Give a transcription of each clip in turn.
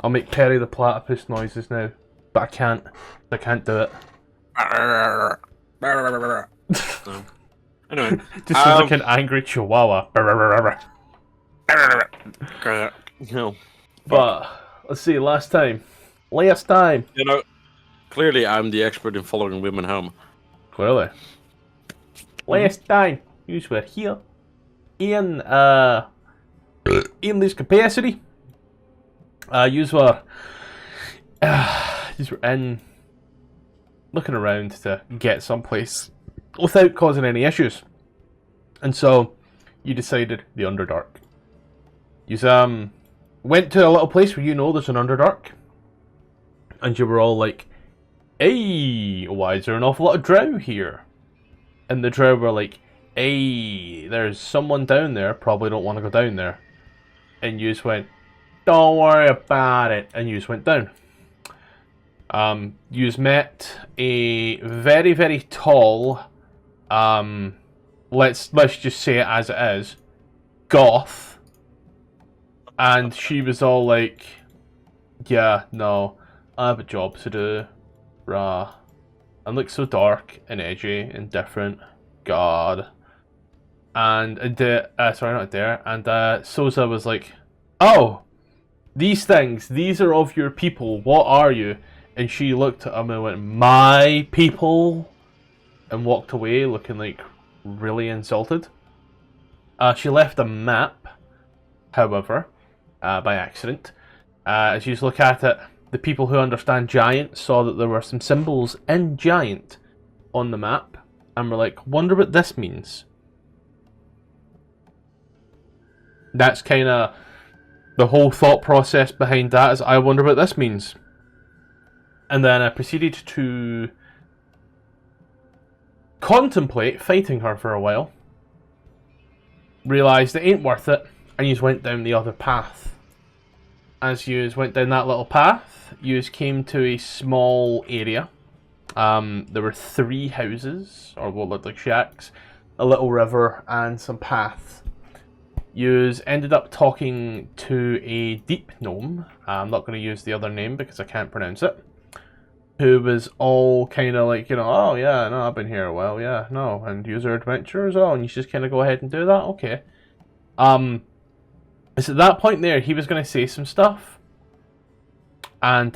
I'll make Perry the Platypus noises now, but I can't. I can't do it. No. Anyway, Just sounds like an angry chihuahua. no. But let's see. Last time. You know, clearly I'm the expert in following women home. Clearly. Last time. You were here in this capacity. You were in looking around to get someplace without causing any issues, and so you decided the Underdark. You went to a little place where you know there's an Underdark, and you were all like, "Hey, why is there an awful lot of drow here?" And the drow were like, "Hey, there's someone down there. Probably don't want to go down there." And you just went, "Don't worry about it," and you just went down. You met a very, very tall, let's just say it as it is, goth, and she was all like, "Yeah, no, I have a job to do, rah," and looked so dark and edgy and different. God. And sorry, not Adair. And Sosa was like, "Oh, these are of your people. What are you?" And she looked at him and went, "My people," and walked away looking like really insulted. She left a map, however, by accident. As you just look at it, the people who understand Giant saw that there were some symbols in Giant on the map, and were like, "Wonder what this means." That's kind of the whole thought process behind that, is I wonder what this means. And then I proceeded to contemplate fighting her for a while. Realised it ain't worth it, and you just went down the other path. As you went down that little path, you came to a small area. There were 3 houses, or what looked like shacks, a little river, and some paths. You ended up talking to a Deep Gnome. I'm not going to use the other name because I can't pronounce it. Who was all kind of like, "Oh yeah, no, I've been here a while, yeah, no, and user adventurers, oh, and you just kind of go ahead and do that, okay." It's at that point there, he was going to say some stuff. And,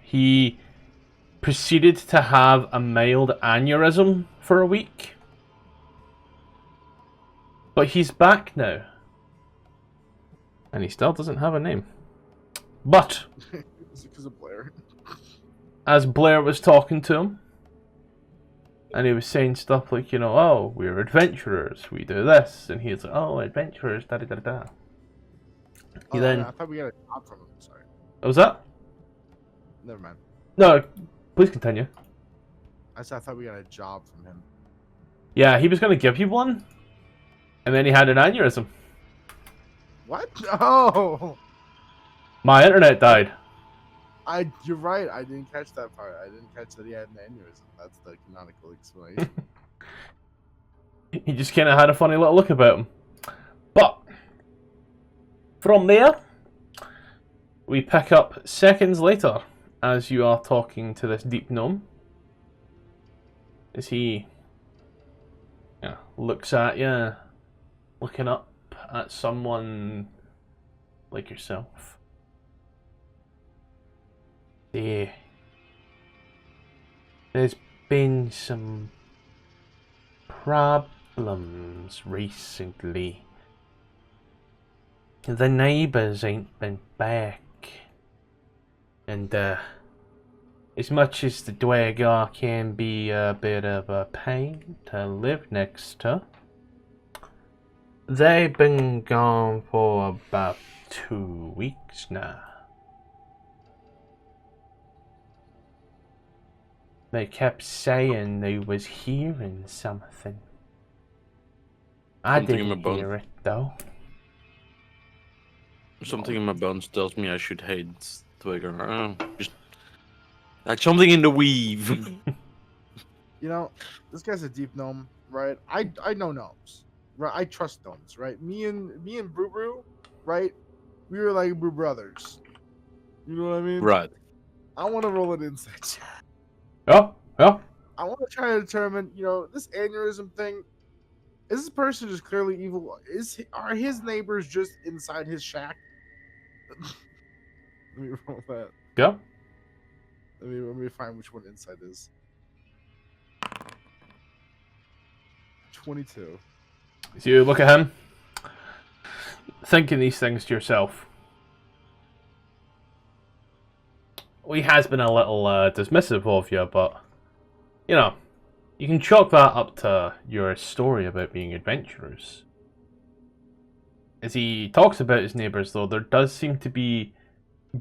he proceeded to have a mild aneurysm for a week. But he's back now. And he still doesn't have a name. But Is it because of Blair? as Blair was talking to him, and he was saying stuff like, "Oh, we're adventurers, we do this," and he's like, "Oh, adventurers, da da da da." I thought we got a job from him. Sorry. What was that? Never mind. No, please continue. I thought we got a job from him. Yeah, he was going to give you one, and then he had an aneurysm. What? Oh! My internet died. You're right. I didn't catch that part. I didn't catch that he had an aneurysm. That's the canonical explanation. He just kind of had a funny little look about him. But from there, we pick up seconds later as you are talking to this Deep Gnome. As he looks at you, looking up at someone like yourself. There's been some problems recently. The neighbours ain't been back. And as much as the Duergar can be a bit of a pain to live next to, they've been gone for about 2 weeks now. They kept saying they was hearing something. I didn't hear it, though. Something in my bones tells me I should hate Duergar. Just like something in the weave. This guy's a Deep Gnome, right? I know gnomes. right? I trust gnomes, right? Me and Brew Brew, right? We were like Brew brothers. You know what I mean? Right. I want to roll an insight check. Yeah, yeah. I want to try to determine, this aneurysm thing. Is this person just clearly evil? Are his neighbors just inside his shack? Let me roll that. Yeah. Let me find which one insight is. 22. So you look at him, thinking these things to yourself. Well, he has been a little dismissive of you, but, you can chalk that up to your story about being adventurers. As he talks about his neighbours, though, there does seem to be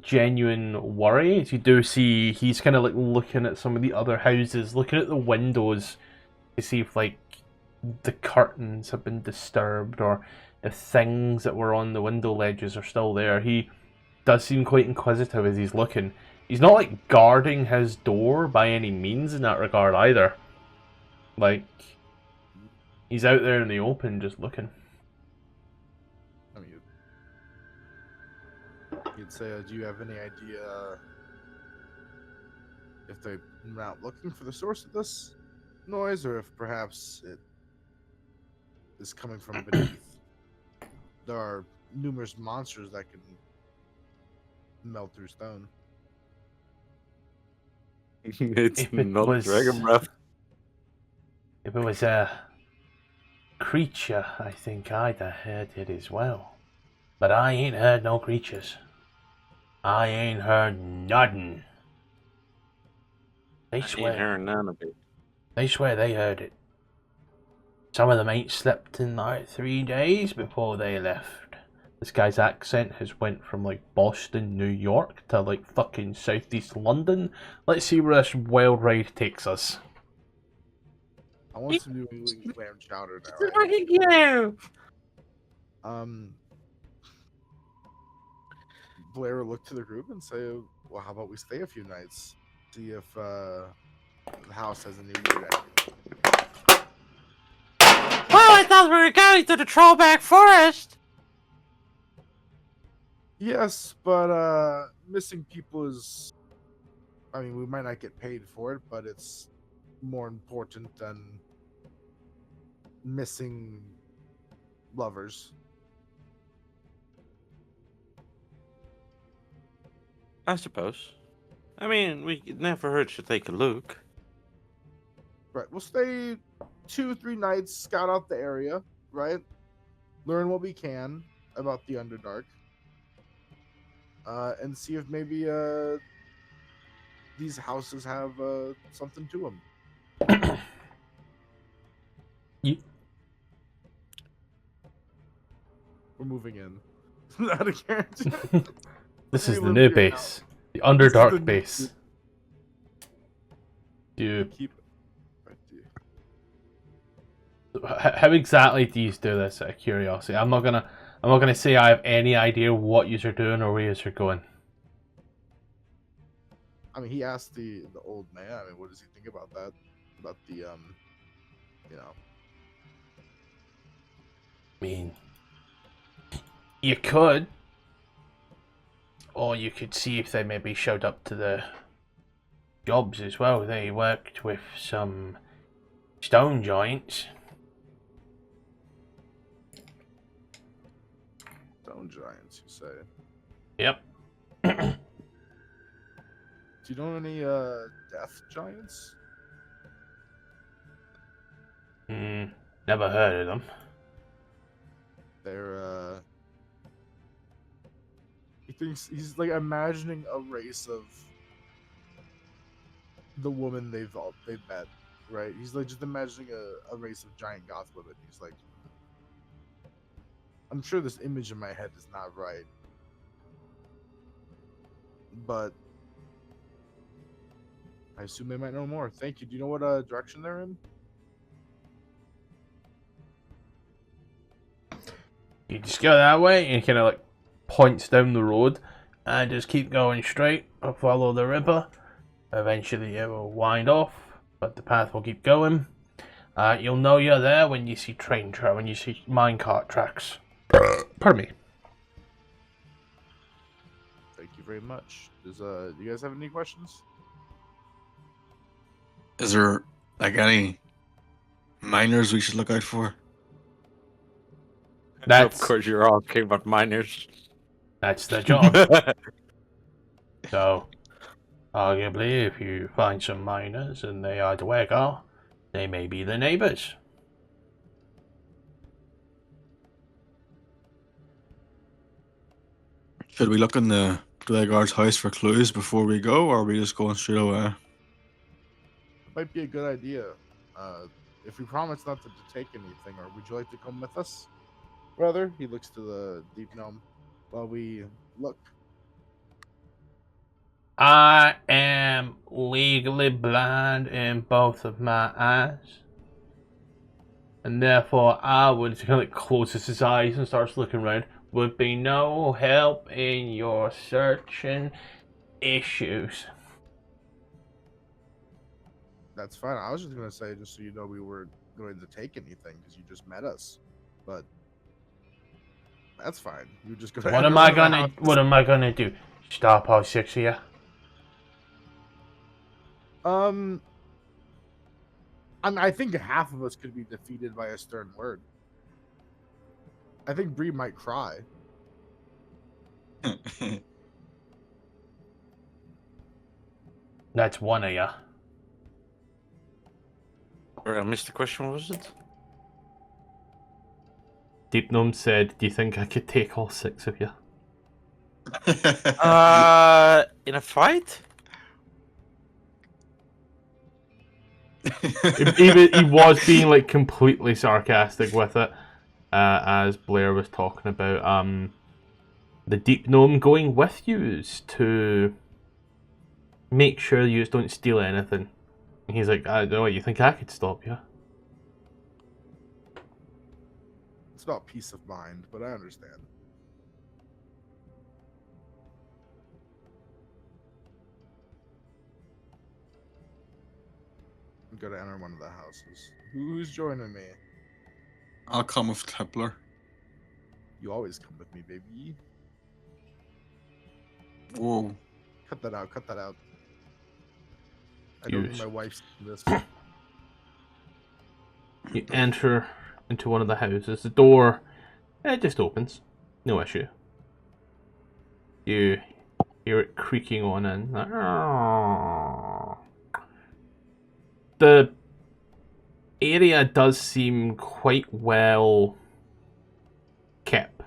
genuine worry. As you do see, he's kind of like looking at some of the other houses, looking at the windows to see if, like, the curtains have been disturbed or if things that were on the window ledges are still there. He does seem quite inquisitive as he's looking. He's not, like, guarding his door by any means in that regard either. Like, he's out there in the open just looking. I mean, you'd say, do you have any idea if they're out looking for the source of this noise, or if perhaps it is coming from beneath? There are numerous monsters that can melt through stone. It's If it not was- dragon breath. If it was a creature, I think I'd have heard it as well. But I ain't heard no creatures. I ain't heard nothing. They I ain't swear. hearing none of it. They swear they heard it. Some of them ain't slept in like 3 days before they left. This guy's accent has went from like Boston, New York to like fucking southeast London. Let's see where this wild ride takes us. I want some New England clam chowder now. Yeah. Blair will look to the group and say, well, how about we stay a few nights? See if the house has a new year ending. Well, I thought we were going to the Trollback Forest. Yes, but missing people is... I mean, we might not get paid for it, but it's more important than missing lovers. I suppose. I mean, we never hurt to take a look. Right, we'll stay 2-3 nights, scout out the area, right? Learn what we can about the Underdark. And see if maybe these houses have something to them. We're moving in. Not a guarantee. This We is the live new here base. The This is the Underdark new- base. You, Keep it. Right, dude. how exactly do you do this out of curiosity? I'm not gonna say I have any idea what you're doing or where you're going. I mean, he asked the old man. I mean, what does he think about that? About the I mean, you could, or you could see if they maybe showed up to the jobs as well. They worked with some stone giants. Stone Giants, you say? Yep. Do you know any Death Giants? Never heard of them. They're he thinks he's like imagining a race of the woman they've met, right? He's like just imagining a race of giant goth women. He's like, I'm sure this image in my head is not right, but I assume they might know more. Thank you. Do you know what direction they're in? You just go that way and kind of like points down the road and just keep going straight or follow the river. Eventually it will wind off, but the path will keep going. You'll know you're there when you see when you see minecart tracks. Pardon me. Thank you very much. Do you guys have any questions? Is there like any miners we should look out for? That's Of course, you're all king about miners. that's the job. So, arguably, if you find some miners and they are Duergar, they may be the neighbours. Should we look in the Duergar's house for clues before we go, or are we just going straight away? Might be a good idea. If we promise not to take anything, or would you like to come with us? Brother, he looks to the Deep Gnome while we look. I am legally blind in both of my eyes. And therefore, I would kind of closes his eyes and starts looking around. Would be no help in your searching issues. That's fine. I was just gonna say, just so you know, we weren't going to take anything because you just met us, but that's fine. You just gonna. What am I gonna do? Stop all six of you? I think half of us could be defeated by a stern word. I think Bree might cry. That's one of you. Sorry, I missed the question. What was it? Deep Gnome said, "Do you think I could take all six of you?" In a fight? He was being like completely sarcastic with it, as Blair was talking about the Deep Gnome going with you to make sure you don't steal anything. And he's like, I don't know, you think I could stop you? It's about peace of mind, but I understand. I'm gonna enter one of the houses. Who's joining me? I'll come with Tippler. You always come with me, baby. Whoa. Cut that out. Cut that out. I don't need Use. my wife's this. You enter into one of the houses. The door, it just opens. No issue. You hear it creaking on in. The area does seem quite well kept.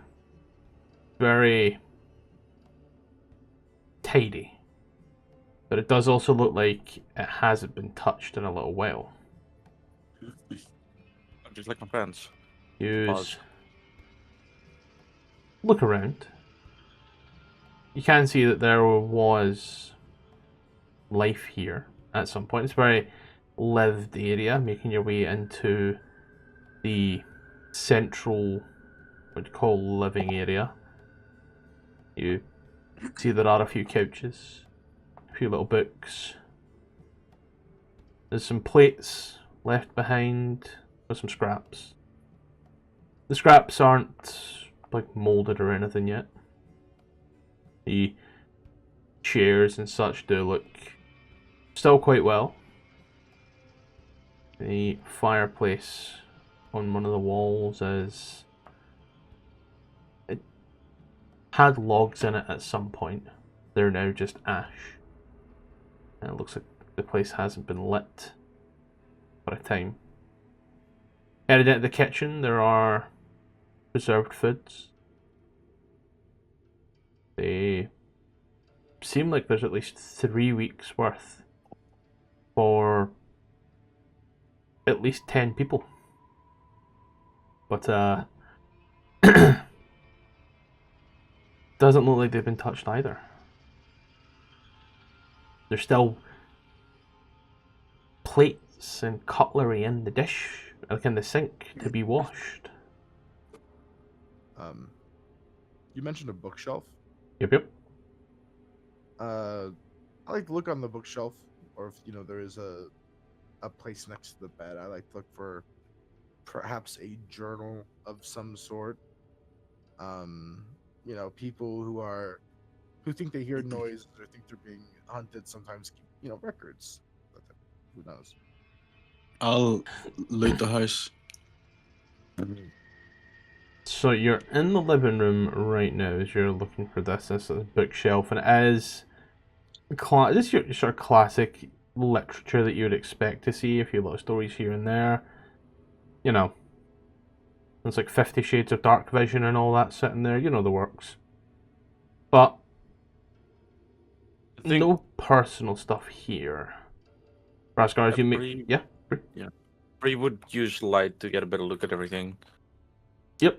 Very tidy. But it does also look like it hasn't been touched in a little while. Just like my pants. Use. Pause. Look around. You can see that there was life here at some point. It's a very lived area, making your way into the central, what you call living area. You see there are a few couches, a few little books. There's some plates left behind with some scraps. The scraps aren't like molded or anything yet. The chairs and such do look still quite well. The fireplace on one of the walls is... it had logs in it at some point. They're now just ash. And it looks like the place hasn't been lit for a time. Headed into the kitchen, there are preserved foods. They seem like there's at least 3 weeks worth for at least 10 people. But doesn't look like they've been touched either. There's still plates and cutlery in the dish, like in the sink, to be washed. You mentioned a bookshelf. Yep. I like to look on the bookshelf, or if there is a a place next to the bed. I like to look for perhaps a journal of some sort. You know, people who think they hear noises or think they're being hunted sometimes keep, you know, records. But who knows? I'll loot the house. So you're in the living room right now as you're looking for this. This is a bookshelf, and it is this is your sort of classic literature that you would expect to see. A few little stories here and there. You know, there's like 50 Shades of Dark Vision and all that sitting there. You know the works. But I think no personal stuff here. Rasgar, you make Bree- yeah. Bree would use light to get a better look at everything. Yep.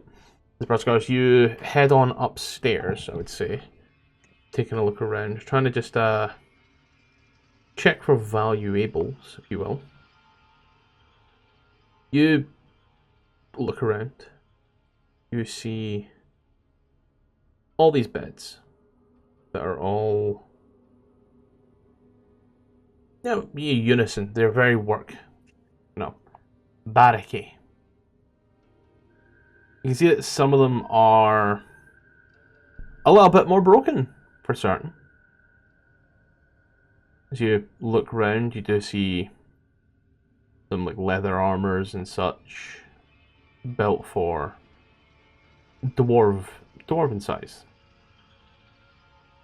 Rasgar, you head on upstairs. I would say, taking a look around, trying to just check for valuables, if you will. You look around. You see all these beds that are all unison. They're very barracky. You can see that some of them are a little bit more broken, for certain. As you look round, you do see some like leather armors and such, built for dwarven size.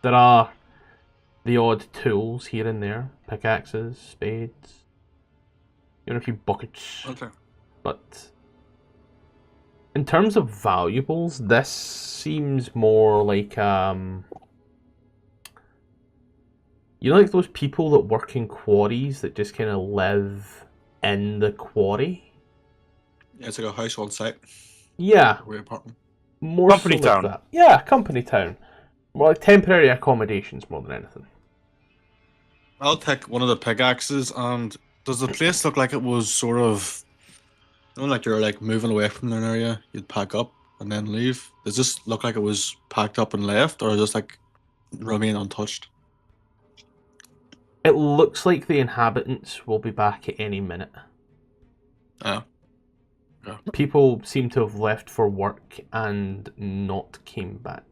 There are the odd tools here and there, pickaxes, spades, even a few buckets. Okay. But in terms of valuables, this seems more like you know, like those people that work in quarries that just kind of live in the quarry. Yeah, it's like a house on site. Yeah, Away apartment. more Company so like town. that. Yeah, company town. More like temporary accommodations more than anything. I'll take one of the pickaxes. And does the place look like it was sort of, you know, like you're like moving away from an area, you'd pack up and then leave? Does this look like it was packed up and left, or just like remain untouched? It looks like the inhabitants will be back at any minute. Yeah. People seem to have left for work and not came back.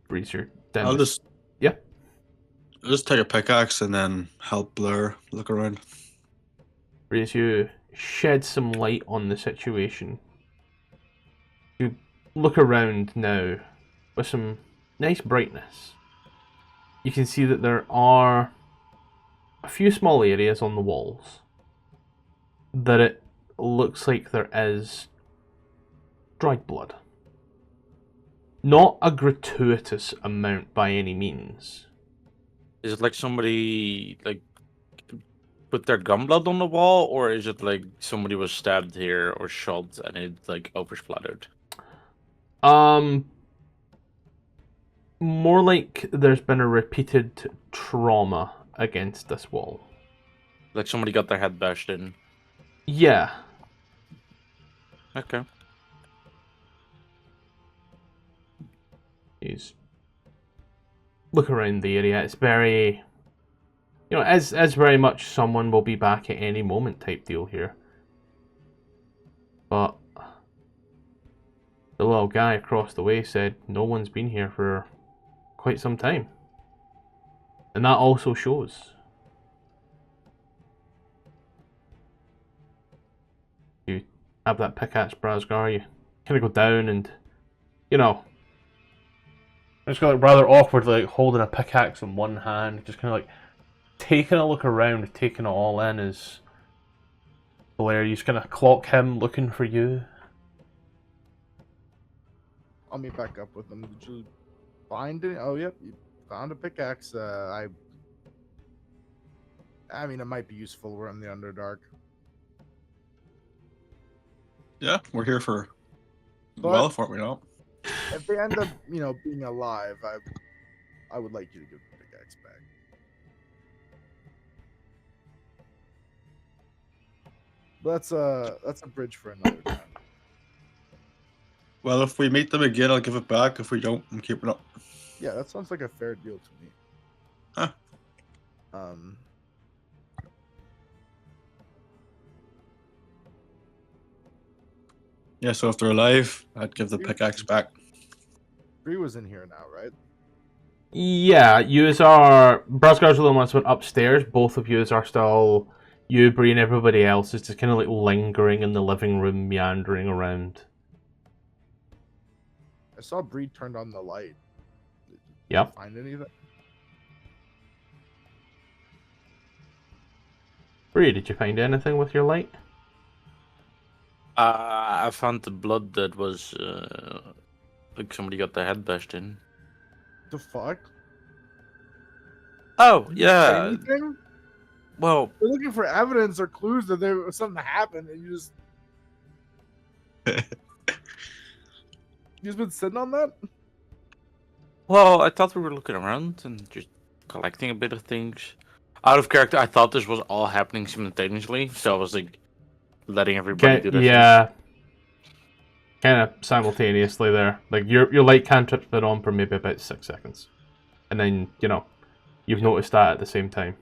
Breezer, down I'll the- just Yeah. I'll just take a pickaxe and then help Blair look around. As you shed some light on the situation, you look around now with some nice brightness. You can see that there are a few small areas on the walls that it looks like there is dried blood. Not a gratuitous amount by any means. Is it like somebody like put their gumblad on the wall, or is it like somebody was stabbed here or shot and it like oversplattered? More like there's been a repeated trauma against this wall. Like somebody got their head bashed in. Yeah. Okay. He's look around the area. It's very, you know, as very much someone will be back at any moment type deal here. But the little guy across the way said no one's been here for quite some time, and that also shows. You have that pickaxe, Brasgar. You kind of go down and, you know, it's got like rather awkward, like holding a pickaxe in one hand, just kind of like taking a look around, taking it all in. As Blair, you just kind of clock him looking for you. I'll meet back up with them. Did you find it? Oh, yep, you found a pickaxe. I mean, it might be useful. We're in the Underdark. Yeah, we're here for But- well, for we know. If they end up, you know, being alive, I would like you to give the pickaxe back. But that's a bridge for another time. Well, if we meet them again, I'll give it back. If we don't, I'm keeping it. Yeah, that sounds like a fair deal to me. Huh. Yeah, so if they're alive, I'd give the pickaxe back. Bree was in here now, right? Yeah, yous are... Brasgar's the ones went upstairs. Both of yous are still... You, Bree, and everybody else is just kind of like lingering in the living room, meandering around. I saw Bree turned on the light. Did you Yep. find anything? Bree, did you find anything with your light? I found the blood that was like somebody got their head bashed in. The fuck? Oh Say yeah. anything? Well, You're looking for evidence or clues that there was something that happened, and you just been sitting on that. I thought we were looking around and just collecting a bit of things. Out of character, I thought this was all happening simultaneously, so I was like letting everybody do their thing. Yeah. Kind of simultaneously there. Like, your light cantrip's been on for maybe about 6 seconds. And then, you've noticed that at the same time.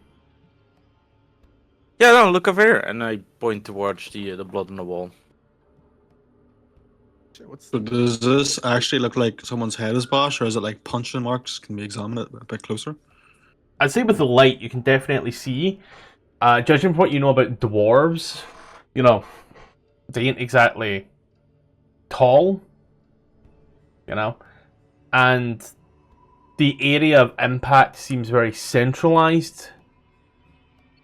Yeah, no, look over here, and I point towards the blood on the wall. Shit, what's So does this actually look like someone's head is bashed, or is it like punching marks? Can we examine it a bit closer? I'd say with the light, you can definitely see. Judging from what you know about dwarves, they ain't exactly tall, and the area of impact seems very centralized.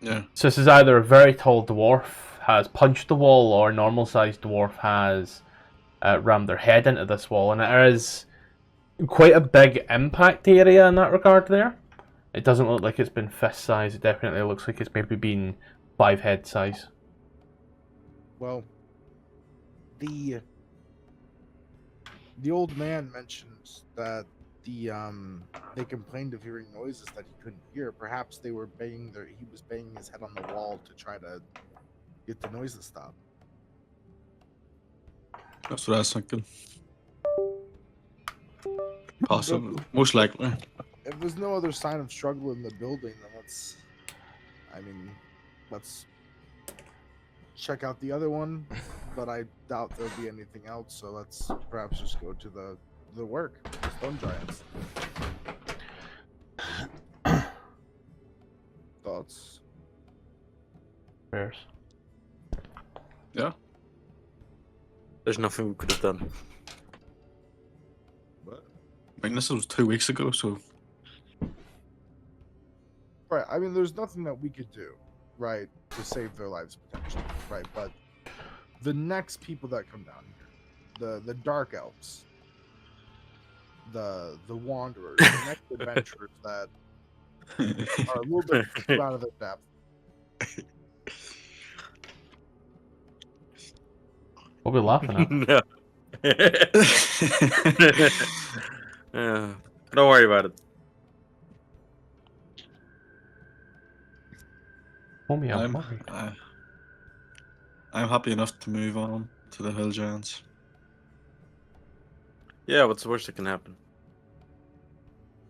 Yeah. So this is either a very tall dwarf has punched the wall, or a normal-sized dwarf has rammed their head into this wall, and it is quite a big impact area in that regard there. It doesn't look like it's been fist size, it definitely looks like it's maybe been 5 head size. Well, the old man mentioned that they complained of hearing noises that he couldn't hear. Perhaps he was banging his head on the wall to try to get the noise to stop. That's what I was thinking. Possible. Most likely. If there's no other sign of struggle in the building, then let's check out the other one. But I doubt there'll be anything else, so let's perhaps just go to the work, the Stone Giants. Thoughts? Bears. Yeah. There's nothing we could have done. What? I mean, this was 2 weeks ago, so Right. I mean, there's nothing that we could do, right, to save their lives potentially, right? But the next people that come down here, the dark elves, the wanderers, the next adventurers that are a little bit too out of their depth. What are we laughing at? No. Yeah. Don't worry about it. Homie, I'm I'm worried. I'm happy enough to move on to the Hill Giants. Yeah, what's the worst that can happen?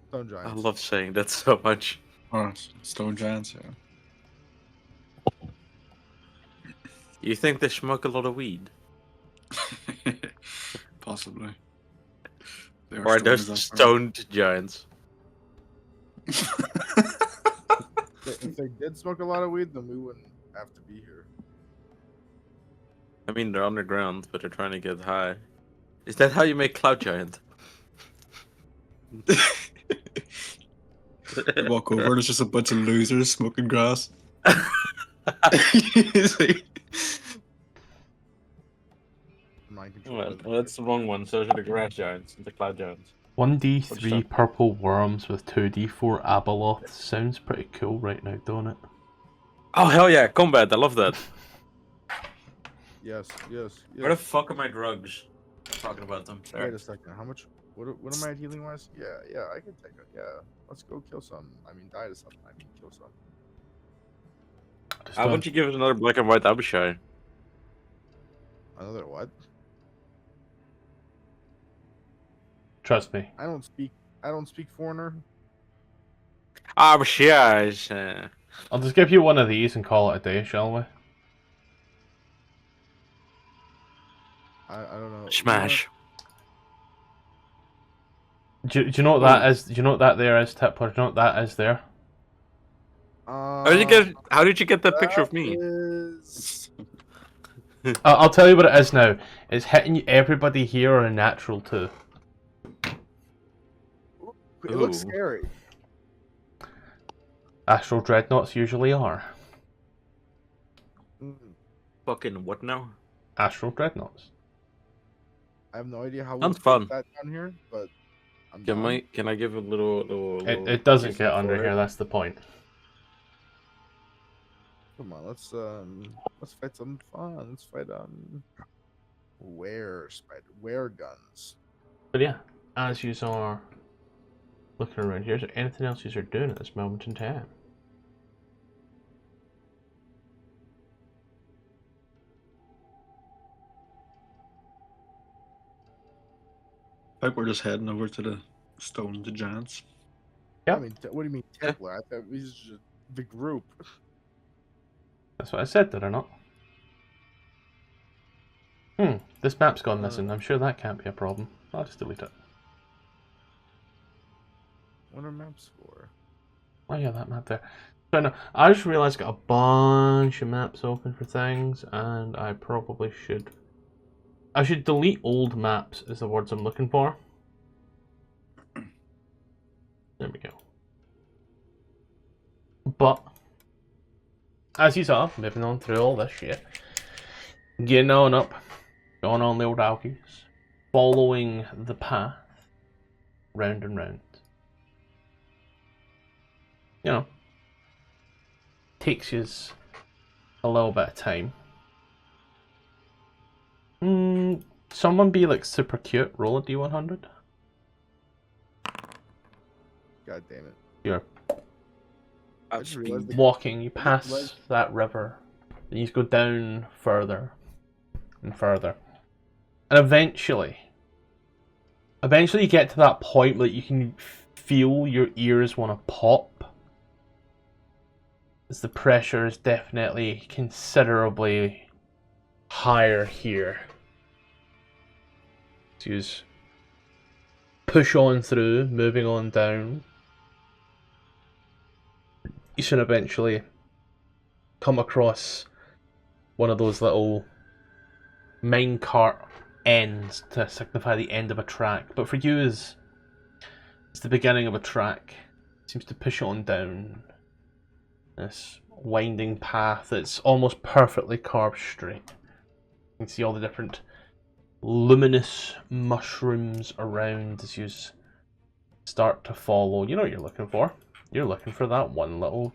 Stone Giants. I love saying that so much. Or Stone Giants, yeah. You think they smoke a lot of weed? Possibly. They Or are those stoners, that's stoned giants? If they did smoke a lot of weed, then we wouldn't have to be here. I mean, they're underground, but they're trying to get high. Is that how you make Cloud Giant? You walk over and it's just a bunch of losers smoking grass. It's like- Mind control. Well, that's the wrong one. So should the Grass Giants and the Cloud Giants. 1d3 What's purple worms with 2d4 abeloths. Sounds pretty cool right now, don't it? Oh, hell yeah. Combat. I love that. Yes. Where the fuck are my drugs? Talking about them. Wait There. a second. How much? What am I healing wise? Yeah. I can take it. Yeah. Let's go kill some. I mean, die to something. I mean, kill some. Just How don't- about you give us another black and white Abishai? Another what? Trust me. I don't speak foreigner. Abishai. I'll just give you one of these and call it a day, shall we? I don't know. Smash. Do you know what that is? Do you know what that there is, Tipler? Do you know what that is there? How did you get that picture of me? Is... I'll tell you what it is now. It's hitting everybody here on a natural 2. It looks Ooh. scary. Astral Dreadnoughts usually are. Mm, Fucking what now? Astral Dreadnoughts. I have no idea how Sounds we fun. put that down here, but I'm Can down. I give a little It doesn't reason get under for here, it? that's the point. Come on, let's fight some fun. Let's fight were guns. But yeah, as you are looking around here, is there anything else you are doing at this moment in time? I think we're just heading over to the Stone Giants. Yep. I mean, what do you mean Templar? I thought we just the group. That's what I said, did I not? This map's gone missing. I'm sure that can't be a problem. I'll just delete it. What are maps for? Oh yeah, that map there. So no, I just realised I got a bunch of maps open for things, and I probably should... I should delete old maps is the words I'm looking for. There we go. But, as you saw, moving on through all this shit, getting on up, going on the old alkies, following the path, round and round. You know, takes you a little bit of time. Someone be like super cute, roll a D100. God damn it! You're I just realized walking, you pass that river, and you go down further and further. And eventually you get to that point where you can feel your ears want to pop. As the pressure is definitely considerably higher here. So you just push on through, moving on down. You should eventually come across one of those little minecart ends to signify the end of a track. But for you, it's the beginning of a track. It seems to push on down this winding path that's almost perfectly carved straight. You can see all the different luminous mushrooms around as you start to follow. You know what you're looking for. You're looking for that one little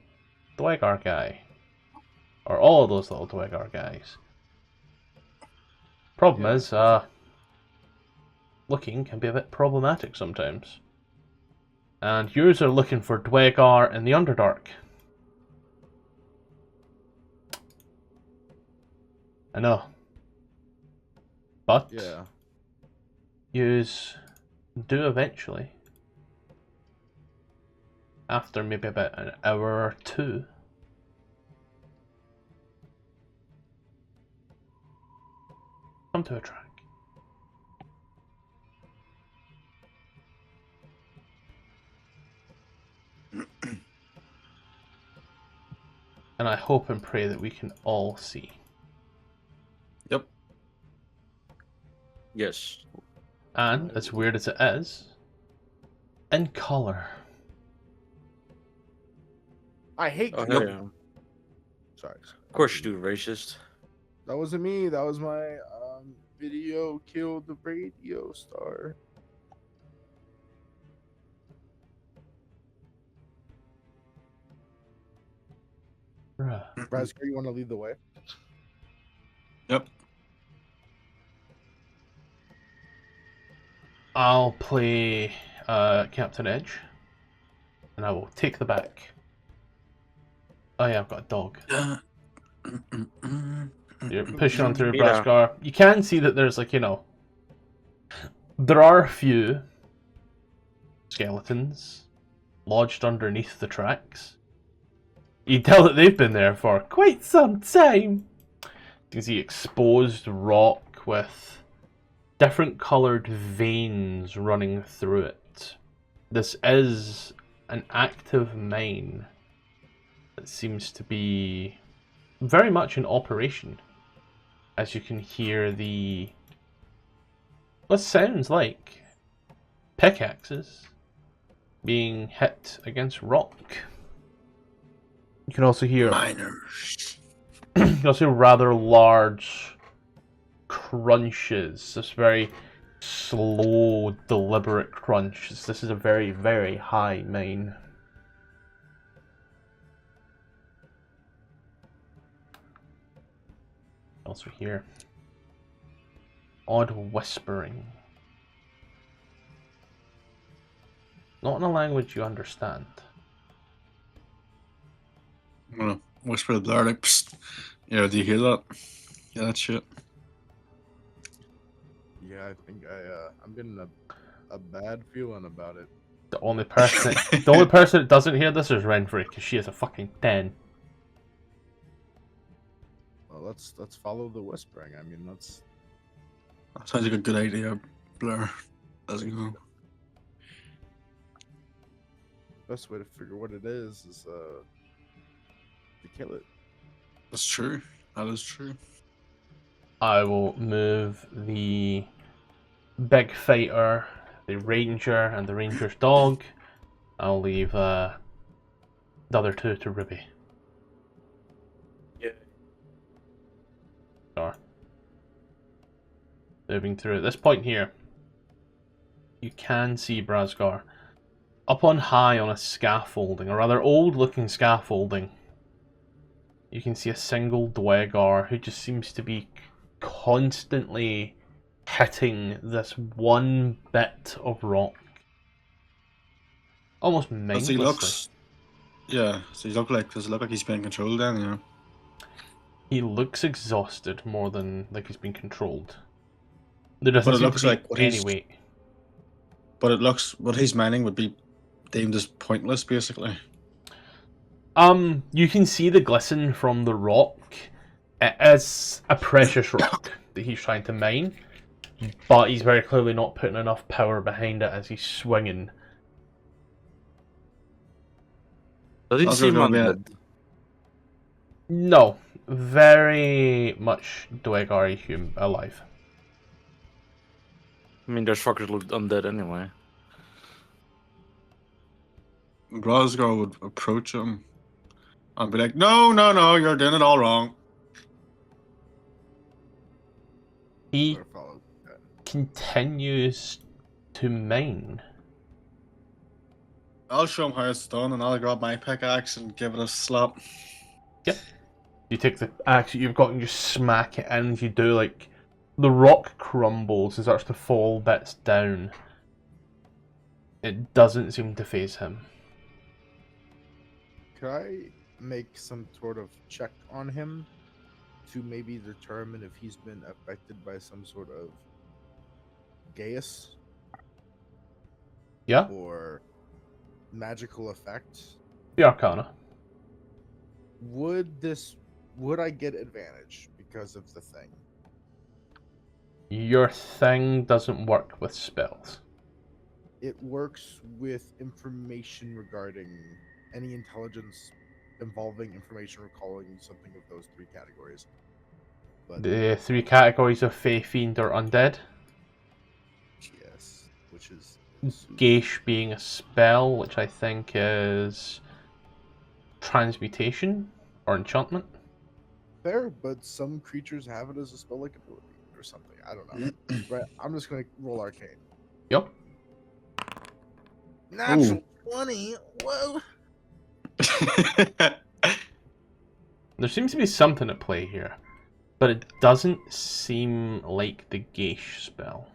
Duergar guy. Or all of those little Duergar guys. Problem is, looking can be a bit problematic sometimes. And yours are looking for Duergar in the Underdark. I know. But Yeah. yous do eventually, after maybe about an hour or two, come to a track. And I hope and pray that we can all see. Yep. Yes. And, as weird as it is, in colour. I hate. Oh, Yep. yeah. Sorry. Of course you do, racist. That wasn't me. That was my video killed the radio star. Bruh. Rasker, you want to lead the way? Yep. I'll play Captain Edge, and I will take the back. Oh yeah, I've got a dog. You're pushing on through Yeah. Braskar. You can see that there's like, you know, there are a few skeletons lodged underneath the tracks. You can tell that they've been there for quite some time. You can see exposed rock with different coloured veins running through it. This is an active mine that seems to be very much in operation, as you can hear what sounds like pickaxes being hit against rock. You can also hear Miners. you can also hear rather large crunches. This very slow, deliberate crunch. This is a very, very high mine. Also hear odd whispering. Not in a language you understand. I'm gonna whisper to Blair, like, psst. Yeah, do you hear that? Yeah, that shit. Yeah, I think I'm getting a bad feeling about it. The only person that doesn't hear this is Renfrey, because she is a fucking 10. Well, let's follow the whispering. I mean, that's That sounds like a good idea, Blair. Let's go. best way to figure what it is to kill it. That's true. That is true. I will move the big fighter, the ranger, and the ranger's dog. I'll leave the other two to Ruby. Yeah. Sure. Moving through. At this point here, you can see Brazgar up on high on a scaffolding, a rather old-looking scaffolding. You can see a single Duergar who just seems to be constantly hitting this one bit of rock. Almost Does mindlessly. he looks? Yeah. So does it look like he's being controlled then? You know. He looks exhausted more than like he's been controlled. There doesn't But it seem looks to be like what any he's- weight. But it looks what he's mining would be deemed as pointless, basically. You can see the glisten from the rock. It is a precious rock that he's trying to mine, but he's very clearly not putting enough power behind it as he's swinging. Does he That's seem gonna be undead? No, very much Duergar alive. I mean, those fuckers look undead anyway. Brazgar would approach him and be like, "No, no, no, you're doing it all wrong." He Or follow that. continues to mine. I'll show him how it's done, and I'll grab my pickaxe and give it a slap. Yep. You take the axe that you've got and you smack it in. You do like the rock crumbles and starts to fall bits down. It doesn't seem to faze him. Could I make some sort of check on him to maybe determine if he's been affected by some sort of Gaius Yeah, or magical effect? the Arcana. Would I get advantage because of the thing? Your thing doesn't work with spells. It works with information regarding any intelligence involving information recalling something of those three categories. But The three categories of Fey, Fiend, or Undead. yes, which is Gaish being a spell, which I think is transmutation or enchantment. fair, but some creatures have it as a spell-like ability or something. I don't know. Right, I'm just gonna roll arcane. Yep. Natural 20. Whoa. There seems to be something at play here, but it doesn't seem like the Gaish spell.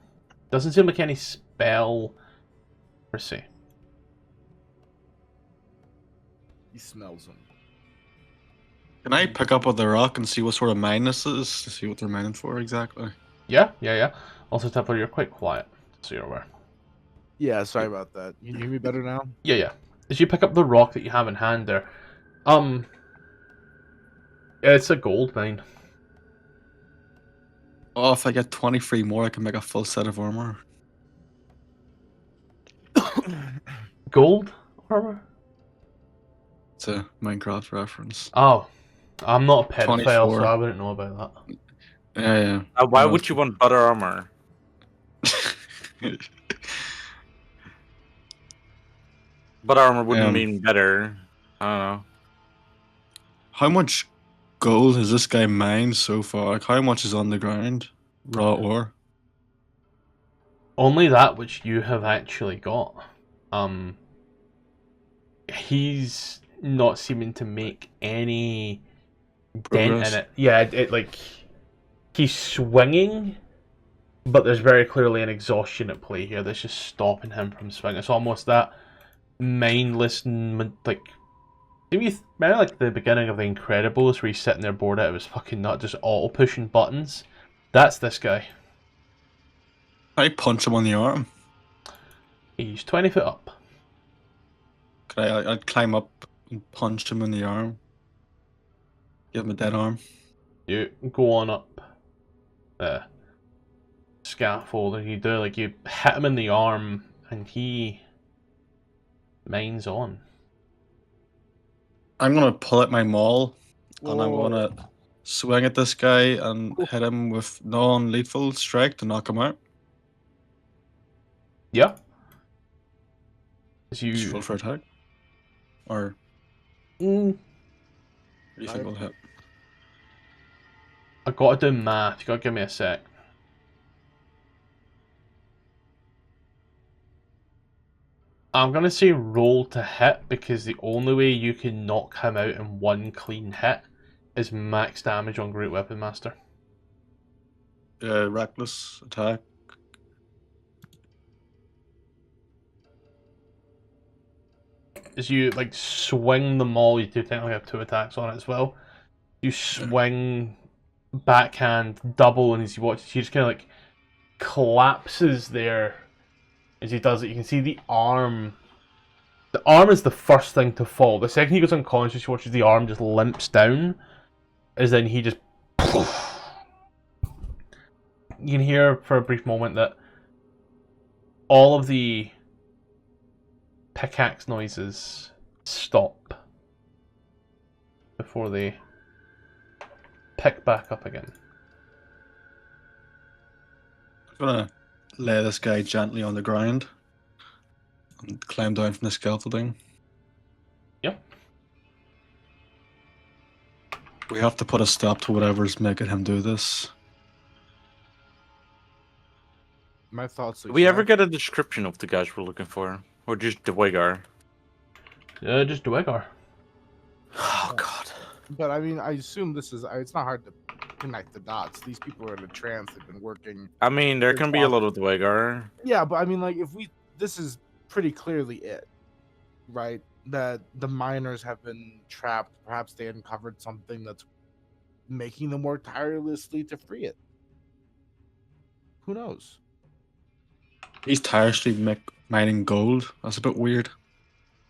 Doesn't seem like any spell per se. He smells them. Can I pick up on the rock and see what sort of mine this is to see what they're mining for exactly? Yeah. Also, Templar, you're quite quiet, so you're aware. Yeah, sorry about that. You can hear me better now? Yeah. As you pick up the rock that you have in hand there, it's a gold mine. Oh, if I get 23 more, I can make a full set of armor. Gold armor? It's a Minecraft reference. Oh, I'm not a pedophile, so 24. I wouldn't know about that. Yeah. Why No, would you want butter armor? Butter armor wouldn't mean better. I don't know. How much gold has this guy mined so far? Like, how much is on the ground? Raw ore? Only that which you have actually got. He's not seeming to make any dent in Progress? it. Yeah, it like he's swinging, but there's very clearly an exhaustion at play here that's just stopping him from swinging. It's almost that mindless, like maybe remember like the beginning of The Incredibles where he's sitting there bored out of his fucking nut, just auto pushing buttons. That's this guy. I punch him on the arm. He's 20 foot up. Could I'd climb up and punch him in the arm. Give him a dead arm. You go on up the scaffold and you do like you hit him in the arm and he mines on. I'm gonna pull out my maul and I'm Whoa. gonna swing at this guy and hit him with non-lethal strike to knock him out. Yeah. As Just you roll for attack. Or Mm, what do you think will hit? I gotta do math, you gotta give me a sec. I'm gonna say roll to hit because the only way you can knock him out in one clean hit is max damage on Great Weapon Master. Reckless attack. As you like swing the maul, you do technically have 2 attacks on it as well. You swing backhand double, and as you watch, he just kind of like collapses there. As he does it, you can see the arm. The arm is the first thing to fall. The second he goes unconscious, you watch as the arm just limps down. As then he just. You can hear for a brief moment that all of the pickaxe noises stop before they pick back up again. I'm gonna lay this guy gently on the ground and climb down from the scaffolding. Yep. We have to put a stop to whatever's making him do this. My thoughts. Did we ever get a description of the guys we're looking for? Or just Duergar? Just Duergar. Oh, God. But I mean, I assume this is. It's not hard to connect the dots. These people are in a trance. They've been working. I mean, there can be a lot of Duergar. Yeah, but I mean, like, this is pretty clearly it, right? That the miners have been trapped. Perhaps they uncovered something that's making them work tirelessly to free it. Who knows? He's tirelessly mining gold. That's a bit weird.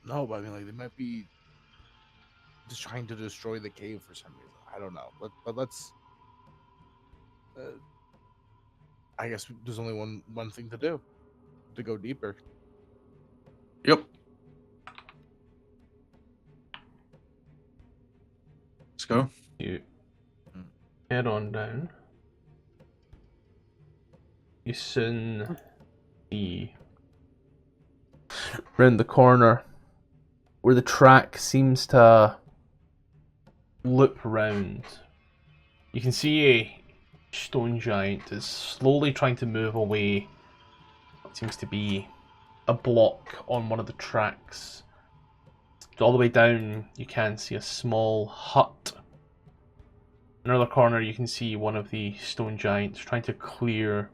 No, but I mean, like, they might be just trying to destroy the cave for some reason. I don't know, but let's. I guess there's only one thing to do, to go deeper. Yep. Let's go. You head on down. You soon see round the corner where the track seems to loop round. You can see a stone giant is slowly trying to move away. It seems to be a block on one of the tracks. All the way down, you can see a small hut. In another corner, you can see one of the stone giants trying to clear,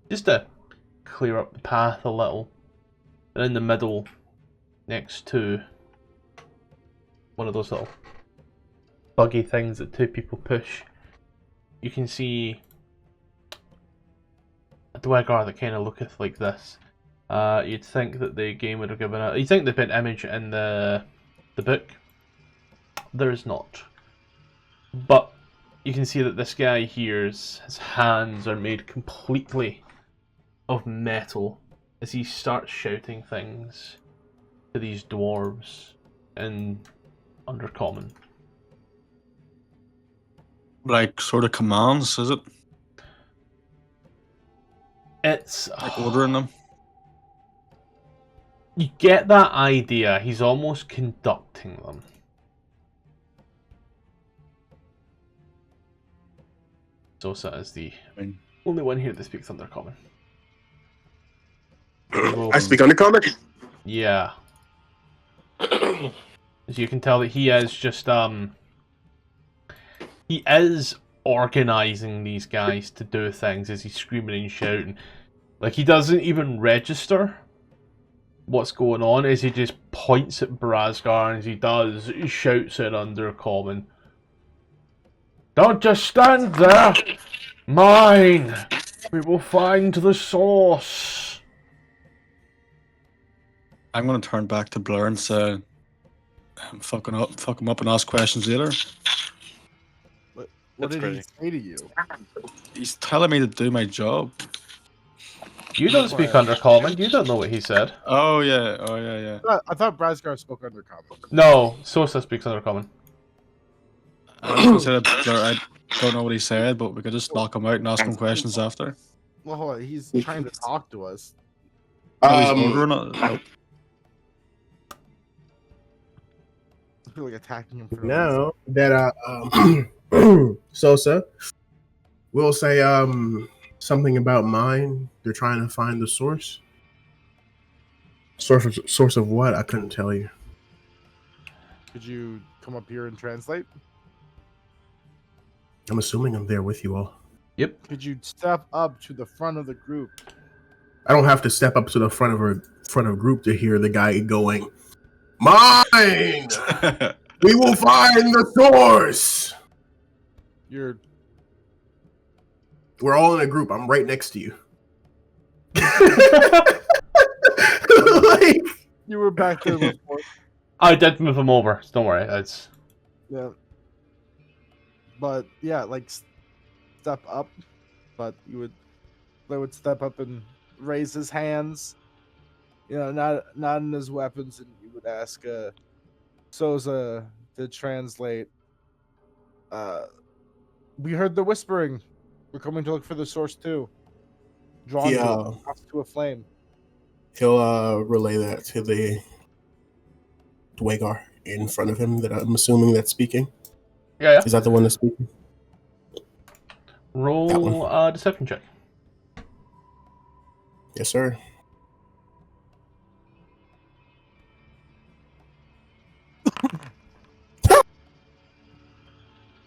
just to clear up the path a little. And in the middle, next to one of those little buggy things that 2 people push, you can see a Duergar that kind of looketh like this. You'd think that the game would have given it. You think they put an image in the book. There is not. But you can see that this guy here's his hands are made completely of metal as he starts shouting things to these dwarves in Undercommon. Like sort of commands, is it? It's Like ordering them. You get that idea. He's almost conducting them. Sosa is the only one here that speaks Undercommon. I speak Undercommon? Yeah. As you can tell that he is just he is organizing these guys to do things as he's screaming and shouting. Like, he doesn't even register what's going on, as he just points at Brazgar, and as he does, he shouts at Undercommon. Don't just stand there! Mine! We will find the source! I'm gonna turn back to Blur and say, fuck him up and ask questions later. What That's did crazy. he say to you? He's telling me to do my job. You don't speak Undercommon, you don't know what he said. Oh yeah. I thought Brazgar spoke Undercommon. No, Sosa speaks Undercommon. I was gonna say that Blur, I don't know what he said, but we could just knock him out and ask him questions after. Well, hold on, he's trying to talk to us. No, he's ordering it. I feel like attacking him for Now that Sosa will say something about mine. They're trying to find the source. Source of what? I couldn't tell you. Could you come up here and translate? I'm assuming I'm there with you all. Yep. Could you step up to the front of the group? I don't have to step up to the front of group to hear the guy going, "Mine! We will find the source." We're all in a group. I'm right next to you. Like, You were back there before. I did move him over, so don't worry. It's Yeah. But yeah, like step up. But they would step up and raise his hands. You know, not in his weapons, and you would ask Sosa to translate. We heard the whispering. We're coming to look for the source too. Drawn to a flame. he'll relay that to the Duergar in front of him that I'm assuming that's speaking. yeah. Is that the one that's speaking? Roll a deception check. Yes, sir.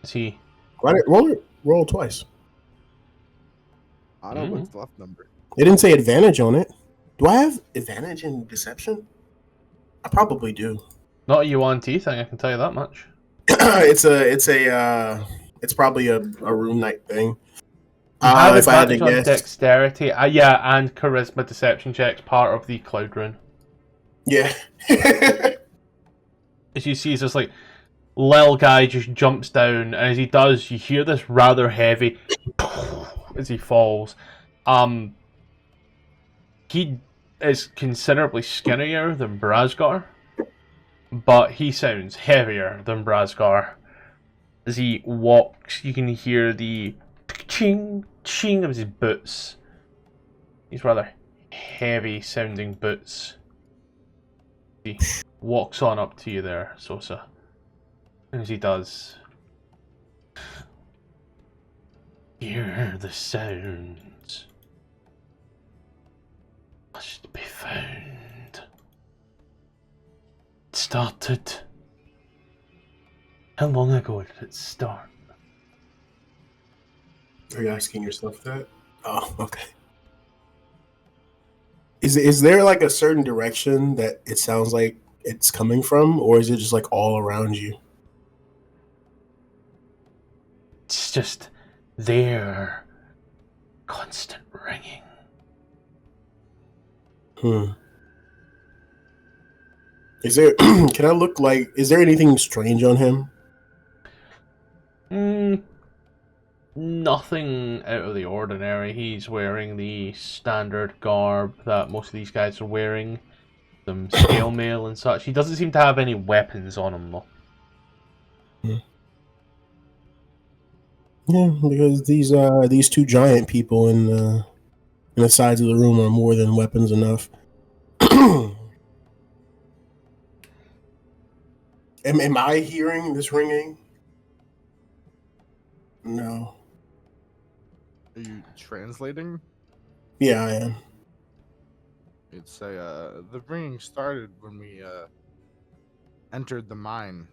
Is he? Roll twice. I don't know what's the left number. They didn't say advantage on it. Do I have advantage in deception? I probably do. Not a UNT thing, I can tell you that much. It's probably a room night thing. You have if I had to advantage on guess, dexterity, yeah, and charisma deception checks, part of the cloud rune. yeah. As you see, it's just like Lil guy just jumps down, and as he does, you hear this rather heavy as he falls. He is considerably skinnier than Brazgar, but he sounds heavier than Brazgar. As he walks, you can hear the ching ching of his boots. These rather heavy sounding boots. He walks on up to you there, Sosa. And as he does, hear the sounds. Must be found. It started. How long ago did it start? Are you asking yourself that? Oh, okay. Is there like a certain direction that it sounds like it's coming from, or is it just like all around you? It's just there. Constant ringing. Is there? Can I look like? Is there anything strange on him? Nothing out of the ordinary. He's wearing the standard garb that most of these guys are wearing. Some scale mail and such. He doesn't seem to have any weapons on him, though. Yeah, because these two giant people in the sides of the room are more than weapons enough. Am I hearing this ringing? No. Are you translating? Yeah, I am. You'd say the ringing started when we entered the mine.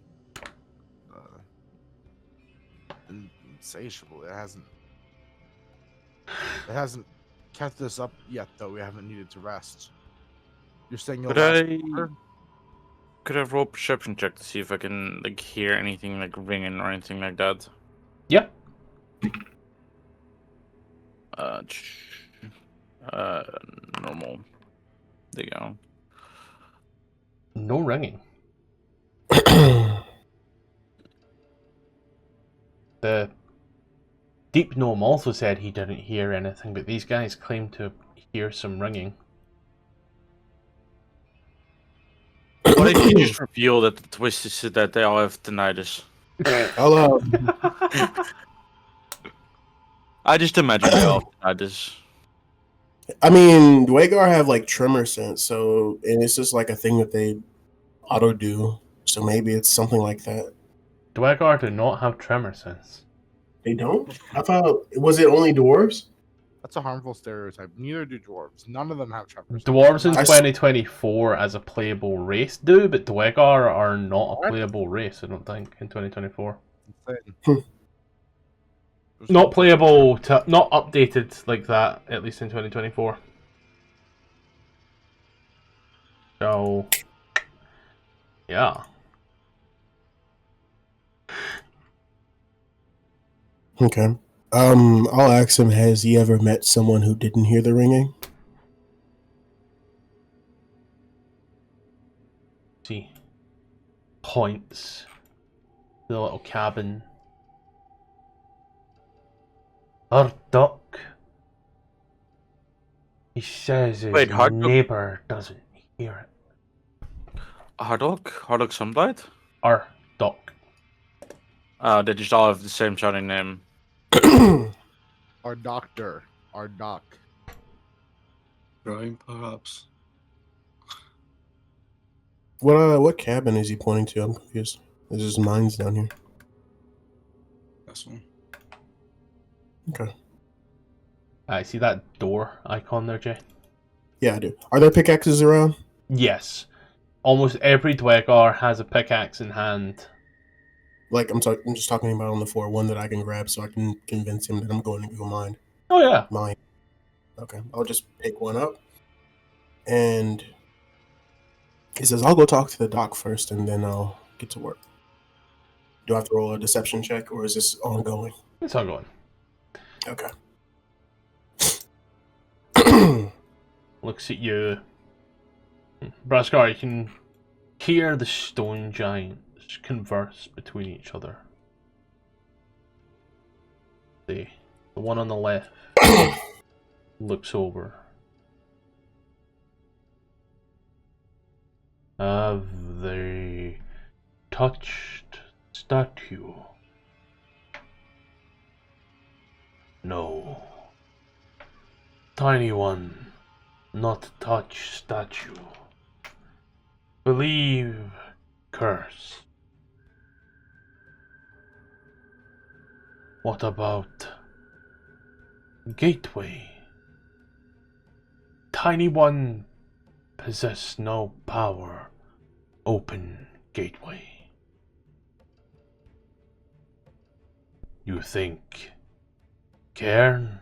Insatiable. It hasn't kept us up yet, though. We haven't needed to rest. You're saying you'll last longer? Could I roll a perception check to see if I can like hear anything like ringing or anything like that? Yeah. Normal. There you go. No ringing. The Deep Gnome also said he didn't hear anything, but these guys claim to hear some ringing. What if you just reveal that the twist is that they all have tinnitus? I'll, I just imagine they all have tinnitus. I mean, Duergar have like tremor sense, so and it's just like a thing that they auto do. So maybe it's something like that. Duergar do not have tremor sense. They don't? I thought was it only dwarves? That's a harmful stereotype. Neither do dwarves. None of them have tremors. Dwarves in I s- 2024 as a playable race do, but Duergar are not a playable race, I don't think, in 2024. Not playable, not updated like that, at least in 2024. So, yeah. Okay. I'll ask him, has he ever met someone who didn't hear the ringing? See. Points. The little cabin. Our duck. He says his Wait, Hard Duck? neighbor doesn't hear it. Hardok some died? Our duck. They just all have the same sounding name. Our doctor. Our doc. Right, perhaps. What cabin is he pointing to? I'm confused. There's just mines down here. That's one. Okay. I see that door icon there, Jay? Yeah, I do. Are there pickaxes around? Yes. Almost every Duergar has a pickaxe in hand. Like I'm just talking about on the floor, one that I can grab so I can convince him that I'm going to go mine. Oh, yeah. Mine. Okay. I'll just pick one up. And he says, I'll go talk to the doc first and then I'll get to work. Do I have to roll a deception check or is this ongoing? It's ongoing. Okay. Looks at you. Braskar, you can hear the Stone Giants converse between each other. The one on the left looks over. Have they touched statue? No. Tiny one, not touch statue. Believe, curse. What about gateway? Tiny one, possess no power. Open gateway. You think, Cairn?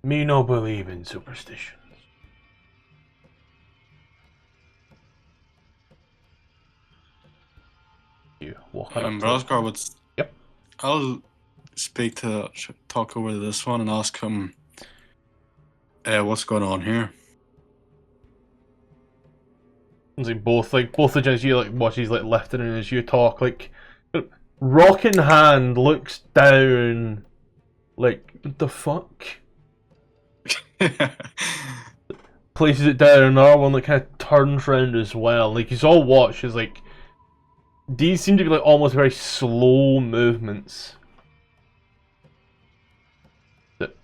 Me no believe in superstitions. You walk on up to it. Rosgar would. Yep. I'll talk over to this one and ask him what's going on here. It's like both the giants, you like watch he's like lifting and as you talk, like Rockin' Hand looks down like, what the fuck? Places it down, and another one that kind of turns round as well. Like, he's all watched, is like, these seem to be like almost very slow movements. That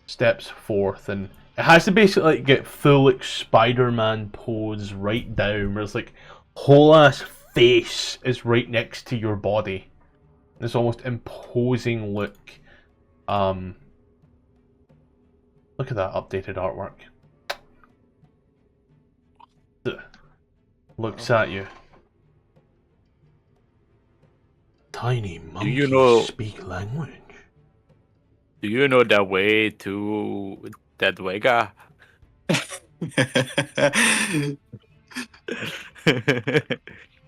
steps forth, and it has to basically like get full like Spider-Man pose right down, where it's like whole ass face is right next to your body. This almost imposing look. Look at that updated artwork. Looks at you. Tiny monkeys you know- speak language. Do you know the way to that Duergar?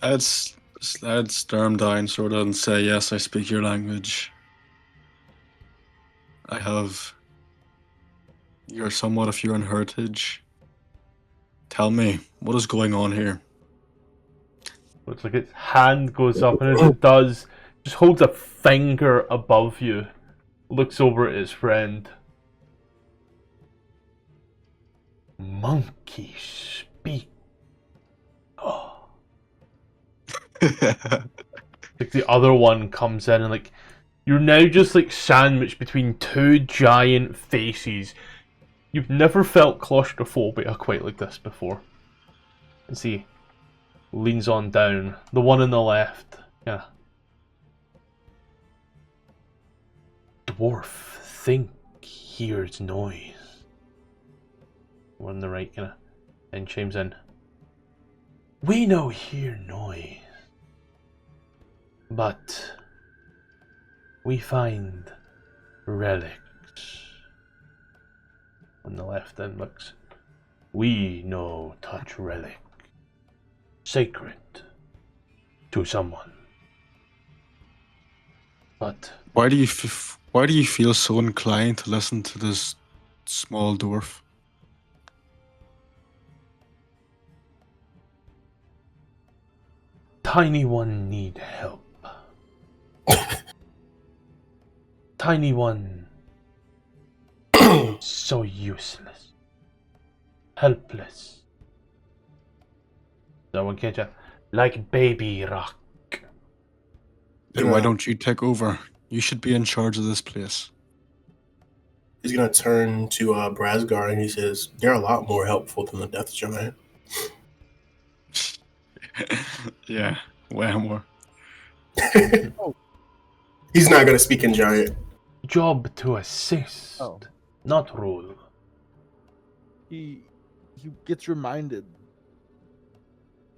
I'd storm down sort of and say, yes, I speak your language. You're somewhat of your own heritage. Tell me, what is going on here? Looks like its hand goes up, and as it does, just holds a finger above you. Looks over at his friend. Monkey speak. Oh. Like the other one comes in, and like you're now just like sandwiched between two giant faces. You've never felt claustrophobia quite like this before. And see, leans on down. The one on the left, yeah. Dwarf think hears noise. One on the right, kinda, and chimes in. We no hear noise, but we find relics. On the left then looks. We no touch relic. Sacred to someone. But Why do you feel so inclined to listen to this small dwarf? Tiny one need help. Tiny one so useless. Helpless. So one catch like baby rock. Then why don't you take over? You should be in charge of this place. He's gonna turn to Brasgar and he says, "They're a lot more helpful than the Death Giant." Yeah, way more. He's not gonna speak in giant. Job to assist, Oh. not rule. He gets reminded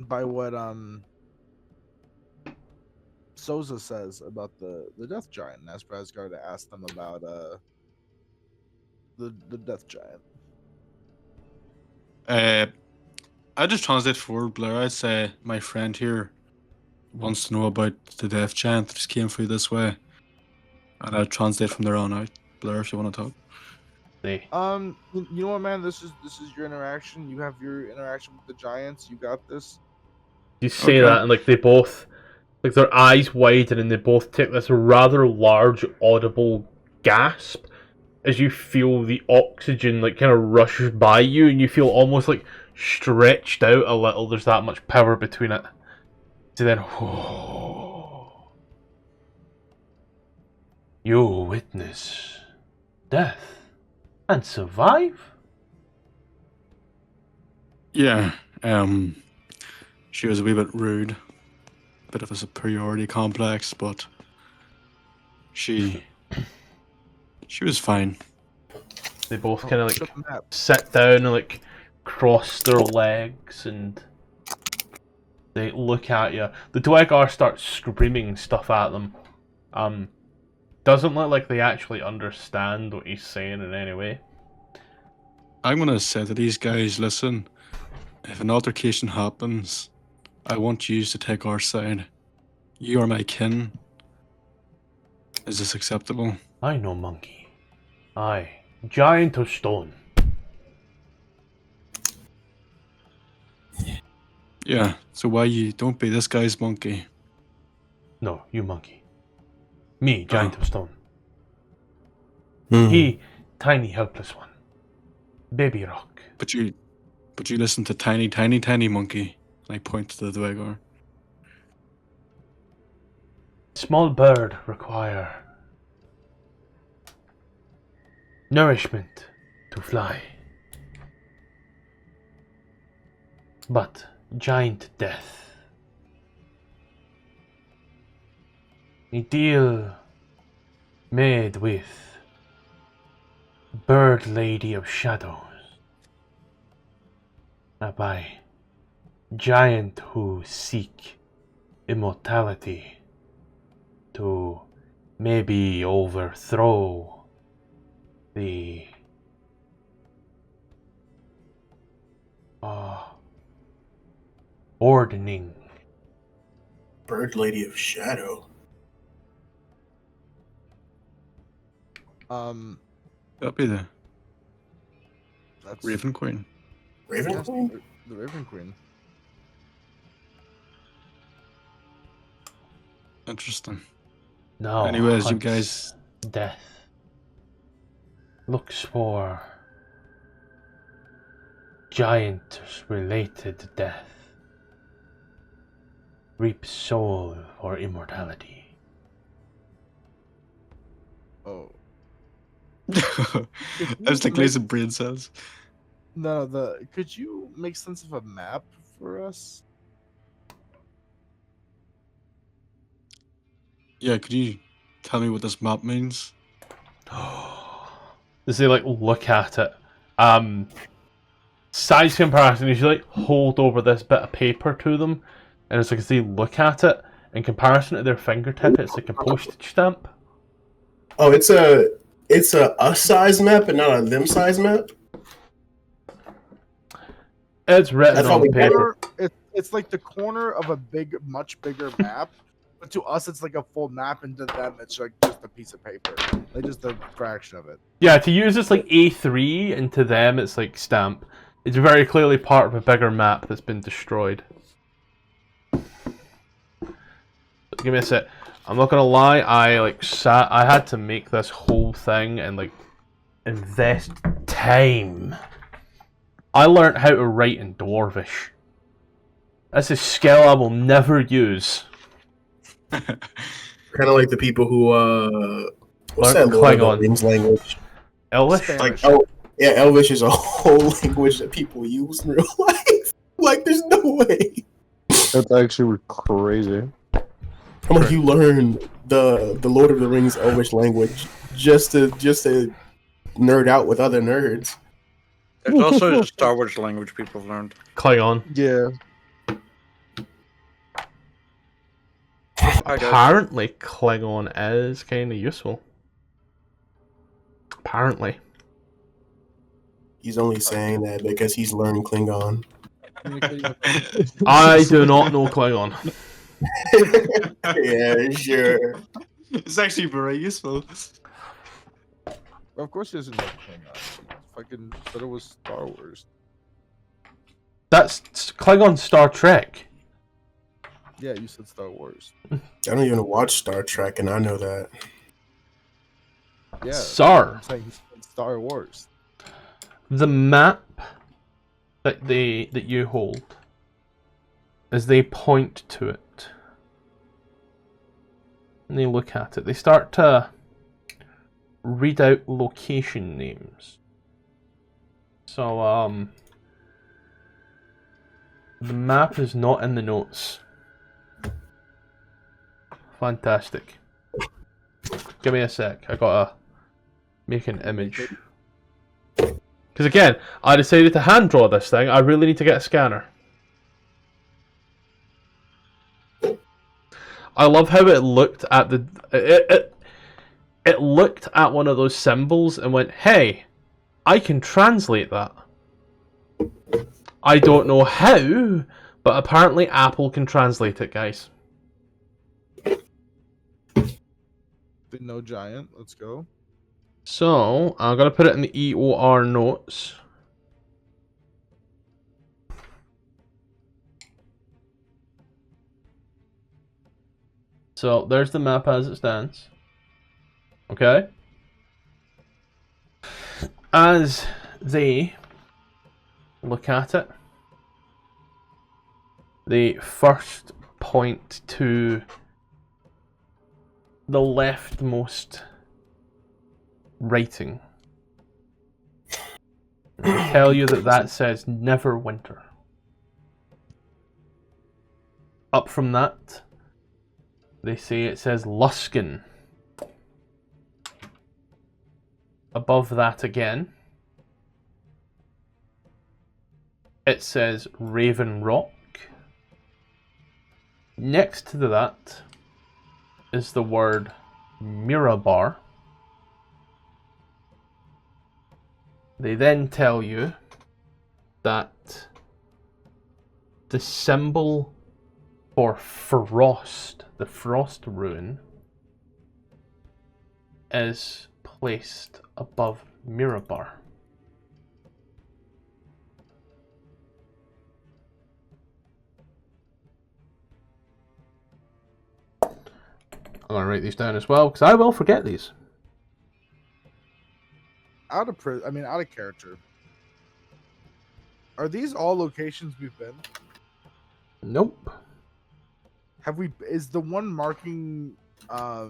by what Souza says about the Death Giant, and asks Brasgar to ask them about the Death Giant. I just translate for Blair. I'd say my friend here wants to know about the Death Giant that just came through this way, and I'll translate from there on out. Blair, if you want to talk. They You know what, man? This is your interaction. You have your interaction with the Giants. You got this. you say Okay. that, and like they both, like their eyes widen, and they both take this rather large audible gasp as you feel the oxygen like kind of rushes by you, and you feel almost like stretched out a little. There's that much power between it. So then, you witness death and survive. Yeah, she was a wee bit rude, bit of a superiority complex, but she was fine. They both kind of Shut like the map. sit down and like cross their legs, and they look at you. The Duergar starts screaming stuff at them. Doesn't look like they actually understand what he's saying in any way. I'm gonna say to these guys, listen, if an altercation happens, I want you to take our side. You are my kin. Is this acceptable? I know monkey. Aye. Giant of stone. Yeah, so why you don't be this guy's monkey? No, you monkey. Me, giant of stone. Hmm. He, tiny helpless one. Baby rock. But you listen to tiny monkey. And I point to the Duergar. Small bird require nourishment to fly. But giant death. A deal made with bird lady of shadows. By giant who seek immortality to maybe overthrow the ordning. Bird Lady of Shadow. That'd be the That's Raven Queen. Raven yes, Queen? the Raven Queen. Interesting. Now Anyways, you hunts guys. death. Looks for giant-related death. Reaps soul for immortality. Oh That's like laser brain cells. no, could you make sense of a map for us? Yeah, could you tell me what this map means? Does they like look at it? Size comparison is you like hold over this bit of paper to them, and it's like as they look at it, in comparison to their fingertip, it's like a postage stamp. Oh, it's a us size map and not a them size map. It's written I thought on we paper. It's like the corner of a much bigger map, but to us it's like a full map, and to them it's like just a piece of paper, like just a fraction of it. Yeah, to use it's like A3, and to them it's like stamp. It's very clearly part of a bigger map that's been destroyed. Give me a sec. I'm not gonna lie, I had to make this whole thing and like invest time. I learned how to write in Dwarvish. That's a skill I will never use. Kind of like the people who what's Learn that Lord of the Klingon. Rings language? Elvish? Spanish. Like yeah, Elvish is a whole language that people use in real life. Like there's no way. That's actually crazy. I'm like you learn the Lord of the Rings Elvish language just to nerd out with other nerds. There's also Star Wars language people have learned. Klingon. Yeah. Hi, guys. Apparently, Klingon is kind of useful. Apparently. He's only saying that because he's learning Klingon. I do not know Klingon. Yeah, sure. It's actually very useful. Of course, he doesn't know Klingon. Fucking said it was Star Wars. That's Klingon Star Trek. Yeah, you said Star Wars. I don't even watch Star Trek, and I know that. Yeah, Sir. I'm saying he said Star Wars. The map that you hold, as they point to it, and they look at it, they start to read out location names. So, the map is not in the notes. Fantastic. Give me a sec. I gotta make an image. Because again, I decided to hand draw this thing. I really need to get a scanner. I love how it looked at it looked at one of those symbols and went, "Hey, I can translate that." I don't know how, but apparently Apple can translate it, guys. No giant. Let's go. So, I'm going to put it in the EOR notes. So there's the map as it stands. Okay? As they look at it, they first point to the leftmost writing. They tell you that says Neverwinter. Up from that, they say it says Luskin. Above that again, it says Raven Rock. Next to that is the word Mirabar. They then tell you that the symbol for frost, the frost rune, is placed above Mirabar. I'm going to write these down as well, because I will forget these. Out of character. Are these all locations we've been? Nope. Is the one marking by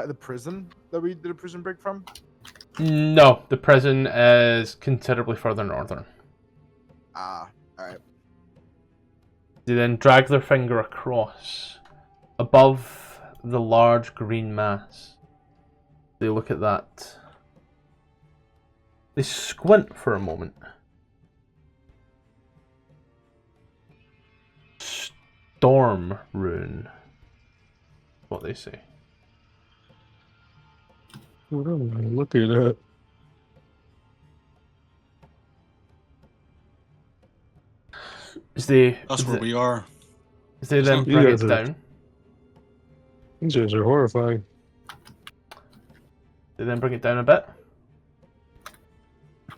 the prison that we did a prison break from? No, the prison is considerably further northern. Ah, alright. They then drag their finger across above the large green mass. They look at that. They squint for a moment. Storm rune. What they say. What am I looking at? That's where we are. As they then You bring guys it are- down. These guys are horrifying. They then bring it down a bit.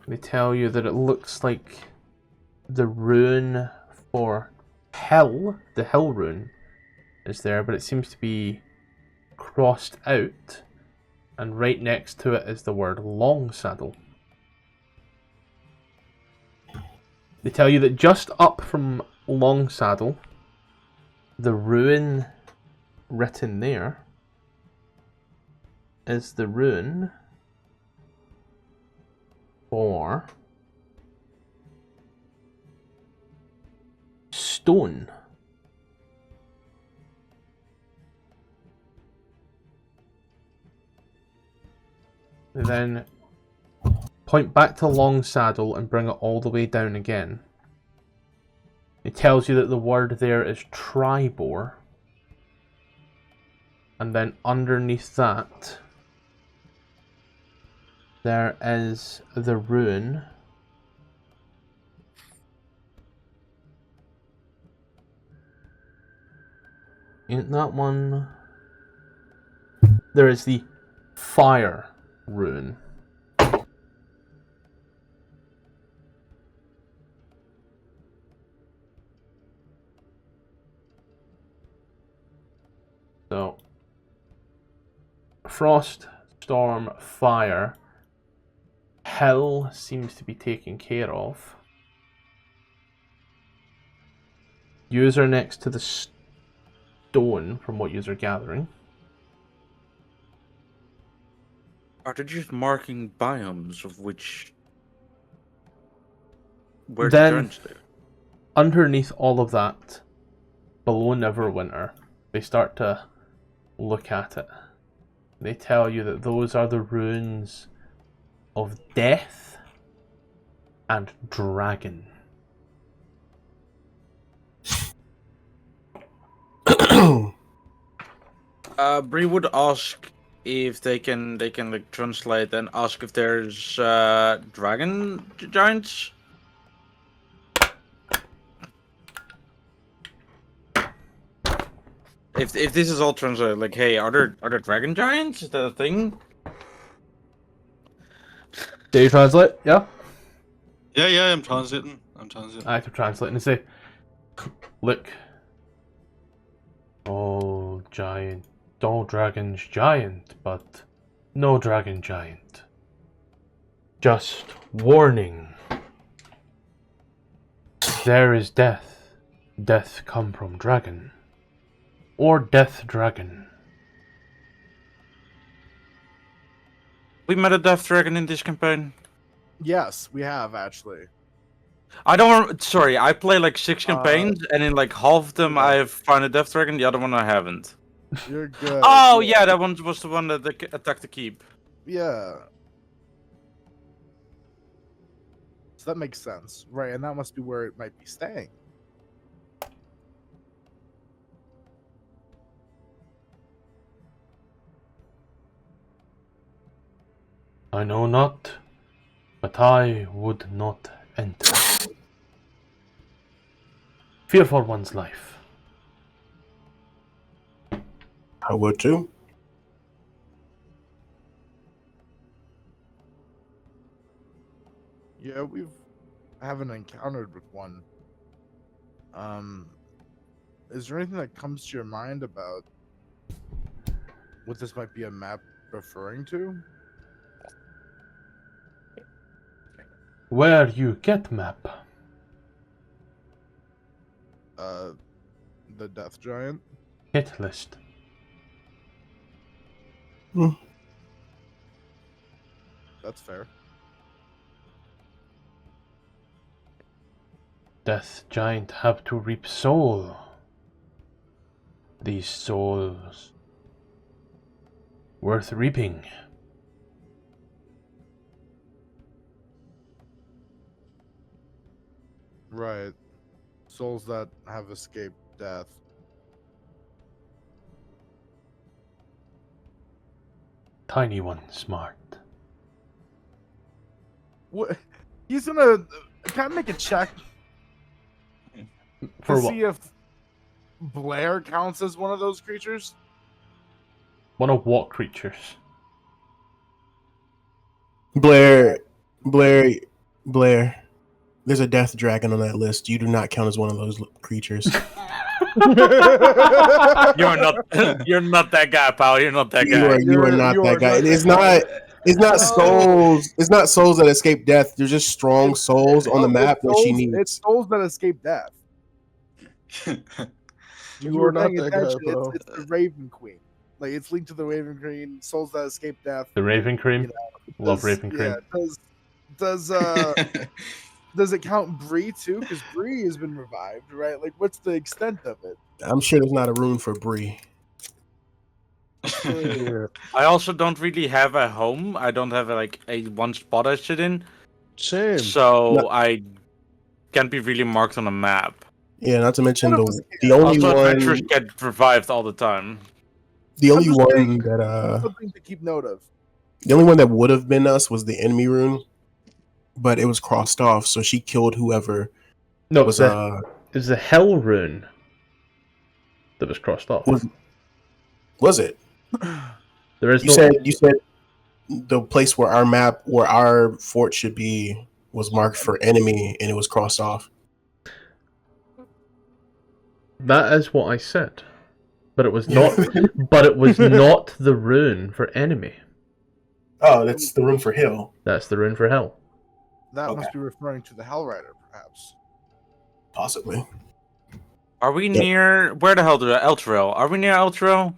They tell you that it looks like the rune for hell, the hell rune, is there, but it seems to be crossed out, and right next to it is the word long saddle. They tell you that just up from long saddle, the rune written there is the rune for stone. They then point back to long saddle and bring it all the way down again. It tells you that the word there is Tribor. And then underneath that, there is the rune ain't that one? There is the fire rune. So, frost, storm, fire. Hell seems to be taken care of. User next to the stone, from what you're gathering. Are they just marking biomes of which where Then- the giants live? Underneath all of that, below Neverwinter, they start to look at it. They tell you that those are the runes of death and dragon. Bree would ask if they can like translate and ask if there's dragon giants. If this is all translated, like, hey, are there dragon giants? Is that a thing? Do you translate? Yeah? Yeah, I'm translating. I have to translate and say, look, Oh, giant. Oh, dragon's giant, but no dragon giant. Just warning. There is death. Death come from dragon. Or death dragon. We met a death dragon in this campaign. Yes, we have actually. I don't. Sorry, I play like 6 campaigns, and in like half of them yeah. I've found a death dragon. The other one I haven't. You're good. Oh yeah, that one was the one that attacked the keep. Yeah. So that makes sense, right? And that must be where it might be staying. I know not, but I would not enter. Fear for one's life. I would too. Yeah, haven't encountered with one. Is there anything that comes to your mind about what this might be a map referring to? Where you get map? The Death Giant. Hit list. That's fair. Death giant have to reap soul. These souls worth reaping. Right. Souls that have escaped death. Tiny one, smart. What? He's gonna. Can I make a check For to what? see if Blair counts as one of those creatures? One of what creatures? Blair. There's a death dragon on that list. You do not count as one of those creatures. You're not. You're not that guy, pal. You're not that You guy. are not You that are guy. not It's that guy. not. It's not souls. It's not souls that escape death. They're just strong souls on the map that she It's needs. souls that escape death. You were are not paying that guy, attention, bro. it's the Raven Queen. Like it's linked to the Raven Queen. Souls that escape death. The Raven Cream? You know, Love Raven Cream. Yeah. Does it count Bree too? Because Bree has been revived, right? Like, what's the extent of it? I'm sure there's not a room for Bree. Yeah. I also don't really have a home. I don't have like a one spot I sit in, Same. so No. I can't be really marked on a map. Yeah, not to mention None of us the only Also, one. adventurers get revived all the time. The only I'm just one saying, that something to keep note of. the only one that would have been us was the enemy rune, but it was crossed off, so she killed whoever No, was it was the Hell rune that was crossed off. was it? There is You no. said the place where our fort should be was marked for enemy and it was crossed off. That is what I said, but it was not. But it was not the rune for enemy. Oh, that's the room for hill. That's the rune for Hell. That Okay. must be referring to the Hell Rider, perhaps. Possibly. Are we near? Where the hell do Elturel? Are we near Elturel?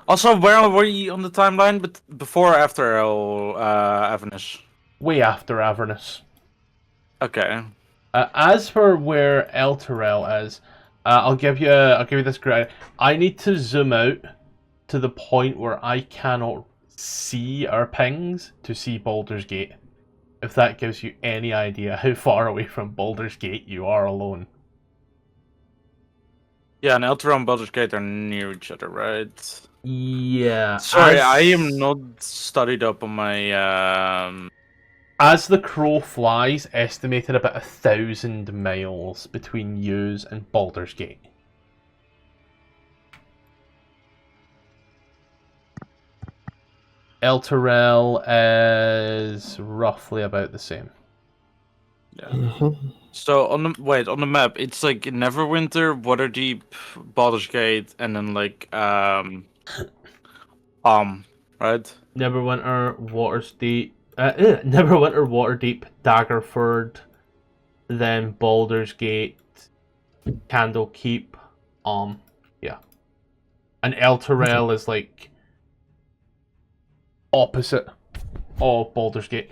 Also, where were you on the timeline? But before or after Avernus? Way after Avernus. Okay. As for where Elturel is, I'll give you this credit. I need to zoom out to the point where I cannot see our pings to see Baldur's Gate. If that gives you any idea how far away from Baldur's Gate you are alone. Yeah, and Elturel and Baldur's Gate are near each other, right? Yeah. Sorry, I am not studied up on my. As the crow flies, estimated about 1,000 miles between yous and Baldur's Gate. Elturel is roughly about the same. Yeah. Mhm. So on the map, it's like Neverwinter, Waterdeep, Baldur's Gate, and then like right? Neverwinter, Neverwinter, Waterdeep, Daggerford, then Baldur's Gate, Candlekeep, yeah. And Elturel is like opposite of Baldur's Gate.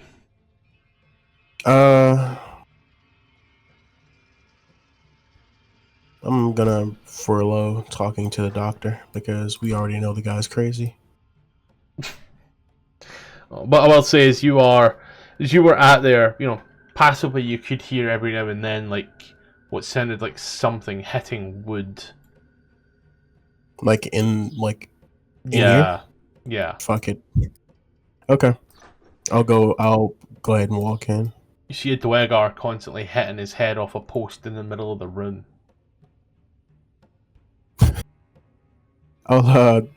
I'm gonna furlough talking to the doctor because we already know the guy's crazy. What I will say is you were at there, passively you could hear every now and then like what sounded like something hitting wood. Like in here? Yeah. Fuck it. Okay. I'll go ahead and walk in. You see a Duergar constantly hitting his head off a post in the middle of the room. I'll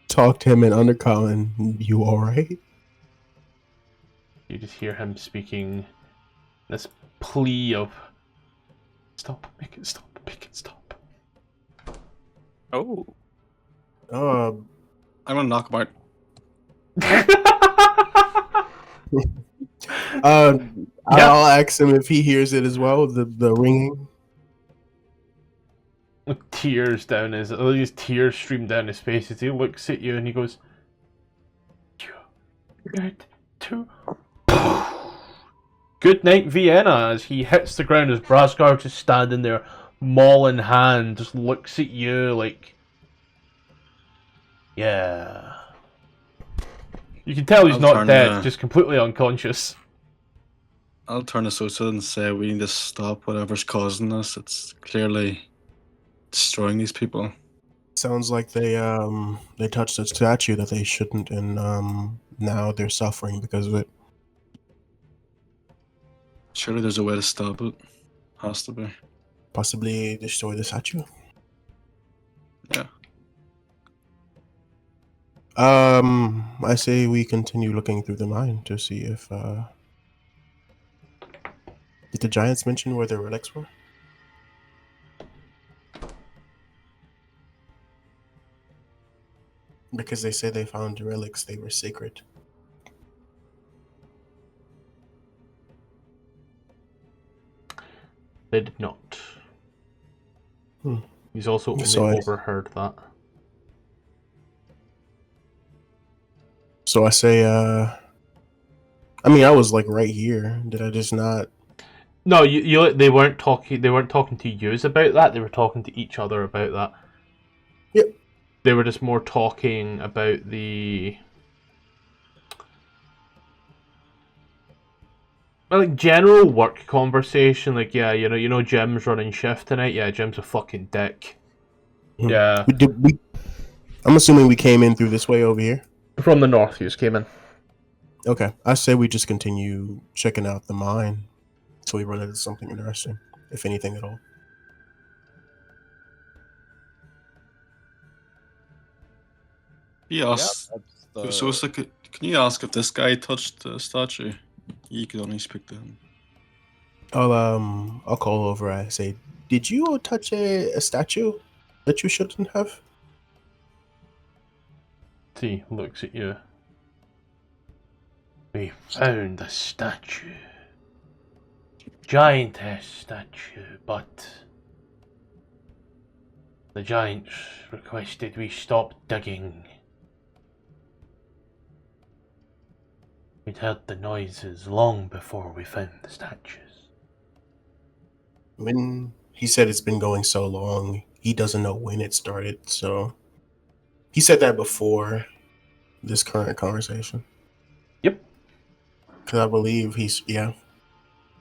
talk to him in Undercommon. You alright? You just hear him speaking this plea of stop, make it stop, make it stop. Oh. I'm gonna knock him out. I'll ask him if he hears it as well, the ringing. With tears down these tears stream down his face as he looks at you and he goes, "You need to." Good night, Vienna. As he hits the ground, as Brasgar just standing there, maul in hand, just looks at you like, yeah. You can tell he's not dead, just completely unconscious. I'll turn to Sosa and say we need to stop whatever's causing this. It's clearly destroying these people. Sounds like they touched a statue that they shouldn't, and now they're suffering because of it. Surely there's a way to stop it. Has to be. Possibly destroy the statue. Yeah. I say we continue looking through the mine to see if did the Giants mention where the relics were? Because they say they found the relics, they were sacred. They did not. He's also only overheard that. So I say, I mean, I was like right here. Did I just not? No, they weren't talking. They weren't talking to yous about that. They were talking to each other about that. Yep. They were just more talking about the like general work conversation. Like, yeah, you know, Jim's running shift tonight. Yeah, Jim's a fucking dick. Yeah. I'm assuming we came in through this way over here. From the north, you just came in. Okay, I say we just continue checking out the mine until we run into something interesting, if anything at all. Yes. So it's like, can you ask if this guy touched the statue? You could only speak to him. I'll call over. I say, did you touch a statue that you shouldn't have? He looks at you. We found a statue. Giantess statue, but the giants requested we stop digging. We'd heard the noises long before we found the statues. When he said it's been going so long, he doesn't know when it started, so he said that before this current conversation. Yep. Because I believe yeah.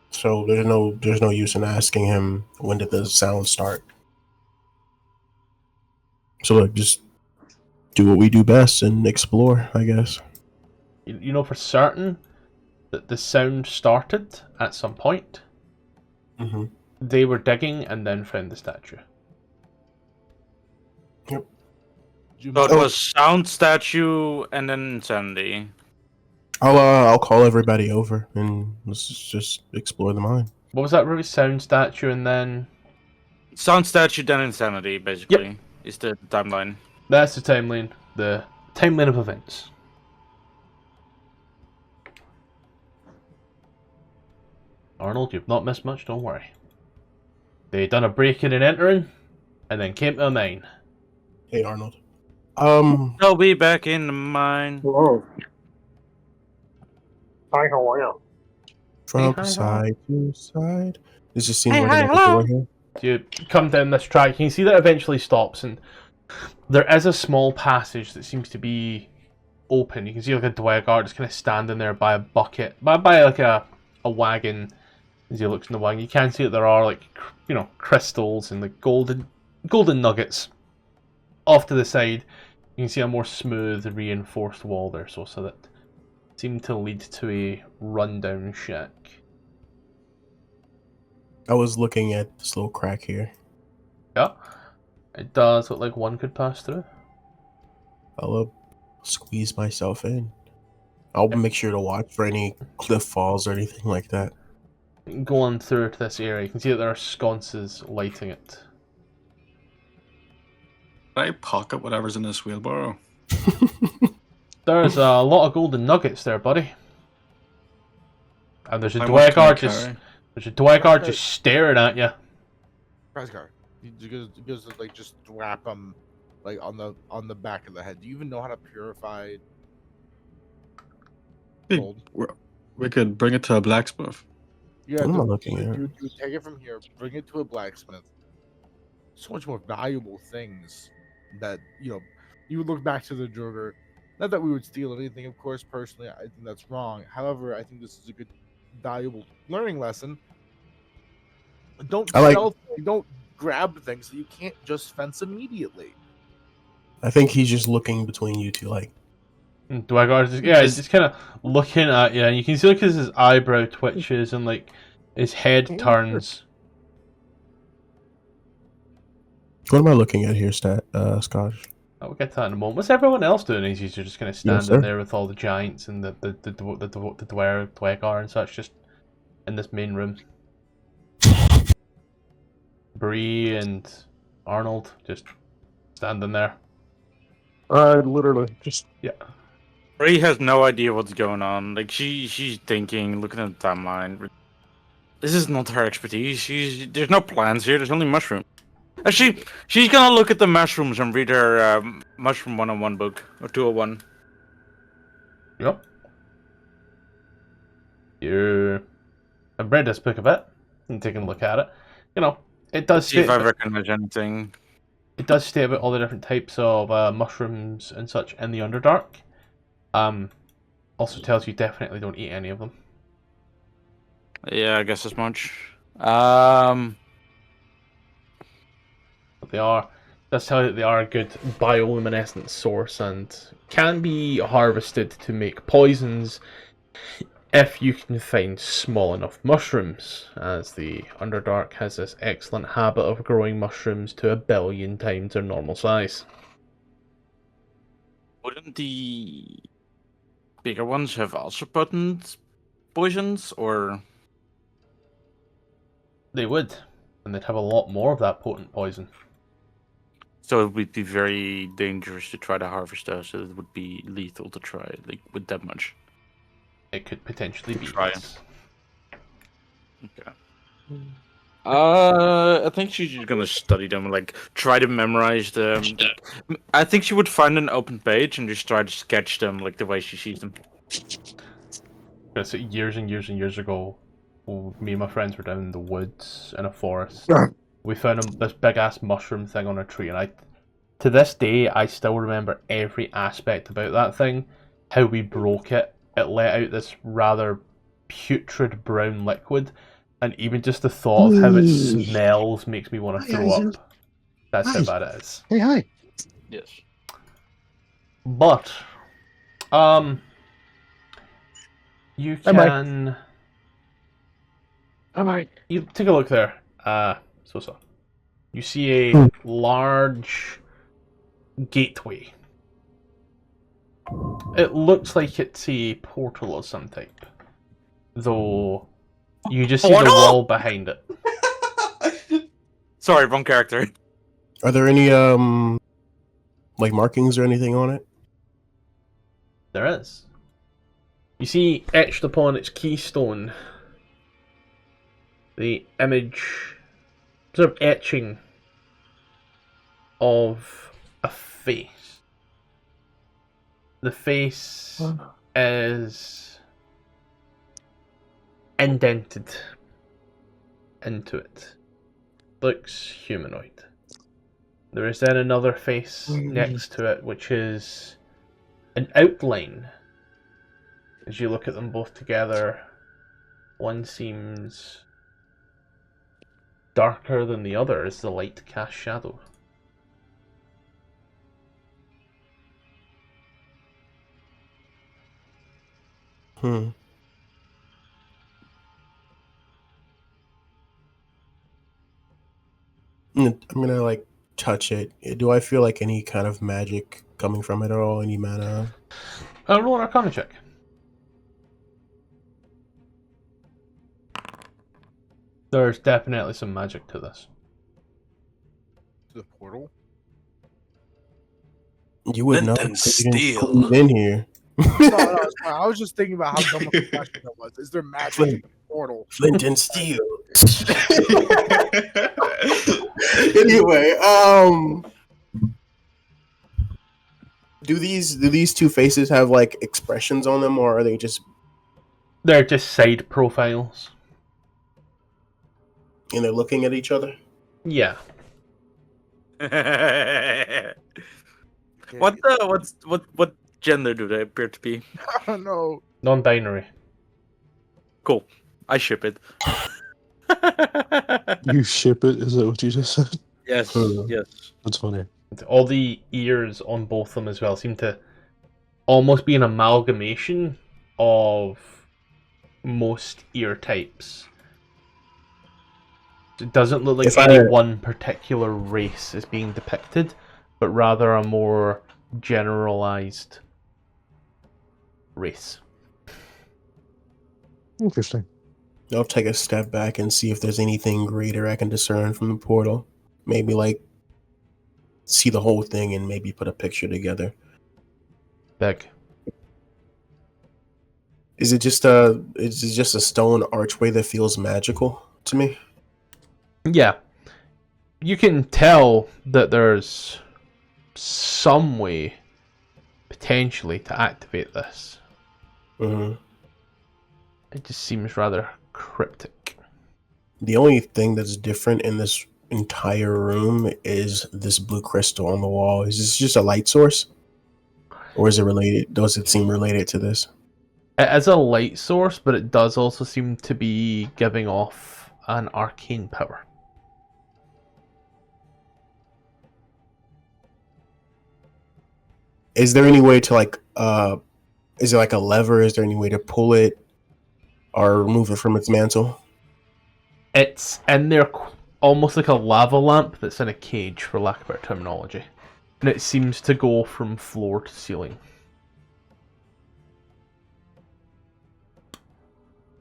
So there's no use in asking him when did the sound start. So look, just do what we do best and explore, I guess. You know for certain that the sound started at some point. Mm-hmm. They were digging and then found the statue. Yep. So it was sound, statue, and then insanity. I'll call everybody over and let's just explore the mine. What was that? Really sound statue and then... Sound statue, then insanity, basically, is the timeline. That's the timeline. The timeline of events. Arnold, you've not missed much, don't worry. They done a break-in and entering, and then came to a mine. Hey, Arnold. They'll be back in the mine. Hello. Hi, how are you? From hi, side to side. This just seems Hey, like hi, another hello. door here. You come down this track, you can see that it eventually stops, and there is a small passage that seems to be open. You can see like a Duergar just kind of standing there by a bucket, by like a wagon. As he looks in the wagon, you can see that there are like crystals and like golden nuggets off to the side. You can see a more smooth, reinforced wall there, so that seemed to lead to a rundown shack. I was looking at this little crack here. Yeah, it does look like one could pass through. I'll squeeze myself in. I'll make sure to watch for any cliff falls or anything like that. Going through to this area, you can see that there are sconces lighting it. I pocket whatever's in this wheelbarrow. There's a lot of golden nuggets there, buddy. And there's a How much can I Duergar carry? just staring at you. Prescar, you goes to like just wrap them like on the back of the head. Do you even know how to purify Hey, gold? We could bring it to a blacksmith. Yeah, I'm not dude, looking at it. you take it from here, bring it to a blacksmith. So much more valuable things that you would look back to the Duergar. Not that we would steal anything, of course. Personally, I think that's wrong. However, I think this is a good, valuable learning lesson. Don't don't grab things that you can't just fence immediately. I think he's just looking between you two, like. Duergar he's just kind of looking at you, and you can see like as his eyebrow twitches and like his head turns. What am I looking at here, Scotch? We'll get to that in a moment. What's everyone else doing? He's just kind of standing sir. there with all the giants and the Duergar and such, just in this main room. Bree and Arnold just standing there. Literally just Ray has no idea what's going on. Like she's thinking, looking at the timeline. This is not her expertise. There's no plans here. There's only mushroom. Actually, she's gonna look at the mushrooms and read her Mushroom 101 book or 201. Yep. I've read this book a bit and taken a look at it. It does See if I state recognize anything. it does state about all the different types of mushrooms and such in the Underdark. Also tells you definitely don't eat any of them. Yeah, I guess as much. But does tell you that they are a good bioluminescent source and can be harvested to make poisons if you can find small enough mushrooms, as the Underdark has this excellent habit of growing mushrooms to 1 billion times their normal size. Wouldn't the bigger ones have also potent poisons, or? They would, and they'd have a lot more of that potent poison. So it would be very dangerous to try to harvest those, so it would be lethal to try, like, with that much. It could potentially be. Try. Yes. Okay. I think she's just gonna study them, like, try to memorize them. I think she would find an open page and just try to sketch them, like, the way she sees them. So years and years and years ago, me and my friends were down in the woods in a forest. We found this big ass mushroom thing on a tree, and to this day, I still remember every aspect about that thing. How we broke it. It let out this rather putrid brown liquid, and even just the thought of how it smells makes me want to throw up. That's how bad it is. Hey, hi. Yes. But, you can. You take a look there. So. You see a large gateway. It looks like it's a portal of some type, though You just see Oh, the no! wall behind it. Sorry, wrong character. Are there any like markings or anything on it? There is. You see etched upon its keystone the image, sort of etching of a face. The face is indented into it. Looks humanoid. There is then another face next to it, which is an outline. As you look at them both together, one seems darker than the other as the light casts shadow. I'm gonna like touch it. Do I feel like any kind of magic coming from it at all? Any mana? Roll an Arcana check. There's definitely some magic to this. The portal. You would know. Flint and Because you didn't steel. squeeze in here. No, I was just thinking about how dumb of a question that was. Is there magic in the portal? Flint and steel. Anyway, do these two faces have like expressions on them, or are they just They're just side profiles. and they're looking at each other? Yeah. What gender do they appear to be? I don't know. Non-binary. Cool. I ship it. You ship it? Is that what you just said? Yes, yes. That's funny. All the ears on both of them as well seem to almost be an amalgamation of most ear types. It doesn't look like If any I- one particular race is being depicted, but rather a more generalized race. Interesting. I'll take a step back and see if there's anything greater I can discern from the portal. Maybe like see the whole thing and maybe put a picture together. Big. Is it just a stone archway that feels magical to me? Yeah. You can tell that there's some way, potentially, to activate this. Mm-hmm. It just seems rather cryptic. The only thing that's different in this entire room is this blue crystal on the wall. Is this just a light source? Or is it related? Does it seem related to this? It is a light source, but it does also seem to be giving off an arcane power. Is there any way to like is there like a lever? Is there any way to pull it or remove it from its mantle? It's in there almost like a lava lamp that's in a cage, for lack of better terminology. And it seems to go from floor to ceiling.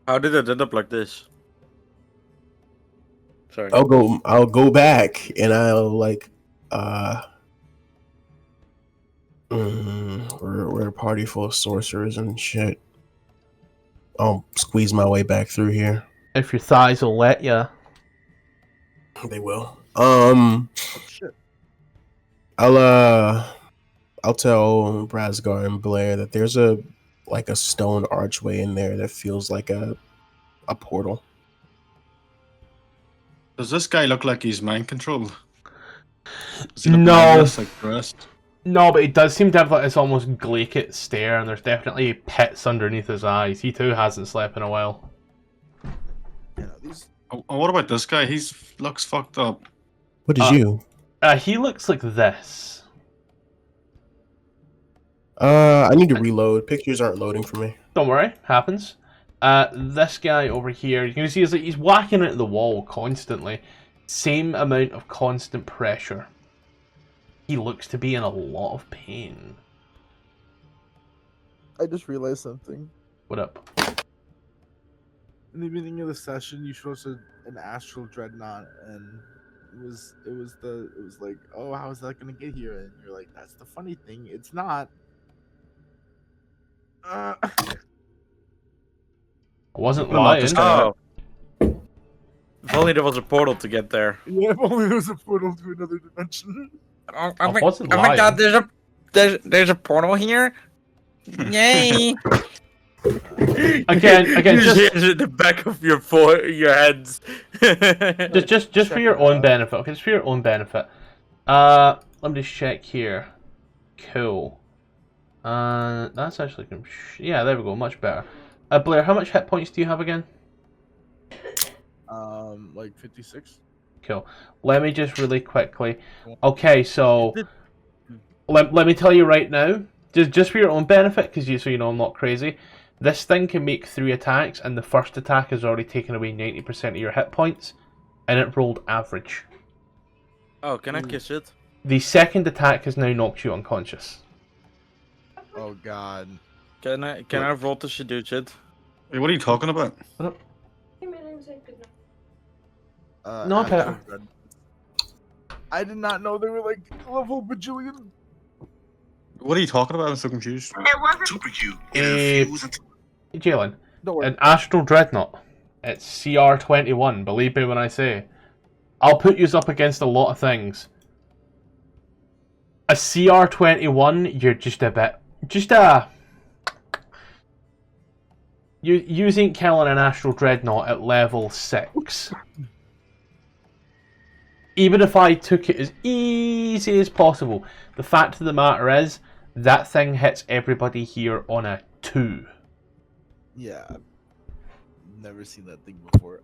How did it end up like this? Sorry. I'll go back and I'll like we're a party full of sorcerers and shit. I'll squeeze my way back through here. If your thighs will let ya. They will. Oh, shit. I'll tell Brasgar and Blair that there's a stone archway in there that feels like a portal. Does this guy look like he's mind controlled? Does he look No. mindless like the rest? No, but it does seem to have like this almost glaciate stare, and there's definitely pits underneath his eyes. He too hasn't slept in a while. Yeah, these. Oh, what about this guy? He's looks fucked up. What did you? He looks like this. I need to reload. Pictures aren't loading for me. Don't worry, happens. This guy over here, you can see is like he's whacking at the wall constantly. Same amount of constant pressure. He looks to be in a lot of pain. I just realized something. What up? in the beginning of the session, you showed us an astral dreadnought, and it was like, oh, how is that gonna get here? And you're like, that's the funny thing, it's not. I wasn't Well, not this lying. guy. Oh, if only there was a portal to get there. Yeah, if only there was a portal to another dimension. Oh, I wasn't oh my god, lying. there's a portal here. Yay! Again, you just- hear it in the back of your heads. Just for Check your it own out. benefit. Okay, just for your own benefit. Let me just check here. Cool. That's actually yeah. There we go. Much better. Blair, how much hit points do you have again? Like 56. Cool. Let me just really quickly. Okay, so let me tell you right now, just for your own benefit, because so you know I'm not crazy. This thing can make 3 attacks, and the first attack has already taken away 90% of your hit points, and it rolled average. Oh, can I kiss it? The second attack has now knocked you unconscious. Oh god. Can I roll to seduce it? Wait, what are you talking about? No, Astral Peter. Dread. I did not know they were like level bajillion. What are you talking about? I'm so confused. Jalen, Don't worry. an Astral Dreadnought. It's CR21, believe me when I say. I'll put yous up against a lot of things. A CR21, you're just a bit... You ain't killing an Astral Dreadnought at level 6. Even if I took it as easy as possible, the fact of the matter is, that thing hits everybody here on a 2. Yeah. I've never seen that thing before.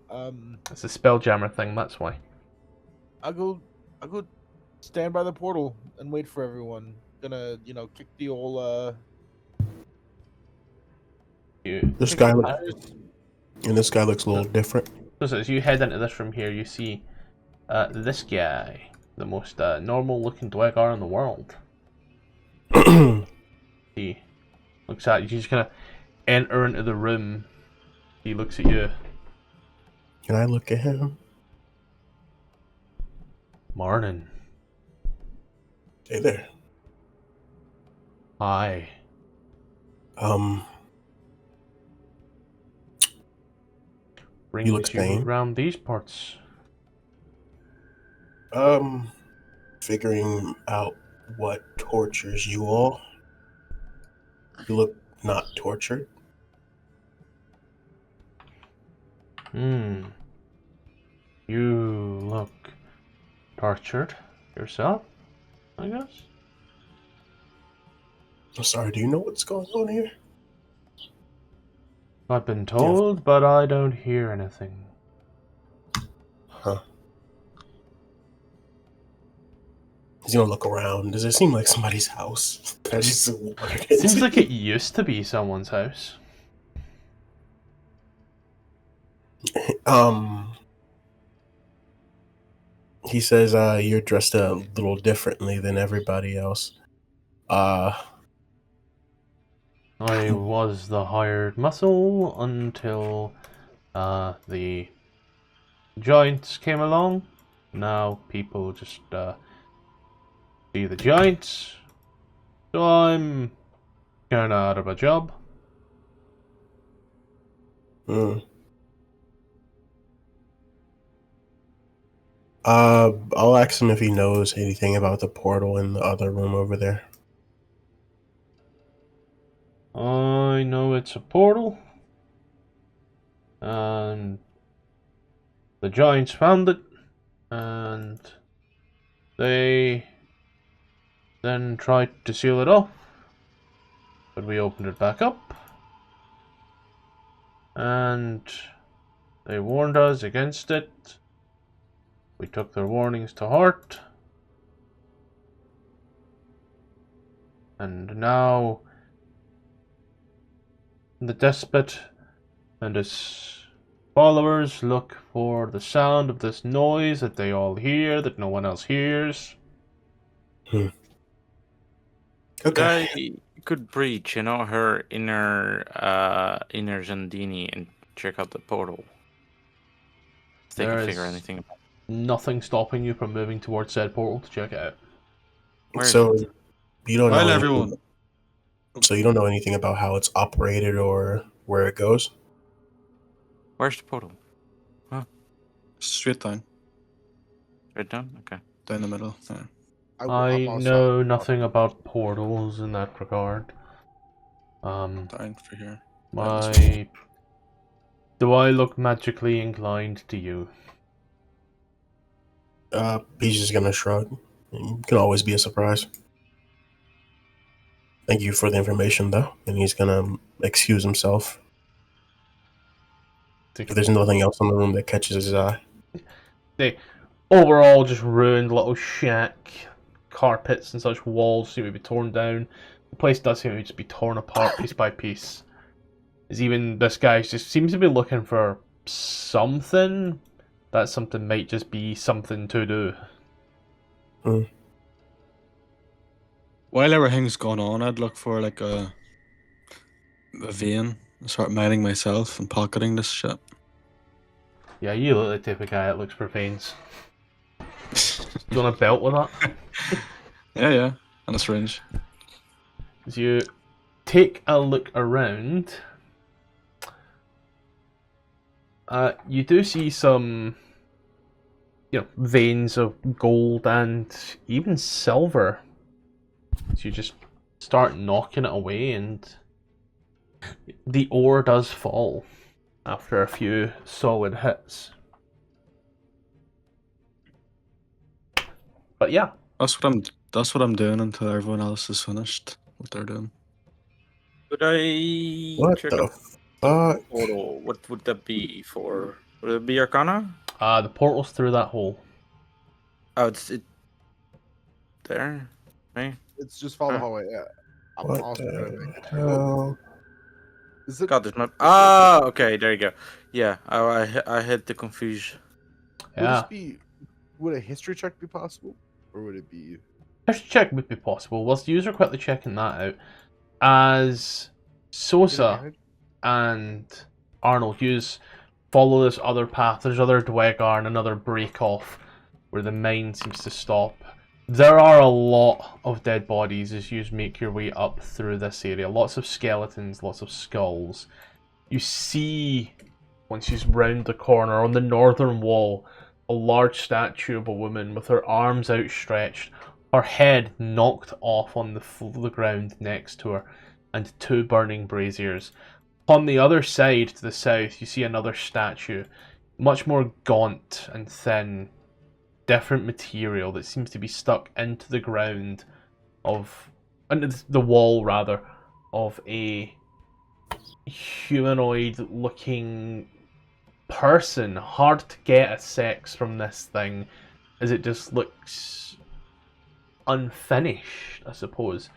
It's a Spelljammer thing, that's why. I'll go stand by the portal and wait for everyone. Gonna, kick the old This kick guy the looks, tires. and this guy looks a little different. So as you head into this from here, you see this guy, the most normal looking Duergar in the world. He looks at you, just kind of enter into the room. He looks at you. Can I look at him? Morning. Hey there. Hi. Brings look you sane. around these parts. Figuring out what tortures you all. You look not tortured. You look tortured yourself, I guess? I'm sorry, do you know what's going on here? I've been told, but I don't hear anything. Huh. He's gonna look around. Does it seem like somebody's house? That's just It seems like it used to be someone's house. He says, you're dressed a little differently than everybody else. I was the hired muscle until the Giants came along. Now people just see the Giants. So I'm kinda out of a job. I'll ask him if he knows anything about the portal in the other room over there. I know it's a portal. And the Giants found it. And they then tried to seal it off. But we opened it back up. And they warned us against it. We took their warnings to heart. And now the despot and his followers look for the sound of this noise that they all hear, that no one else hears. Okay. I could breach, her inner Zandini, and check out the portal. If they There can figure is anything out. nothing stopping you from moving towards said portal to check it out. Where is So it? you don't know While anything, everyone, so you don't know anything about how it's operated or where it goes. Where's the portal? straight down, Right down? Okay. down the middle. Yeah. I I'm also- know nothing about portals in that regard. Down for here. My... Do I look magically inclined to you? He's just gonna shrug. It can always be a surprise. Thank you for the information, though. And he's gonna excuse himself. If there's nothing else in the room that catches his eye. The overall just ruined little shack, carpets and such walls seem to be torn down. The place does seem to just be torn apart piece by piece. As even this guy just seems to be looking for something. That something might just be something to do. While everything's going on, I'd look for like a vein and start mining myself and pocketing this shit. Yeah, you look the type of guy that looks for veins. You want a belt with that? Yeah, and a syringe. As you take a look around, you do see some, veins of gold and even silver. So you just start knocking it away, and the ore does fall after a few solid hits. But yeah, That's what I'm doing until everyone else is finished what they're doing. Could I What check the out fuck? the portal? What would that be for? Would it be Arcana? the portal's through that hole. Oh, it's there. Me. It's just follow the hallway. Yeah. I'm What also trying to the make it. hell? Is it? God, there's not. Ah, okay, there you go. Yeah, I had the confusion. Yeah. Would a history check be possible, or would it be? History check would be possible. Whilst the user quickly checking that out, as Sosa advantage? and Arnold use follow this other path. There's other Duergar and another break off where the mine seems to stop. There are a lot of dead bodies as you make your way up through this area. Lots of skeletons, lots of skulls. You see, once you round the corner on the northern wall, a large statue of a woman with her arms outstretched, her head knocked off on the ground next to her, and two burning braziers. On the other side, to the south, you see another statue, much more gaunt and thin, different material that seems to be stuck into the ground into the wall rather, of a humanoid-looking person. Hard to get a sex from this thing, as it just looks unfinished, I suppose,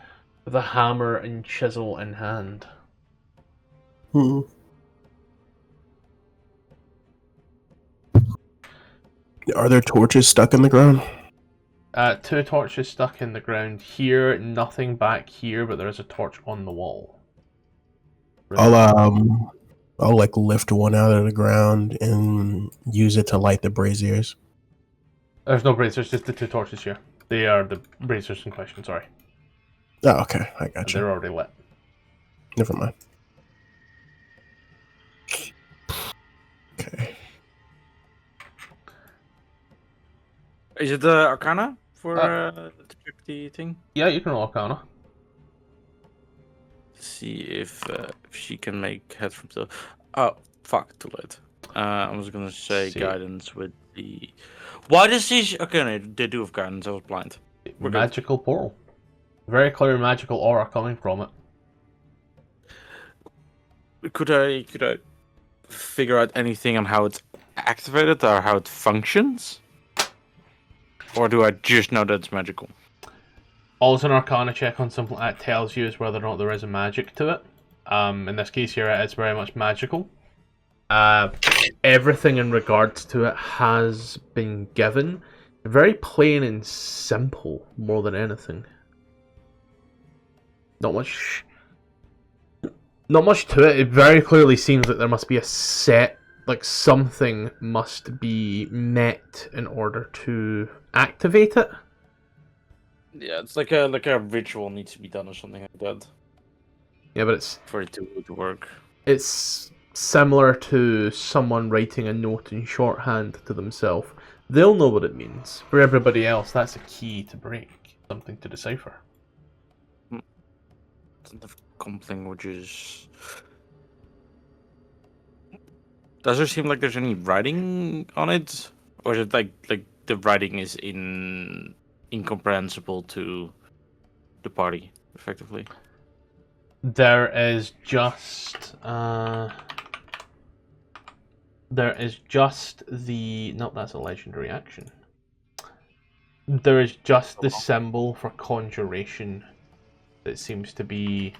with a hammer and chisel in hand. Are there torches stuck in the ground? Two torches stuck in the ground here, nothing back here, but there is a torch on the wall. I'll like lift one out of the ground and use it to light the braziers. There's no braziers, just the two torches here. They are the braziers in question, sorry. Oh, okay, I got And you. they're already lit. Never mind. Okay. Is it the Arcana for the 50 thing? Yeah, you can roll Arcana. See if she can make head from the. Oh fuck, too late. I was gonna say See. guidance with the. Why does she? Okay, no, they do have guidance. I was blind. We're good. Magical portal. Very clear magical aura coming from it. Could I figure out anything on how it's activated or how it functions? Or do I just know that it's magical? Also, an Arcana check on something that tells you is whether or not there is a magic to it. In this case here, it's very much magical. Everything in regards to it has been given. Very plain and simple, more than anything. Not Not much to it. It very clearly seems like there must be a set, like something must be met in order to activate it. Yeah, it's like a ritual needs to be done or something like that Yeah, but for it to work. it's similar to someone writing a note in shorthand to themselves. They'll know what it means. For everybody else, that's a key to break, something to decipher. The comp languages. Does there seem like there's any writing on it, or is it like the writing is incomprehensible to the party, effectively? There is just the no, that's a legendary action. There is just the symbol for conjuration that seems to be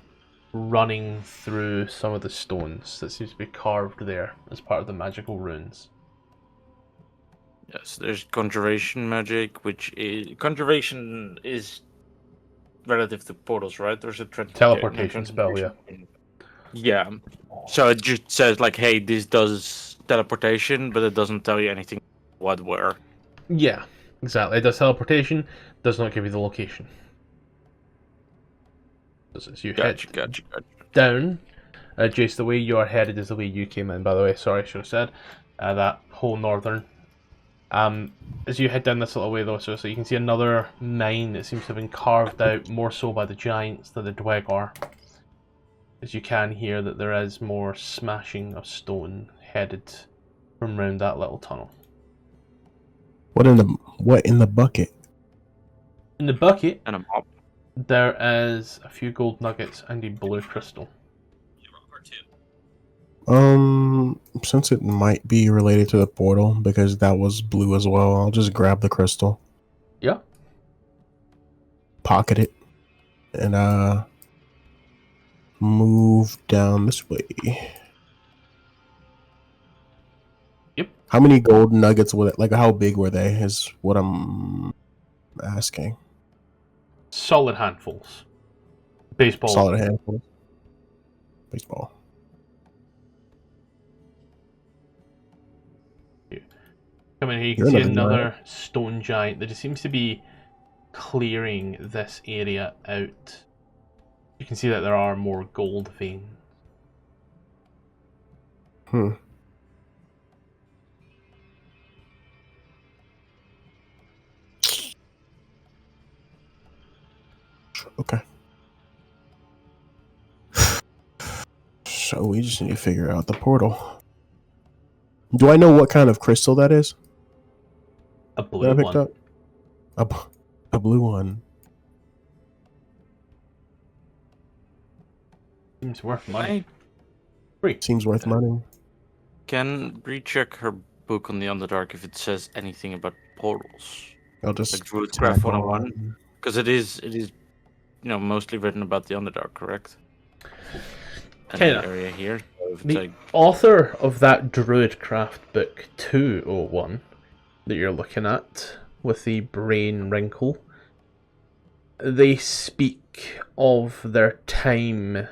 running through some of the stones that seems to be carved there as part of the magical runes. Yes, there's conjuration magic, which is conjuration is relative to portals, right? There's a Teleportation spell, yeah. Yeah. So it just says like, hey, this does teleportation, but it doesn't tell you anything what where. Yeah, exactly. It does teleportation, does not give you the location. As you Gotcha. head down, Jace, the way you're headed is the way you came in, by the way. Sorry, I should have said. That whole northern. As you head down this little way, though, so you can see another mine that seems to have been carved out more so by the giants than the Duergar. As you can hear that there is more smashing of stone headed from round that little tunnel. What in the bucket? In the bucket, And a mop. there is a few gold nuggets and a blue crystal. Since it might be related to the portal because that was blue as well, I'll just grab the crystal. Yeah. Pocket it and move down this way. Yep. How many gold nuggets were it? Like, how big were they? Is what I'm asking. Solid handfuls. Baseball. Solid handful. Baseball. Come in here, you can see another stone giant that just seems to be clearing this area out. You can see that there are more gold veins. Okay. So we just need to figure out the portal. Do I know what kind of crystal that is? A blue that I picked one. Up? A blue one. Seems worth money. Free. Seems worth money. Can recheck her book on the Underdark if it says anything about portals. I'll just like Druidcraft 101, because it is mostly written about the Underdark, correct? And the area here. So the author of that Druidcraft book 201 that you're looking at with the brain wrinkle, they speak of their time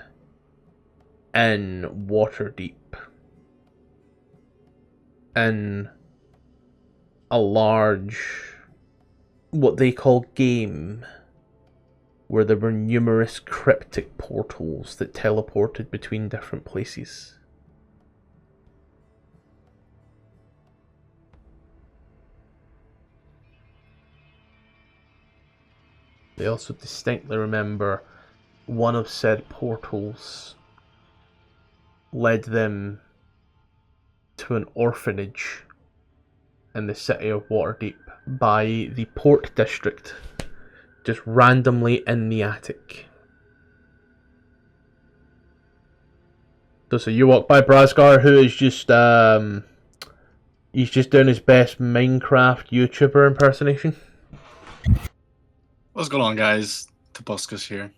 in Waterdeep in a large, what they call game, where there were numerous cryptic portals that teleported between different places. They also distinctly remember one of said portals led them to an orphanage in the city of Waterdeep by the Port District, just randomly in the attic. So you walk by Brasgar, who is just he's just doing his best Minecraft YouTuber impersonation. What's going on, guys? Tobuscus here.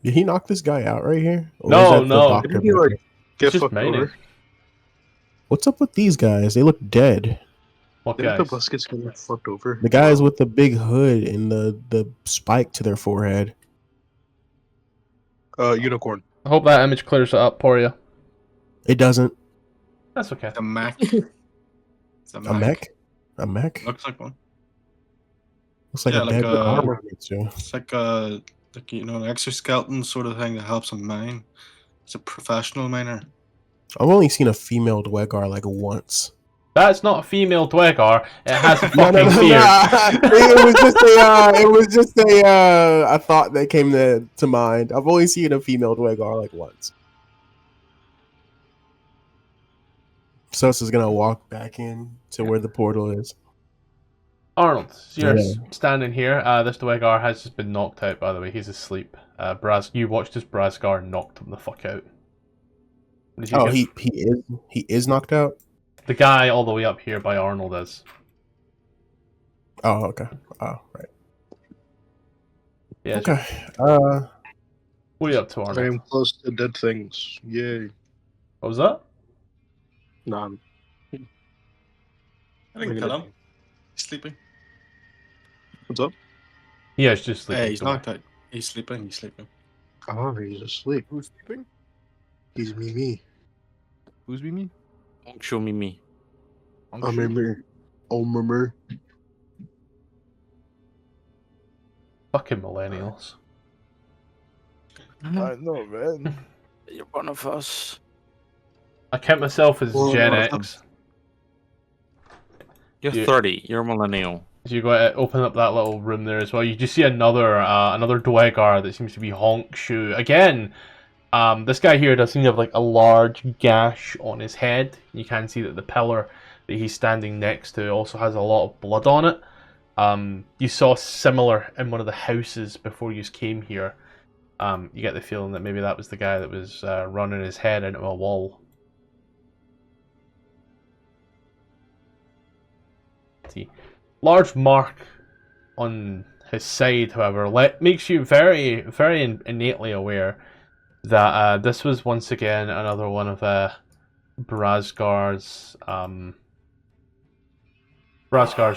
Did he knock this guy out right here? Or No, was that the no. doctor Didn't he, back like, there? get Just fucked mining. over? What's up with these guys? They look dead. What Didn't guys? Tobuscus get fucked over? The guys with the big hood and the spike to their forehead. Unicorn. I hope that image clears it up for you. It doesn't. That's okay. A mech. It's a A mech. mech? A mech? Looks like one. Looks like Yeah, a like bed with a- armor on it, too. It's like a an exoskeleton sort of thing that helps him mine. It's a professional miner. I've only seen a female Duergar like once. That's not a female Duergar. It has a No, fucking no, no, beard. no. It was just a. It was just a thought that came to mind. I've only seen a female Duergar like once. Sosa's gonna walk back in to where the portal is. Arnold, so you're Yeah. standing here. This Duergar has just been knocked out, by the way. He's asleep. You watched as Brasgar knocked him the fuck out. What did you Oh, get? he is knocked out. The guy all the way up here by Arnold is. Oh, okay. Oh, right. Yeah. Okay. What are you up to, I Arnold? am close to dead things. Yay. What was that? None. I didn't kill him. He's sleeping. What's up? Yeah, it's just sleeping. Hey, he's don't worry. knocked out. He's sleeping. He's sleeping. Oh, he's asleep. Who's sleeping? He's me. Who's me? Show me. I'm me. Oh, me. Fucking millennials. I know, man. You're one of us. I count myself as Well, Gen well, X. You're Yeah. 30. You're a millennial. So you got to open up that little room there as well. You just see another Duergar that seems to be Honk Shoe. Again, this guy here does seem to have like a large gash on his head. You can see that the pillar that he's standing next to also has a lot of blood on it. You saw similar in one of the houses before you came here. You get the feeling that maybe that was the guy that was running his head into a wall. See, large mark on his side, however, makes you very, very innately aware that this was once again another one of Brasgar's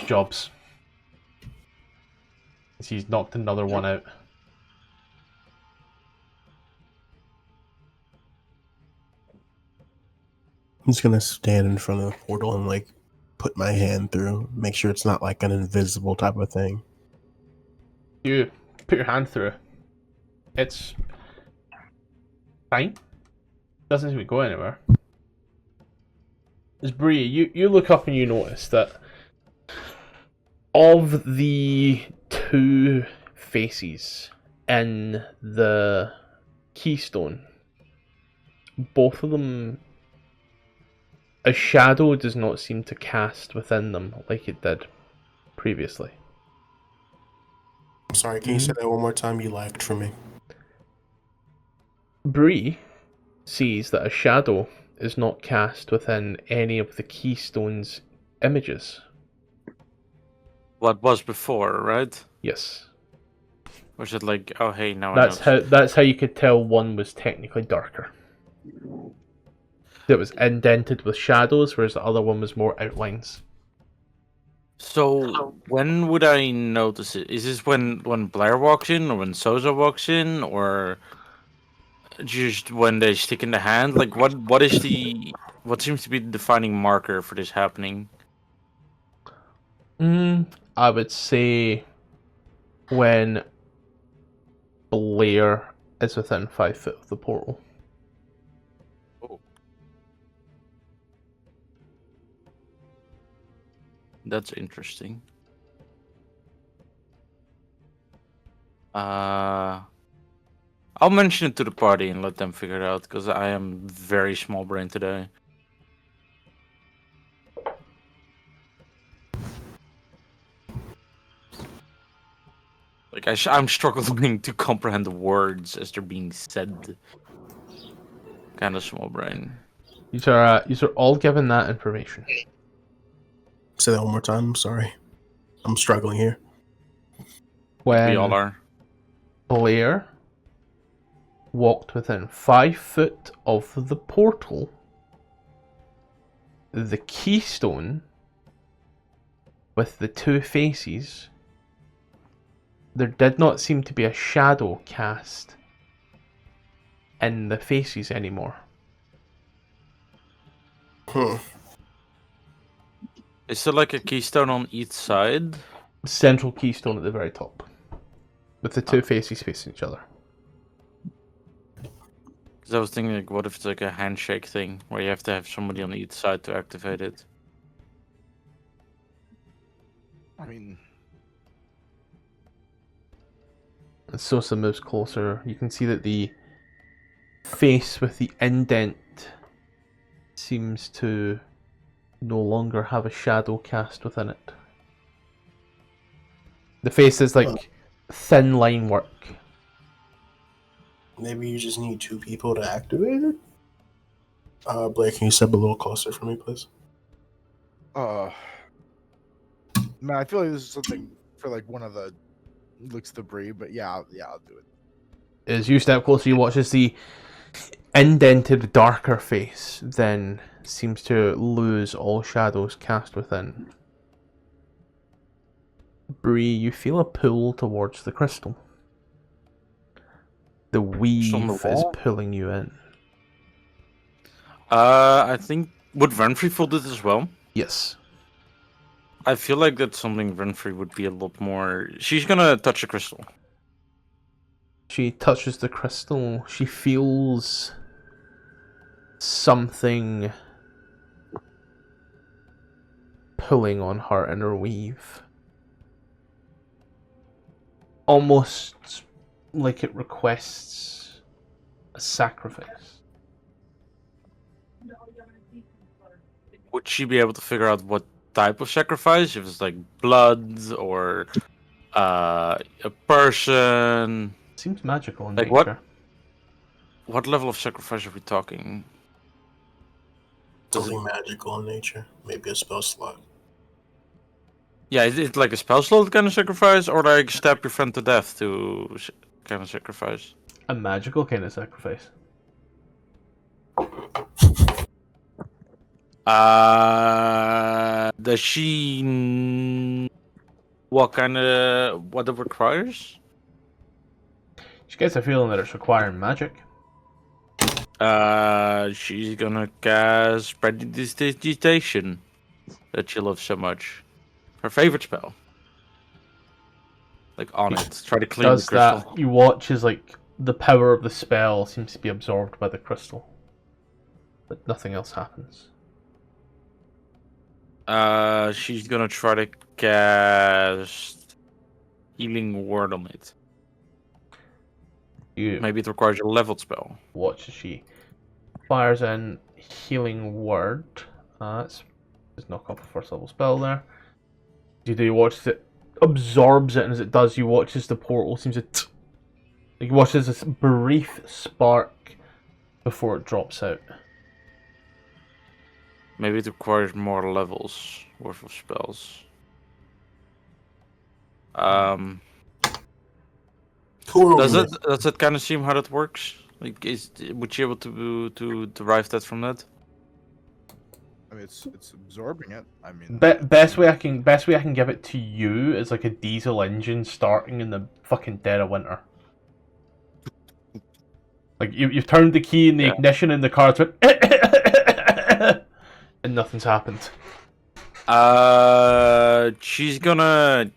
jobs. He's knocked another one out. I'm just gonna stand in front of the portal and like put my hand through, make sure it's not like an invisible type of thing. You put your hand through. It's fine. Doesn't seem to go anywhere. As Bree, you look up and you notice that of the two faces in the keystone, both of them, a shadow does not seem to cast within them like it did previously. I'm sorry, can you say that one more time? You lagged for me. Bree sees that a shadow is not cast within any of the keystone's images. What was before, right? Yes. Was it like, oh hey, now That's how you could tell one was technically darker. It was indented with shadows, whereas the other one was more outlines. So when would I notice it? Is this when Blair walks in, or when Sosa walks in, or just when they stick in the hand? Like what seems to be the defining marker for this happening? I would say when Blair is within 5 foot of the portal. That's interesting. I'll mention it to the party and let them figure it out, because I am very small brain today. Like I'm struggling to comprehend the words as they're being said. Kind of small brain. These are all given that information. Say that one more time. I'm sorry. I'm struggling here. When We all are. Blair walked within 5 foot of the portal, the keystone with the two faces, there did not seem to be a shadow cast in the faces anymore. Is there like a keystone on each side? Central keystone at the very top, with the two faces facing each other. Because I was thinking, like, what if it's like a handshake thing where you have to have somebody on each side to activate it? I mean, As Sosa moves closer, you can see that the face with the indent seems to no longer have a shadow cast within it. The face is like thin line work. Maybe you just need 2 people to activate it? Blake, can you step a little closer for me, please? man, I feel like this is something for like one of the looks debris, but I'll do it. As you step closer, you watch as the indented, darker face then seems to lose all shadows cast within. Bree, you feel a pull towards the crystal. The weave is wall? pulling you in. I think would Renfrey feel this as well? Yes. I feel like that's something Renfrey would be a lot more. She's gonna touch the crystal. She touches the crystal. She feels something pulling on her inner weave. Almost like it requests a sacrifice. Would she be able to figure out what type of sacrifice? If it's like blood or a person? Seems magical in Like nature. what level of sacrifice are we talking? Something magical in nature. Maybe a spell slot. Yeah, is it like a spell slot kind of sacrifice, or like stab your friend to death kind of sacrifice? A magical kind of sacrifice. Does she what it requires? She gets a feeling that it's requiring magic. She's gonna cast Prestidigitation that she loves so much. Her favorite spell. Like on it. Try to clean the Does crystal. that, you watch as like the power of the spell seems to be absorbed by the crystal. But nothing else happens. She's gonna try to cast Healing Word on it. You Maybe it requires a leveled spell. watch as she fires in Healing Word. Let's just knock off a first level spell there. You watch as it absorbs it, and as it does, you watch as the portal seems to you watch as this brief spark before it drops out. Maybe it requires more levels worth of spells. Cool. Does it kind of seem how that works? Like, would you able to derive that from that? I mean, it's absorbing it. I mean, Best way I can give it to you is like a diesel engine starting in the fucking dead of winter. Like you've turned the key in the ignition and the car's went and nothing's happened. She's gonna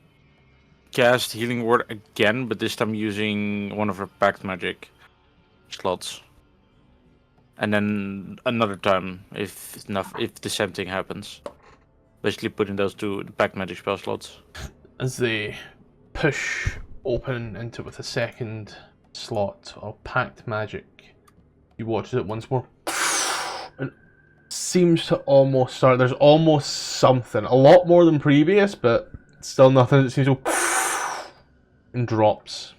cast Healing Word again, but this time using one of her Pact Magic slots. And then another time if the same thing happens. Basically putting those two Pact Magic spell slots. As they push open into with a second slot of Pact Magic, you watch it once more. And it seems to almost start. There's almost something. A lot more than previous, but still nothing. It seems to and drops.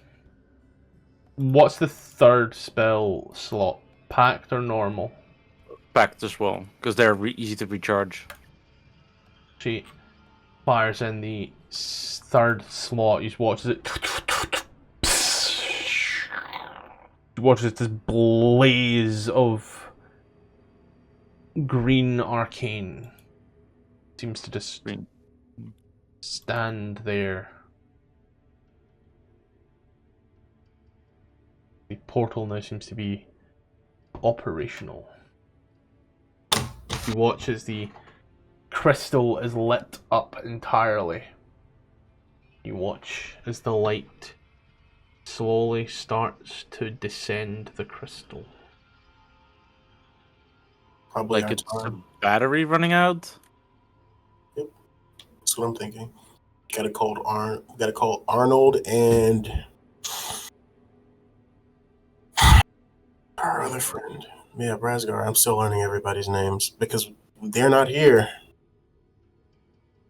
What's the third spell slot? Pact or normal? Pact as well, because they're easy to recharge. She fires in the third slot. You watch as it. You watch as this blaze of green arcane seems to just stand there. The portal now seems to be operational. You watch as the crystal is lit up entirely. You watch as the light slowly starts to descend the crystal. Probably Like our it's a time. battery running out. That's what I'm thinking. Gotta call Arnold and our other friend. Yeah, Brasgar. I'm still learning everybody's names because they're not here.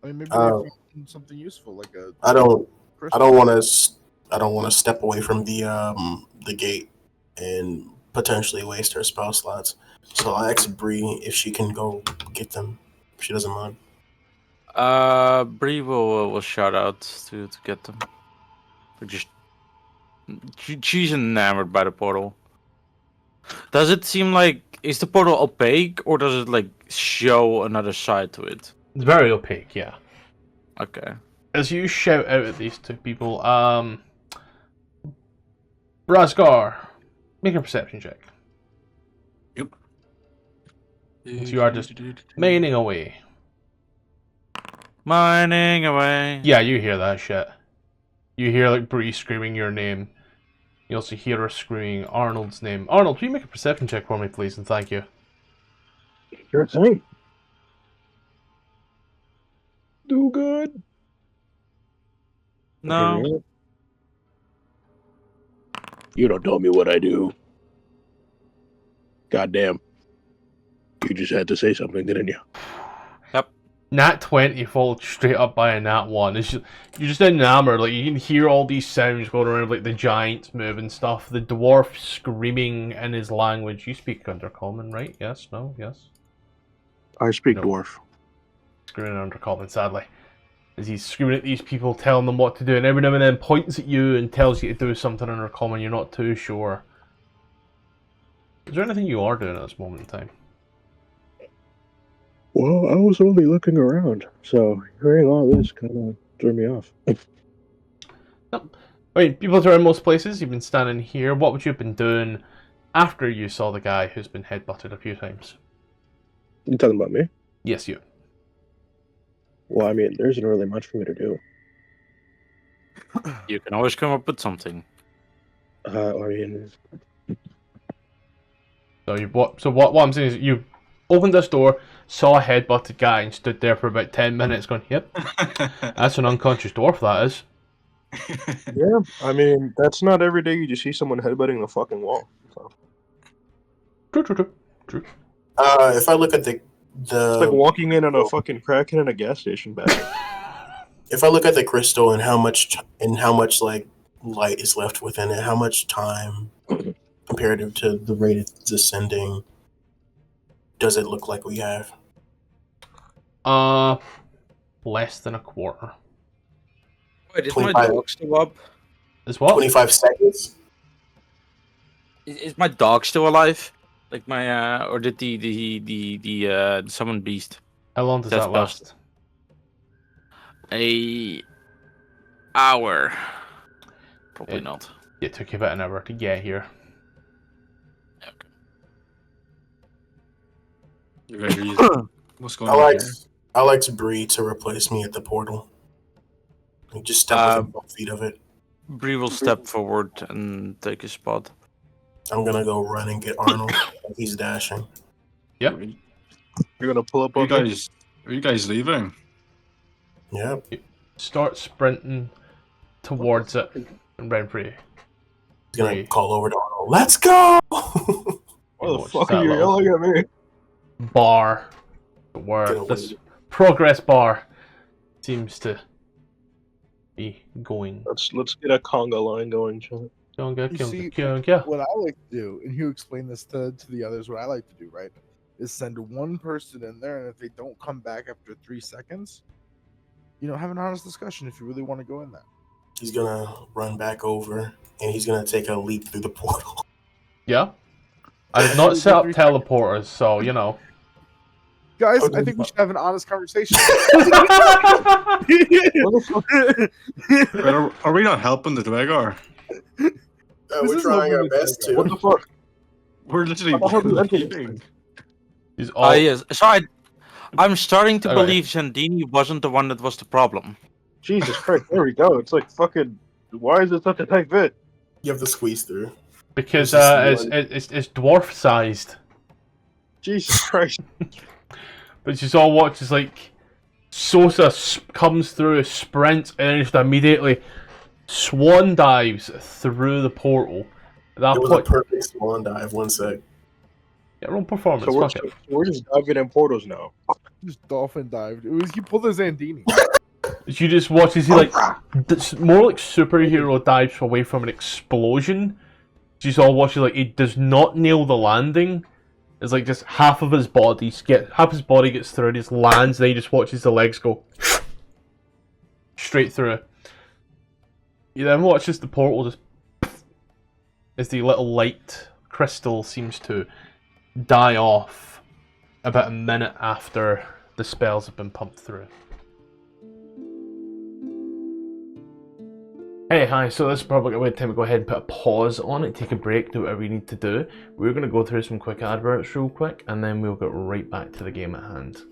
I mean, maybe Uh, they found something useful, like a I don't crystal. want to. I don't want to step away from the gate and potentially waste her spell slots. So I'll ask Bree if she can go get them. If she doesn't mind. Bree will shout out to get them. Or just she's enamored by the portal. Does it seem like is the portal opaque or does it like show another side to it? It's very opaque, yeah. Okay. As you shout out at these two people, Brasgar, make a perception check. Yep. As you are just mining away. Mining away. Yeah, you hear that shit. You hear like Bree screaming your name. You also hear her screaming Arnold's name. Arnold, will you make a perception check for me, please, and thank you. Sure thing. Do good. No. Okay. You don't tell me what I do. Goddamn. You just had to say something, didn't you? Nat 20 followed straight up by a Nat 1. It's just, you're just enamored. Like, you can hear all these sounds going around, like the giants move and stuff. The dwarf screaming in his language. You speak Undercommon, right? Yes? No? Yes? I speak No. dwarf. Screaming Undercommon, sadly. As he's screaming at these people, telling them what to do, and every now and then points at you and tells you to do something Undercommon you're not too sure. Is there anything you are doing at this moment in time? Well, I was only looking around, so hearing all this kind of threw me off. I mean, people are in most places. You've been standing here. What would you have been doing after you saw the guy who's been headbutted a few times? You talking about me? Yes, you. Well, I mean, there isn't really much for me to do. You can always come up with something. I mean, So what I'm saying is you opened this door, saw a headbutted guy, and stood there for about 10 minutes going, yep, that's an unconscious dwarf, that is. yeah, I mean, that's not every day you just see someone headbutting the fucking wall. So. True. If I look at the It's like walking in on a fucking crackhead in a gas station back. if I look at the crystal and how much like light is left within it, how much time comparative to the rate it's ascending does it look like we have? Less than a quarter. Wait, is 25. my dog still up? Is what? 25 seconds? Is my dog still alive? Like my or did the summoned beast? How long does That's that last? A hour. Probably It- not. It took you about an hour to get here. What's going on here? I like Bree to replace me at the portal. Like, just step within 12 feet of it. Bree will step forward and take his spot. I'm gonna go run and get Arnold. He's dashing. Yep. You're gonna pull up Are on you me? guys leaving? Yep. Start sprinting towards it and round for you. He's gonna Bree. call over to Arnold. Let's go! Why the Watch fuck that are you little yelling at me? bar where Get away. this progress bar seems to be going. Let's get a conga line going, John. Conga, You see, conga. what I like to do, and you explain this to the others, what I like to do, right, is send one person in there, and if they don't come back after 3 seconds, have an honest discussion if you really want to go in there. He's gonna run back over and he's gonna take a leap through the portal. Yeah. I did not set up teleporters, so Guys, Okay. I think we should have an honest conversation. What the fuck? Wait, are we not helping the Duergar? This We're is trying our literally best like to. What the fuck? We're literally How the hell do you enter this leaving. He's all. Yes. So I'm starting to Okay. believe Sandini wasn't the one that was the problem. Jesus Christ, there we go. It's like fucking. Why is it such a tight fit? You have to squeeze through. Because This is it's dwarf sized. Jesus Christ. But she's all watches like Sosa comes through, sprints, and then just immediately swan dives through the portal. At that It was a point, perfect swan dive. 1 sec. yeah, roll performance. So Fuck it. we're just diving in portals now. Just dolphin dived. He pulled a Zandini. You just watch as he like more like superhero dives away from an explosion. You just all watch like he does not nail the landing. It's like just half his body gets through, and he just lands. Then he just watches the legs go straight through. You then watch as the portal just as the little light crystal seems to die off about a minute after the spells have been pumped through. Hey, hi, so this is probably a good time to go ahead and put a pause on it, take a break, do whatever we need to do. We're going to go through some quick adverts real quick, and then we'll get right back to the game at hand.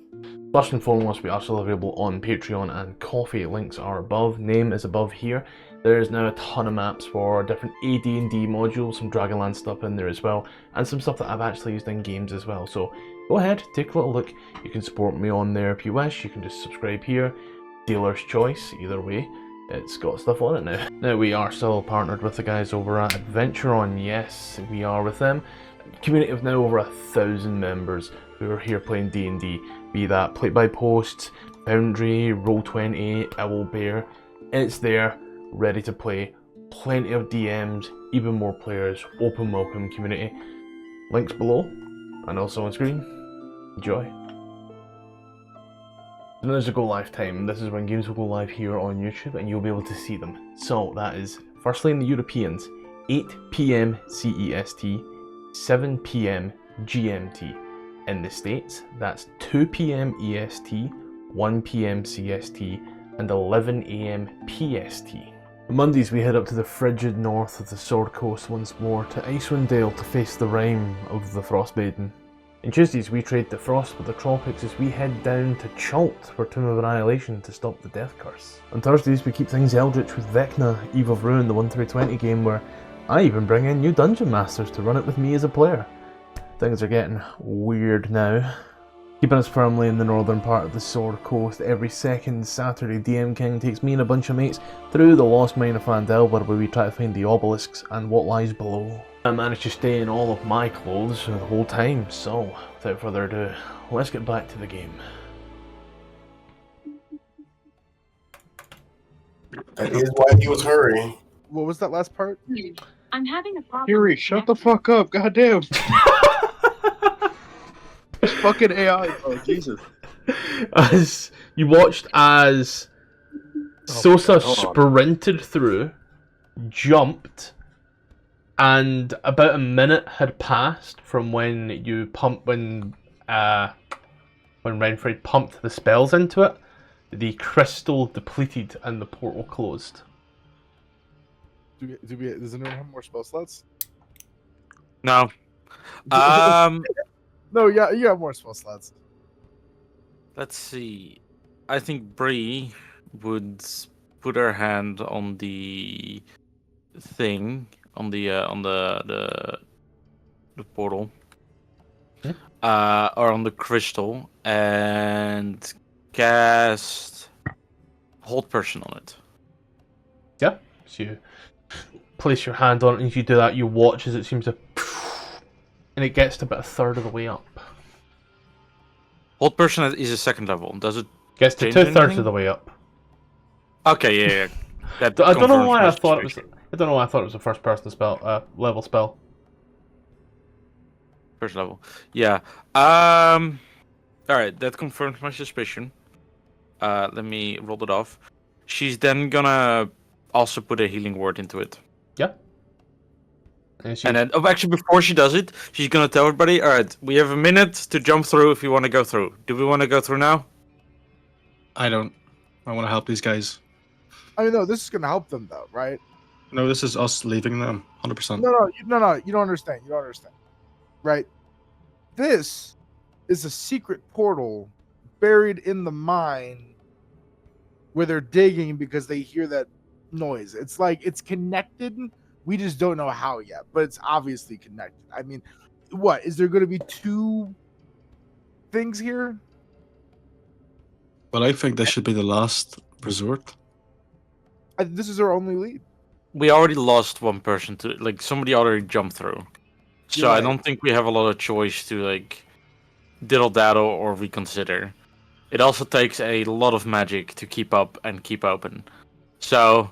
First and foremost, we are still available on Patreon and Coffee. Links are above, name is above here. There is now a ton of maps for different AD&D modules, some Dragonlance stuff in there as well, and some stuff that I've actually used in games as well. So go ahead, take a little look. You can support me on there if you wish. You can just subscribe here. Dealer's choice, either way. It's got stuff on it now. Now we are still partnered with the guys over at AdverntureOn. Yes, we are with them. Community of now over 1,000 members who are here playing D&D. Be that Play by Post, Foundry, Roll20, Owlbear. It's there, ready to play. Plenty of DMs, even more players. Open welcome community. Links below and also on screen. Enjoy. When there's a go live time, this is when games will go live here on YouTube and you'll be able to see them. So that is, firstly in the Europeans, 8 PM CEST, 7 PM GMT. In the States, that's 2 PM EST, 1 PM CST, and 11 AM PST. On Mondays we head up to the frigid north of the Sword Coast once more to Icewind Dale to face the rime of the Frostmaiden. On Tuesdays we trade the frost with the tropics as we head down to Chult for Tomb of Annihilation to stop the death curse. On Thursdays we keep things eldritch with Vecna, Eve of Ruin, the 1-20 game where I even bring in new dungeon masters to run it with me as a player. Things are getting weird now. Keeping us firmly in the northern part of the Sword Coast, every second Saturday DM King takes me and a bunch of mates through the lost mine of Phandelver where we try to find the obelisks and what lies below. I managed to stay in all of my clothes the whole time, so without further ado, let's get back to the game. That is why he was hurrying. What was that last part? I'm having a problem. Fury, shut the fuck up, goddamn. It's fucking AI, bro, Jesus. As you watched as Sosa hold on. sprinted through, jumped, and about a minute had passed from when you pumped when Renfrey pumped the spells into it. The crystal depleted and the portal closed. Does anyone have more spell slots? No. No, yeah, you have more spell slots. Let's see. I think Bree would put her hand on the thing on the portal, or on the crystal, and cast Hold Person on it. Yeah, so you place your hand on it, and as you do that, you watch as it seems to, and it gets to about a third of the way up. Hold Person is a second level. Does it? Gets to change 2/3 anything? of the way up. Okay, yeah. That I don't know confirms why my I thought it was. suspicion. I don't know why I thought it was a first-person spell, level spell. First level. Yeah. Alright, that confirms my suspicion. Let me roll it off. She's then gonna also put a healing word into it. Yeah. And And then, actually, before she does it, she's gonna tell everybody, alright, we have a minute to jump through if you want to go through. Do we want to go through now? I don't. I want to help these guys. I mean, no, this is gonna help them though, right? No, this is us leaving them. 100%. No, you don't understand. You don't understand. right? This is a secret portal buried in the mine where they're digging because they hear that noise. It's like it's connected. We just don't know how yet, but it's obviously connected. I mean, what is there going to be two things here? But I think this should be the last resort. This is our only lead. We already lost one person to like somebody already jumped through. So You're I right. don't think we have a lot of choice to like diddle daddle or reconsider. It also takes a lot of magic to keep up and keep open. So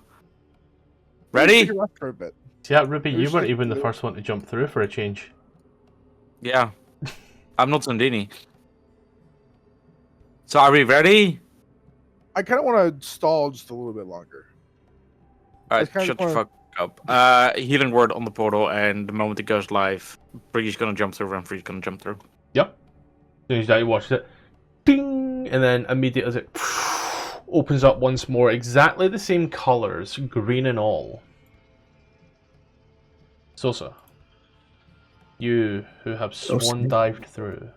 Let's take ready? a rest for a bit. See that, Ruby? Maybe You we weren't should even the do- first one to jump through for a change. Yeah. I'm not Zondini. So are we ready? I kind of want to stall just a little bit longer. Alright, kinda shut the wanna- fuck up. Healing word on the portal, and the moment it goes live, Briggy's gonna jump through and Free's gonna jump through. Yep. As soon as that, you watched it. Ding! And then immediately as it opens up once more, exactly the same colours, green and all. Sosa, you who have swan dived through.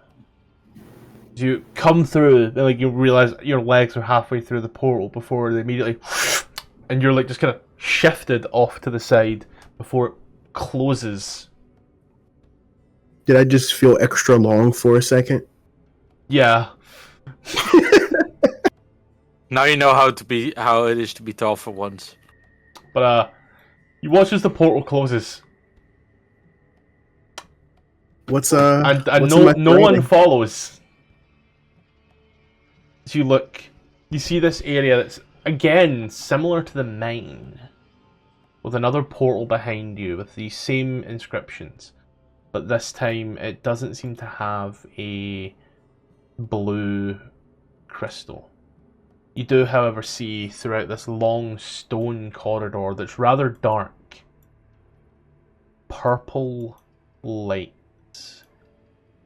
You come through, and like you realise your legs are halfway through the portal before they immediately, and you're like just kind of shifted off to the side before it closes. Did I just feel extra long for a second? Yeah. Now you know how it is to be tall for once. But you watch as the portal closes, What's and what's in my no one writing? follows. As you look, you see this area that's again similar to the mine, with another portal behind you with these same inscriptions, but this time it doesn't seem to have a blue crystal. You do, however, see throughout this long stone corridor that's rather dark, purple lights,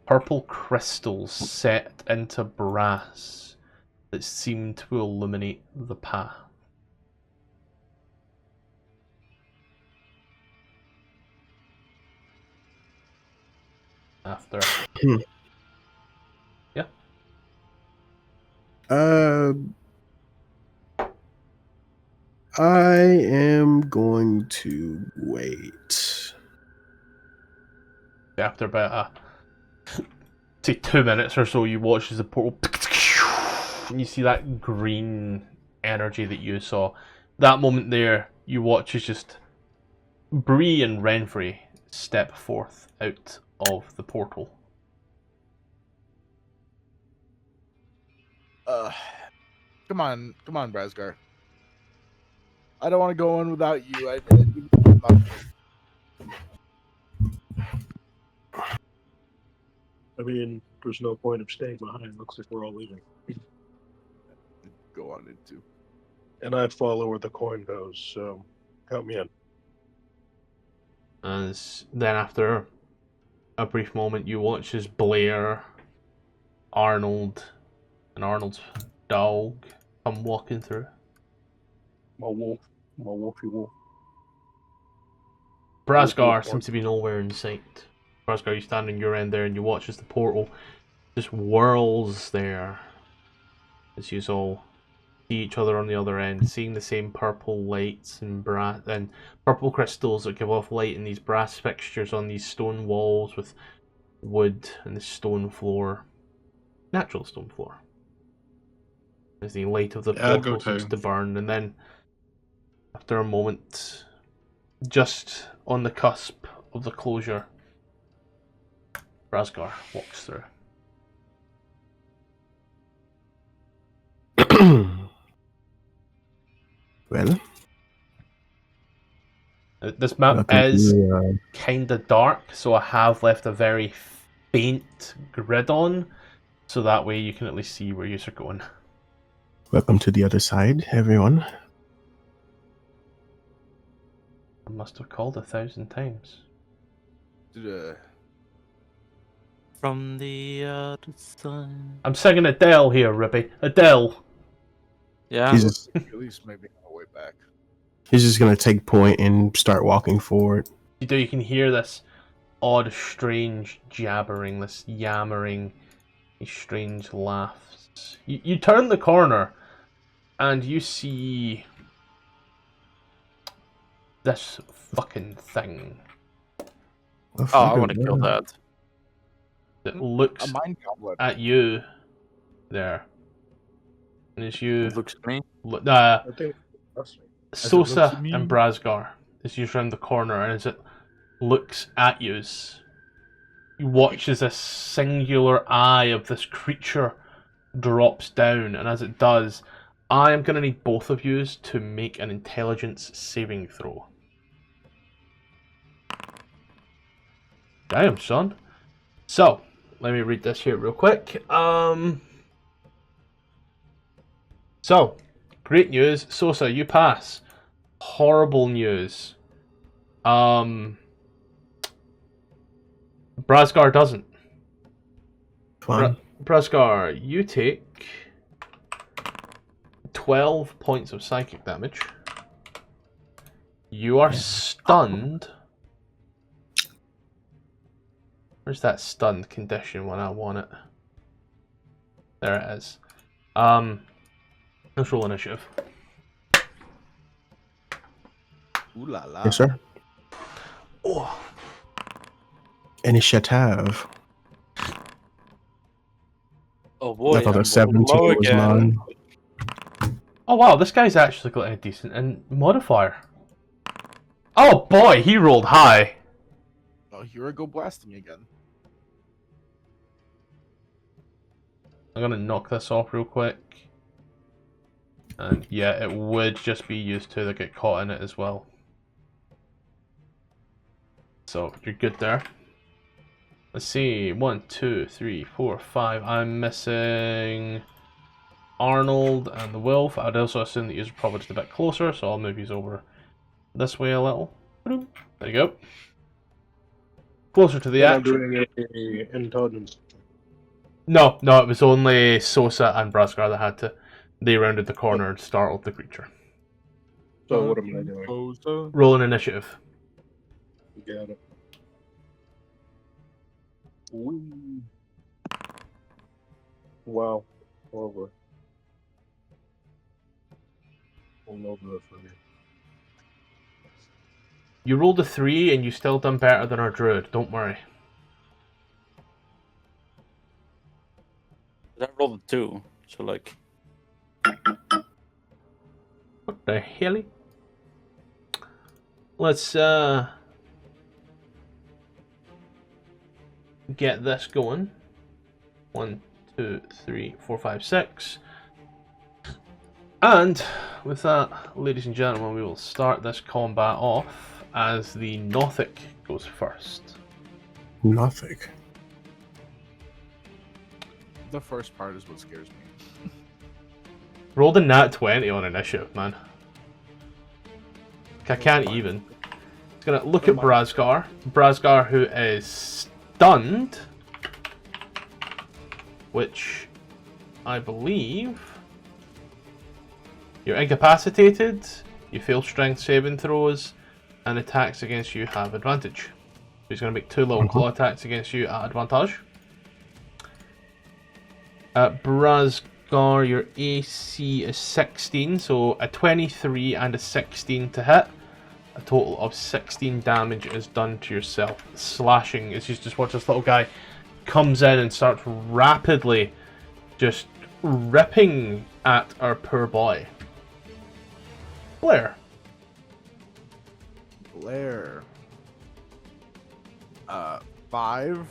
purple crystals set into brass that seem to illuminate the path. After, yeah. I am going to wait. After about say 2 minutes or so, you watch as the portal, and you see that green energy that you saw. That moment there, you watch as just Bree and Renfrey step forth out of the portal. Come on, Brasgar. I don't want to go in without you. I mean, there's no point of staying behind. Looks like we're all leaving. go on into. And I follow where the coin goes, so count me in. And then after a brief moment, you watch as Blair, Arnold, and Arnold's dog come walking through. My wolfy wolf. Brasgar seems to be nowhere in sight. Brasgar, you stand on your end there and you watch as the portal just whirls there. As you all see each other on the other end, seeing the same purple lights and brass and purple crystals that give off light in these brass fixtures on these stone walls with wood and the stone floor. Natural stone floor. As the light of the Yeah, I'd go portal seems too. to burn, and then after a moment, just on the cusp of the closure, Brasgar walks through. Well, This map welcome is to, kind of dark, so I have left a very faint grid on, so that way you can at least see where you're going. welcome to the other side, everyone. I must have called 1,000 times. From the other side. I'm singing Adele here, Rippy. Adele! Yeah. At least maybe on the way back. He's just gonna take point and start walking forward. You hear this odd, strange jabbering, this yammering, these strange laughs. You turn the corner, and you see this fucking thing The Oh, fuck I is want to kill that. that A looks mind goblet. at you there. And as you It looks at me. I think that's Sosa at me. and Brasgar, as you round the corner, and as it looks at you, you watch as a singular eye of this creature drops down, and as it does, I am going to need both of you to make an intelligence saving throw. Damn, son. So, let me read this here real quick. So, great news. Sosa, you pass. Horrible news. Brasgar doesn't. fine. Brasgar, you take 12 points of psychic damage. You are stunned. Where's that stunned condition when I want it? There it is. Let's roll initiative. Ooh la la. Yes, sir. Oh. Initiative. Oh boy, I thought I'm that 17 low was again. mine. Oh wow, this guy's actually got a decent modifier. Oh boy, he rolled high. Oh, here I go blasting again. I'm gonna knock this off real quick. And yeah, it would just be used to that get caught in it as well. So you're good there. Let's see, 1, 2, 3, 4, 5. I'm missing Arnold and the Wolf. I'd also assume that you're probably just a bit closer, so I'll move you over this way a little. There you go. Closer to the I'm action. doing a intelligence. No, it was only Sosa and Brasgar that had to. They rounded the corner and startled the creature. So what am I doing? Roll an initiative. Got it. Whee. Wow. Over. I'll know that for me. You rolled a 3 and you still done better than our druid, don't worry. I rolled a 2, so like. What the hell? Let's get this going. 1, 2, 3, 4, 5, 6. And with that, ladies and gentlemen, we will start this combat off as the Nothic goes first. Nothing. The first part is what scares me. Rolled a nat 20 on initiative, man. I can't even. It's gonna look at Brasgar. Brasgar, who is stunned, which I believe you're incapacitated. You fail strength saving throws, and attacks against you have advantage. He's gonna make 2 little claw attacks against you at advantage. Brasgar, your AC is 16, so a 23 and a 16 to hit. A total of 16 damage is done to yourself. Slashing as you just watch this little guy comes in and starts rapidly just ripping at our poor boy. Blair. Blair. 5,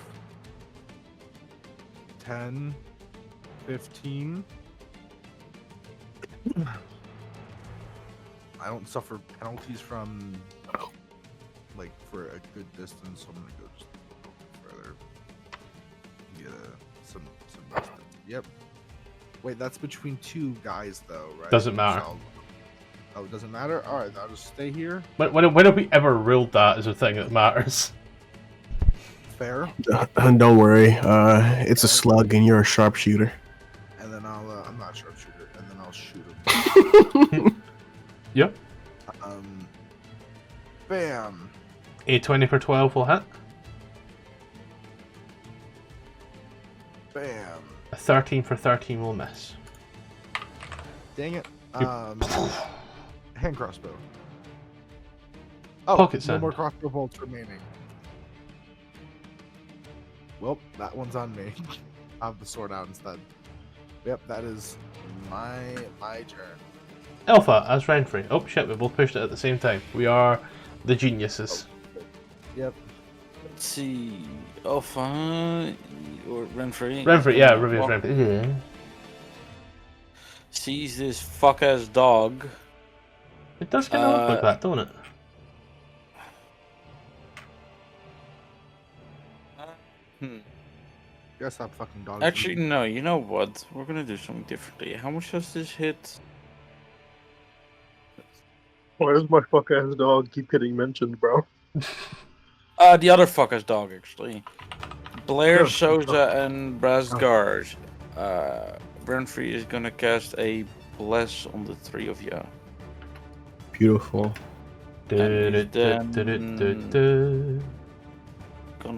10, 15. I don't suffer penalties from like for a good distance, so I'm gonna go just a little further. Get some rest. Yep. Wait, that's between 2 guys though, right? Doesn't matter. So, oh, it doesn't matter? Alright, I'll just stay here. When have we ever ruled that as a thing that matters? Fair. Don't worry. It's a slug and you're a sharpshooter. And then I'm not a sharpshooter, and then I'll shoot him. Yep. Bam. A 20 for 12 will hit. Bam. A 13 for 13 will miss. Dang it. Yep. Hand crossbow. Oh, Pocket no sand. more crossbow bolts remaining. Well, that one's on me. I have the sword out instead. Yep, that is my turn. Alpha as Renfrey. Oh shit, we both pushed it at the same time. We are the geniuses. Yep. Let's see. Alpha or Renfrey. Renfrey, yeah, reveals Renfrey. Yeah. Sees this fuck ass dog. It does kind of look like that, don't it? Guess that fucking dog. Actually, no. You know what? We're gonna do something differently. How much does this hit? Why does my fuck ass dog keep getting mentioned, bro? The other fuck ass dog actually. Blair, Sosa, and Brasgard. Renfrey is gonna cast a bless on the three of you. Beautiful. Gonna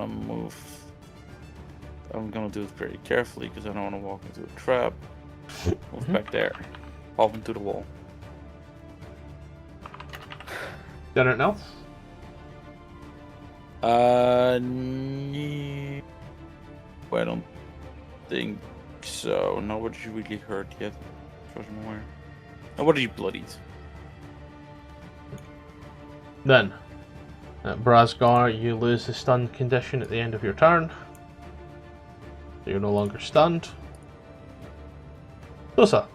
move. I'm gonna do it very carefully because I don't want to walk into a trap. Move back there. Pop into the wall. Got anything else? No, I don't think so. Nobody's really hurt yet. As far as I'm aware. Nobody's bloodied. Then, Brasgar, you lose the stun condition at the end of your turn. So you're no longer stunned. Sosa.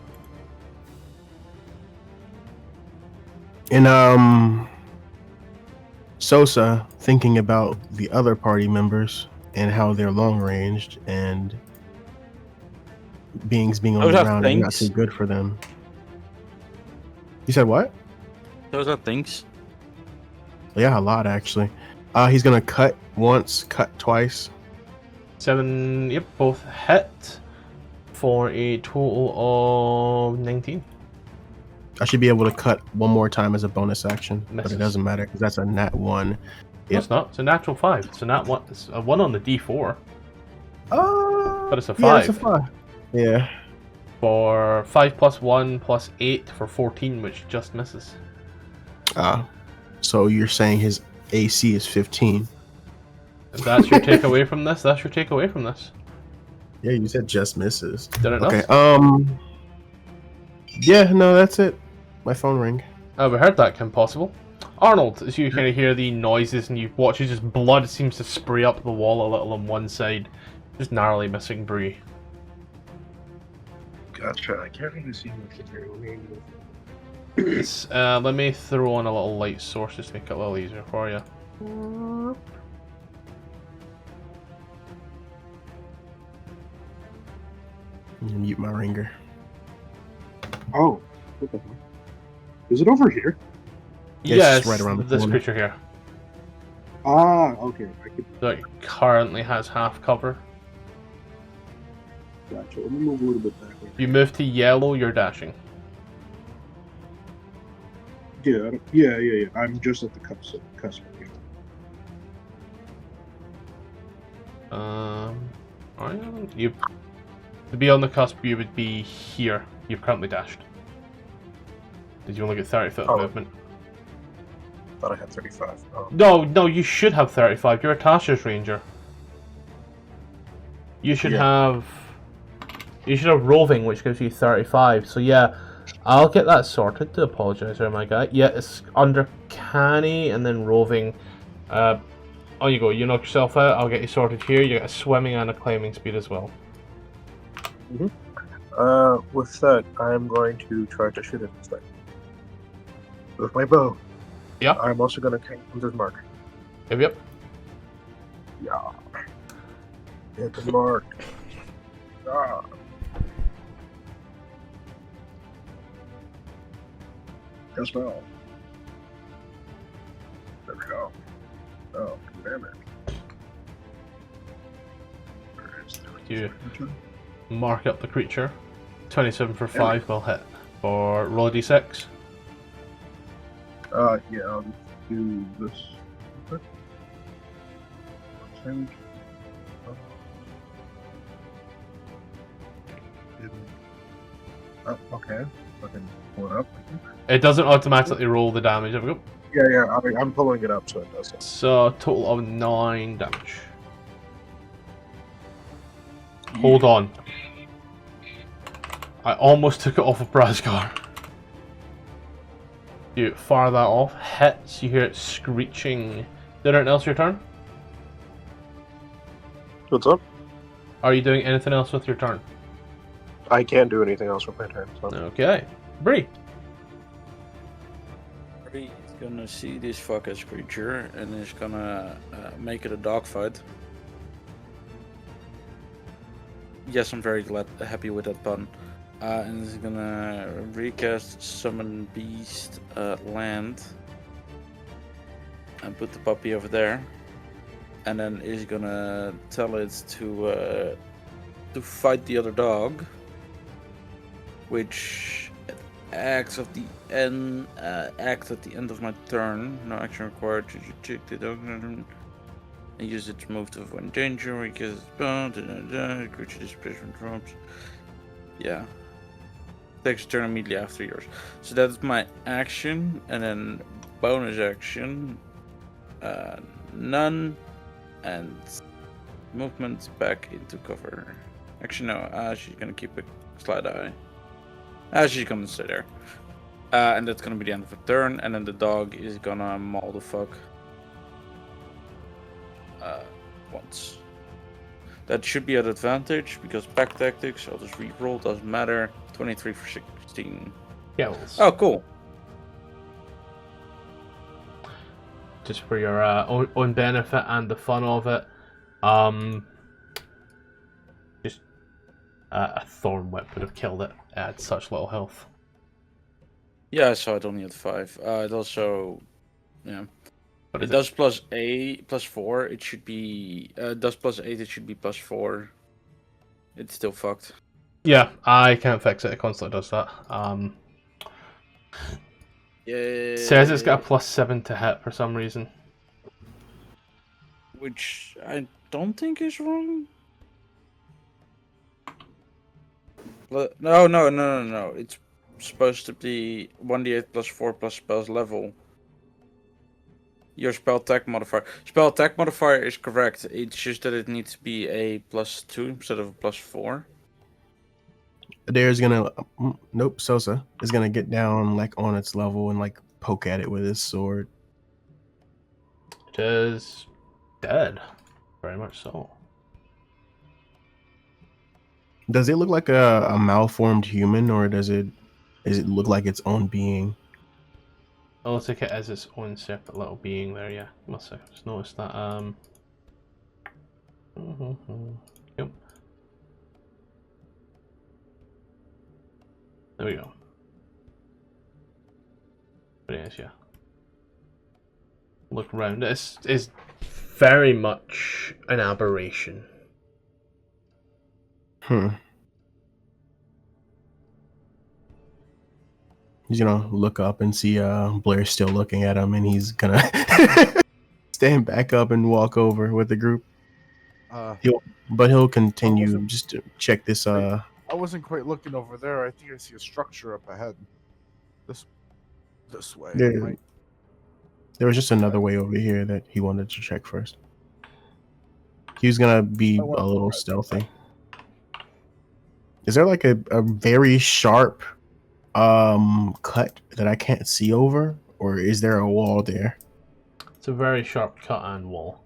And Sosa, thinking about the other party members and how they're long ranged and beings being on the ground is not too good for them. You said what? Those are things. Yeah, a lot actually. He's gonna cut once, cut twice. 7, yep, both hit for a total of 19. I should be able to cut one more time as a bonus action, but Misses. it doesn't matter because that's a nat 1. No, it's not. It's a natural 5. It's a nat 1. It's a 1 on the D4. But it's a 5. Yeah, it's a 5. Yeah. For 5 plus 1 plus 8 for 14, which just misses. So you're saying his AC is 15? If that's your takeaway from this, that's your takeaway from this. Yeah, you said just misses. Did it Okay. not? Yeah, no, that's it. My phone rang. We heard that, Kim Possible. Arnold, as you kind of hear the noises and you watch, just blood seems to spray up the wall a little on one side, just narrowly missing Bree. Gotcha. I can't really see what you're doing. Let me throw on a little light source just to make it a little easier for you. Mute my ringer. Oh, what the hell? Is it over here? Yeah, Yes, it's right around the this corner. creature here. Ah, okay. I could. So it currently has half cover. Gotcha. Let me move a little bit back. If you move to yellow, you're dashing. Yeah, yeah. I'm just at the cusp here. You to be on the cusp, you would be here. You've currently dashed. Did you only get 30 foot of movement? Thought I had 35. Oh. No, you should have 35. You're a Tasha's Ranger. You should have roving, which gives you 35. So yeah, I'll get that sorted. To apologize there, my guy. Yeah, it's under canny and then roving. On you go. You knock yourself out. I'll get you sorted here. You get a swimming and a climbing speed as well. With that, I'm going to try to shoot it instead. With my bow. Yeah. I'm also going to take this mark. Yep. Yeah. Hit the mark. Ah. Yes, no. There we go. Oh, damn it. Where is the You mark up the creature. 27 for 5 will hit. For roll a d6. Yeah, I'll just do this. Okay. Damage. Oh, okay. I can pull it up. It doesn't automatically roll the damage. There we go. Yeah. I'm pulling it up so it does it. So, total of 9 damage. Hold on. I almost took it off of Brazgar. You fire that off, hits, you hear it screeching. Did anything else your turn? What's up? Are you doing anything else with your turn? I can't do anything else with my turn. So. Okay. Bree. He's gonna see this fuck-ass creature and is gonna make it a dogfight. Yes, I'm very happy with that pun. And he's gonna recast Summon Beast Land and put the puppy over there. And then he's gonna tell it to fight the other dog, which acts at the end of my turn. No action required to check the dog and use it to move to avoid danger because creature displacement drops. Yeah. Takes a turn immediately after yours. So that's my action, and then bonus action, none, and movement back into cover. Actually, no, she's gonna keep a slide eye. She's gonna stay there. And that's gonna be the end of her turn, and then the dog is gonna maul the fuck. Once. That should be at advantage, because pack tactics, I'll just re-roll, doesn't matter. 23 for 16. Kills. Oh, cool. Just for your own benefit and the fun of it. Just a thorn whip would have killed it. It had such little health. Yeah, I saw it only at 5. It also, yeah. But It does plus 4. It should be does plus 8. It should be plus 4. It's still fucked. Yeah, I can't fix it. It constantly does that. Yeah. Says it's got a plus 7 to hit for some reason. Which I don't think is wrong. No. It's supposed to be 1d8 plus 4 plus spell's level. Your spell attack modifier. Spell attack modifier is correct. It's just that it needs to be a plus 2 instead of a plus 4. Adair's gonna nope, Sosa is gonna get down like on its level and like poke at it with his sword. It is dead. Very much so. Does it look like a malformed human, or does it look like its own being? It looks like it has its own separate little being there, yeah. Must have just noticed that. Yep. There we go. But yes, yeah. Look around. It's very much an aberration. He's gonna look up and see Blair still looking at him, and he's gonna stand back up and walk over with the group. He'll continue just to check this. I wasn't quite looking over there. I think I see a structure up ahead. This way. There was just another way over here that he wanted to check first. He was gonna be a little stealthy. Is there like a very sharp cut that I can't see over, or is there a wall there? It's a very sharp cut and wall.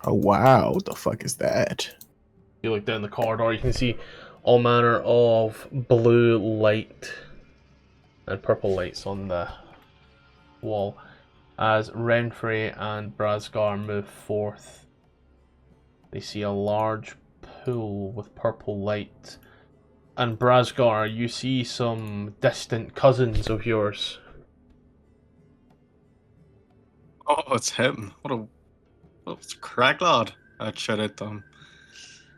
Oh wow, what the fuck is that? You look down the corridor, you can see all manner of blue light and purple lights on the wall. As Renfrey and Brazgar move forth, they see a large pool with purple light. And Brazgar, you see some distant cousins of yours. Oh, it's him. What a crack lad. I'd shout out to him.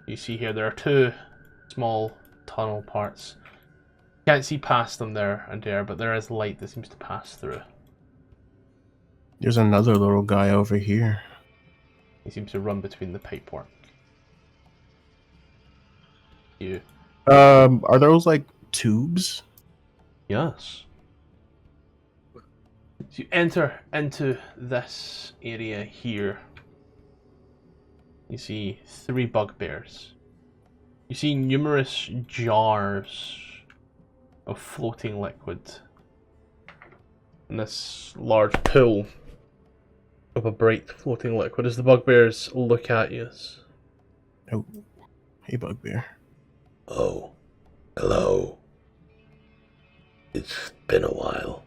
You see here there are two small tunnel parts. Can't see past them there and there, but there is light that seems to pass through. There's another little guy over here. He seems to run between the pipework. You. Are those like tubes? Yes. So you enter into this area here. You see 3 bugbears. You see numerous jars of floating liquid. And this large pool of a bright floating liquid as the bugbears look at you. Oh, hey, Bugbear. Oh, hello. It's been a while.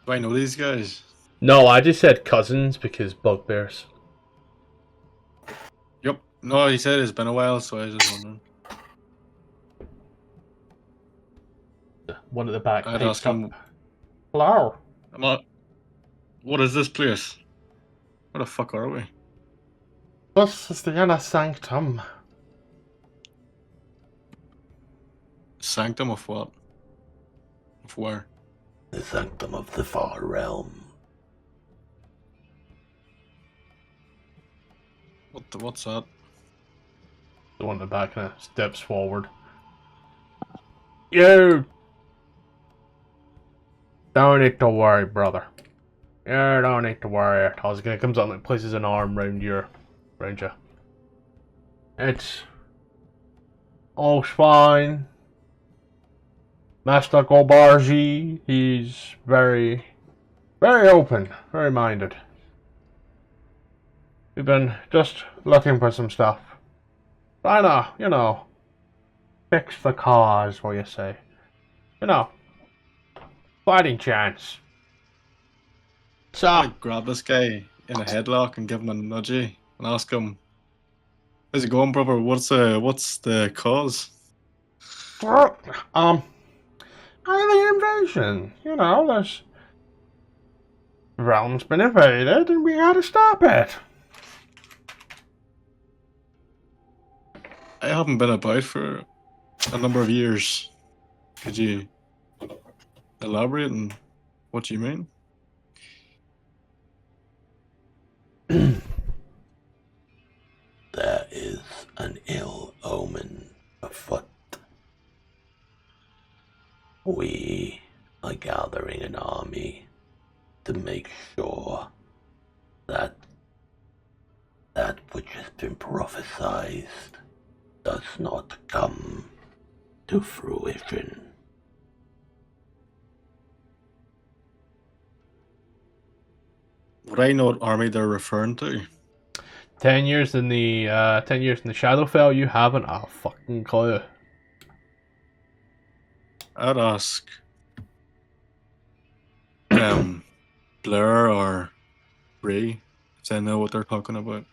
Do I know these guys? No, I just said cousins because bugbears. Yep. No, he said it's been a while, so I was just wondering. One at the back I'd pipes ask him, up. Hello. I'm not, what is this place? Where the fuck are we? This is the inner sanctum. Sanctum of what? Of where? The sanctum of the far realm. What's that? The one at the back kind of steps forward. You don't need to worry, brother. You don't need to worry at all. He comes up and places an arm round you. It's all fine. Master Gobarji, he's very open, very minded. We've been just looking for some stuff. Trying to, fix the cause, what you say. Fighting chance. So, I grab this guy in a headlock and give him a nudgy and ask him, how's it going, brother? What's the cause? the invasion. This realm's been invaded and we gotta stop it. I haven't been about for a number of years. Could you elaborate on what you mean? There is an ill omen afoot. We are gathering an army to make sure that which has been prophesied does not come to fruition. Would I know what army they're referring to? 10 years in the Shadowfell, you haven't a fucking clue. I'd ask Blair or Ray if they know what they're talking about.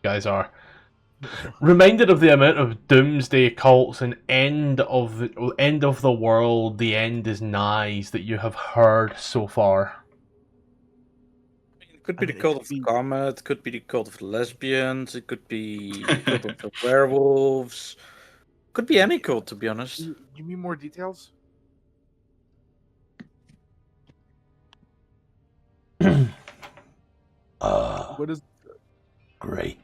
Guys are reminded of the amount of doomsday cults and end of the world, the end is nigh that you have heard so far. It could be the cult of the comet, it could be the cult of the lesbians, it could be the cult of the werewolves. Could be any cult, to be honest. Give me more details. What is Great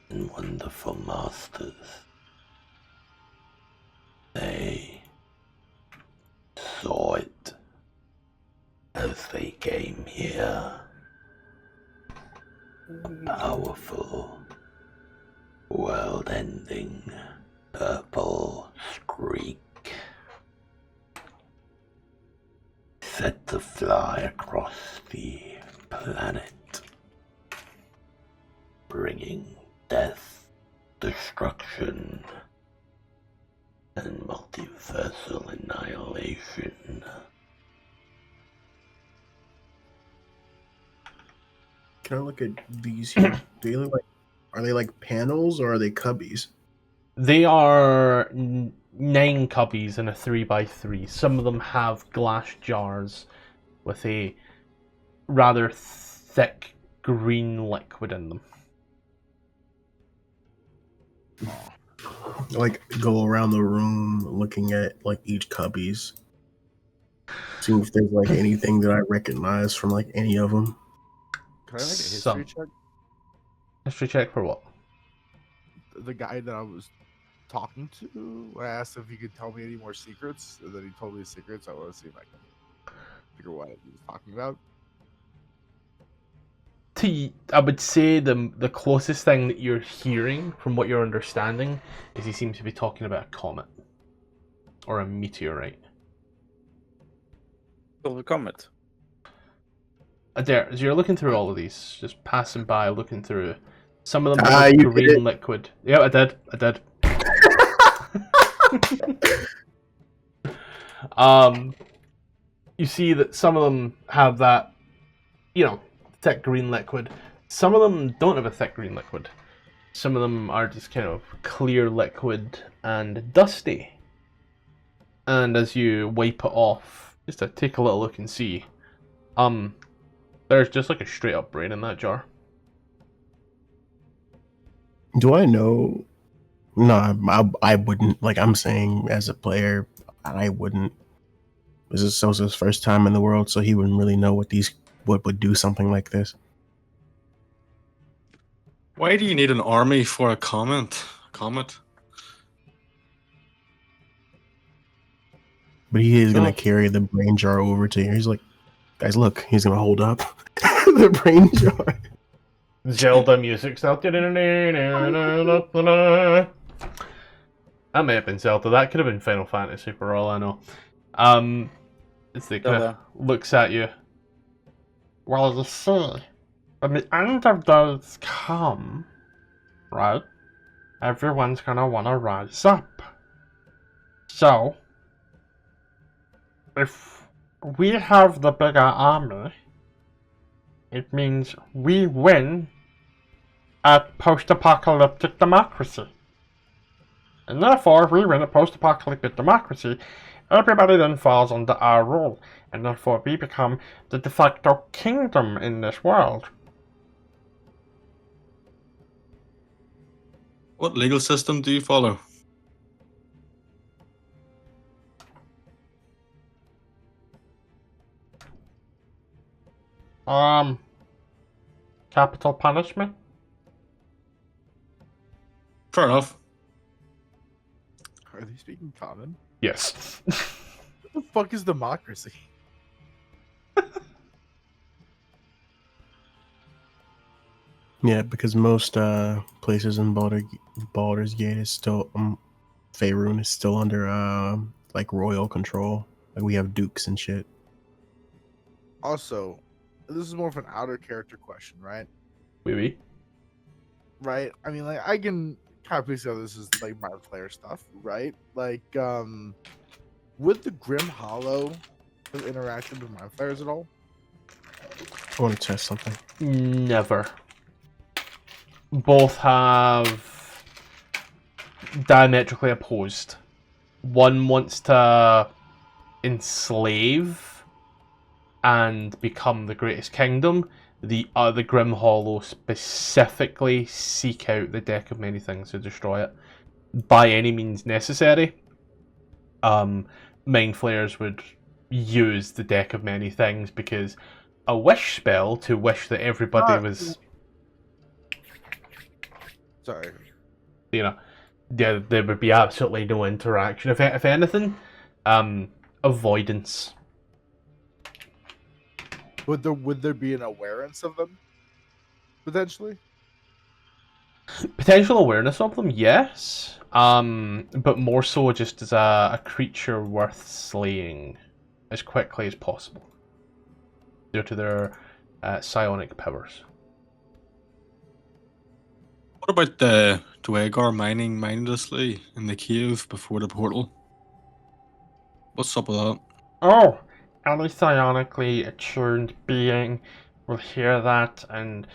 and wonderful masters. They saw it as they came here. Powerful, world-ending, purple streak set to fly across the planet, bringing death, destruction, and multiversal annihilation. Can I look at these here? Do they look like? Are they like panels or are they cubbies? They are 9 cubbies in a 3x3. Some of them have glass jars with a rather thick green liquid in them. Like go around the room looking at like each cubbies. See if there's like anything that I recognize from like any of them. Can I make a history Some. check? History check for what? The guy that I was talking to, I asked if he could tell me any more secrets, and then he told me the secrets. I want to see if I can figure what he was talking about. I would say the closest thing that you're hearing from what you're understanding is he seems to be talking about a comet or a meteorite. Silver Comet. There, as you're looking through all of these, just passing by, looking through. Some of them Ah, have you green did it. liquid. Yeah, I did. You see that some of them have that, thick green liquid. Some of them don't have a thick green liquid. Some of them are just kind of clear liquid and dusty. And as you wipe it off, just to take a little look and see, there's just like a straight up brain in that jar. Do I know? No, I wouldn't. Like I'm saying, as a player, I wouldn't. This is Sosa's first time in the world, so he wouldn't really know what would do something like this. Why do you need an army for a comet? Comet? But he is gonna Oh. carry the brain jar over to you. He's like, guys, look. He's gonna hold up the brain jar. Zelda music style. That may have been Zelda. That could have been Final Fantasy for all I know. As they kind of looks at you. Well, you see, when the end of days come, right? Everyone's gonna wanna rise up. So, if we have the bigger army, it means we win at post-apocalyptic democracy. And therefore, if we win at post-apocalyptic democracy, everybody then falls under our rule, and therefore we become the de facto kingdom in this world. What legal system do you follow? Capital punishment? Fair enough. Are they speaking common? Yes. What the fuck is democracy? Yeah, because most places in Baldur's Gate is still Faerun is still under like royal control. Like we have dukes and shit. Also, this is more of an outer character question, right? Oui. Right? I mean, like, I can kind of see how this is like my player stuff, right? Like, would the Grim Hollow have interacted with my players at all? I want to test something. Never. Both have diametrically opposed. One wants to enslave and become the greatest kingdom. The other Grim Hollow specifically seek out the Deck of Many Things to destroy it by any means necessary. Mind Flayers would use the Deck of Many Things because a wish spell to wish that everybody was... Sorry. There would be absolutely no interaction. If anything, avoidance. Would there be an awareness of them? Potentially? Potential awareness of them, yes. But more so just as a creature worth slaying as quickly as possible. Due to their psionic powers. What about the Duergar mining mindlessly in the cave before the portal? What's up with that? Oh, any psionically attuned being will hear that, and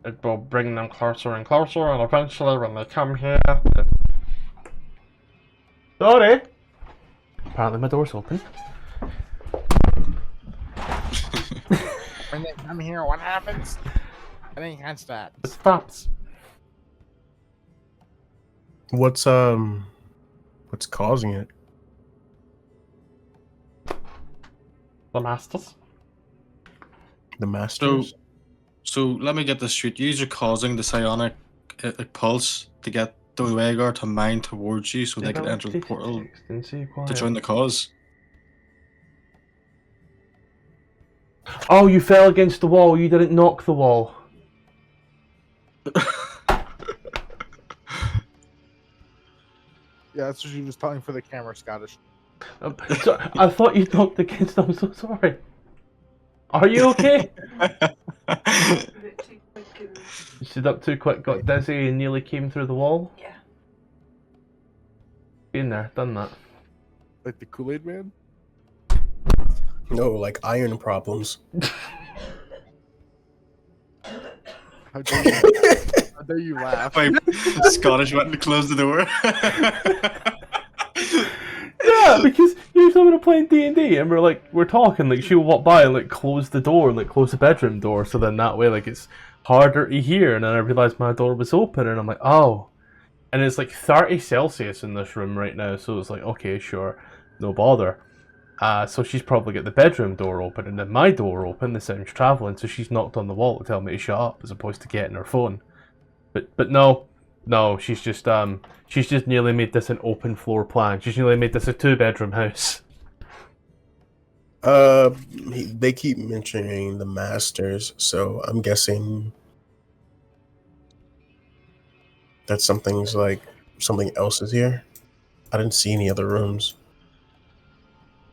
it will bring them closer and closer, and eventually when they come here... Sorry! Apparently my door's open. When they come here, what happens? I didn't catch that. It stops. What's causing it? The masters. The masters. So let me get this straight. You're causing the psionic pulse to get the Duergar to mine towards you so they can enter the portal to join the cause. Oh, you fell against the wall. You didn't knock the wall. Yeah, that's what she was telling for the camera, Scottish. I thought you knocked against. I'm so sorry. Are you okay? You stood up too quick, got dizzy, and nearly came through the wall. Yeah. Been there, done that. Like the Kool-Aid Man? No, like iron problems. How dare you, how dare you laugh? Wait, Scottish went and closed the door. Yeah, because usually when I'm playing D&D and we're talking, like she'll walk by and like close the door, like close the bedroom door, so then that way like it's harder to hear. And then I realised my door was open, and I'm like, oh. And it's like 30 Celsius in this room right now, so it's like, okay, sure, no bother. So she's probably got the bedroom door open, and then my door open, the sound's travelling, so she's knocked on the wall to tell me to shut up, as opposed to getting her phone. But no, she's just nearly made this an open floor plan. She's nearly made this a 2-bedroom house. They keep mentioning the masters, so I'm guessing that something else is here. I didn't see any other rooms.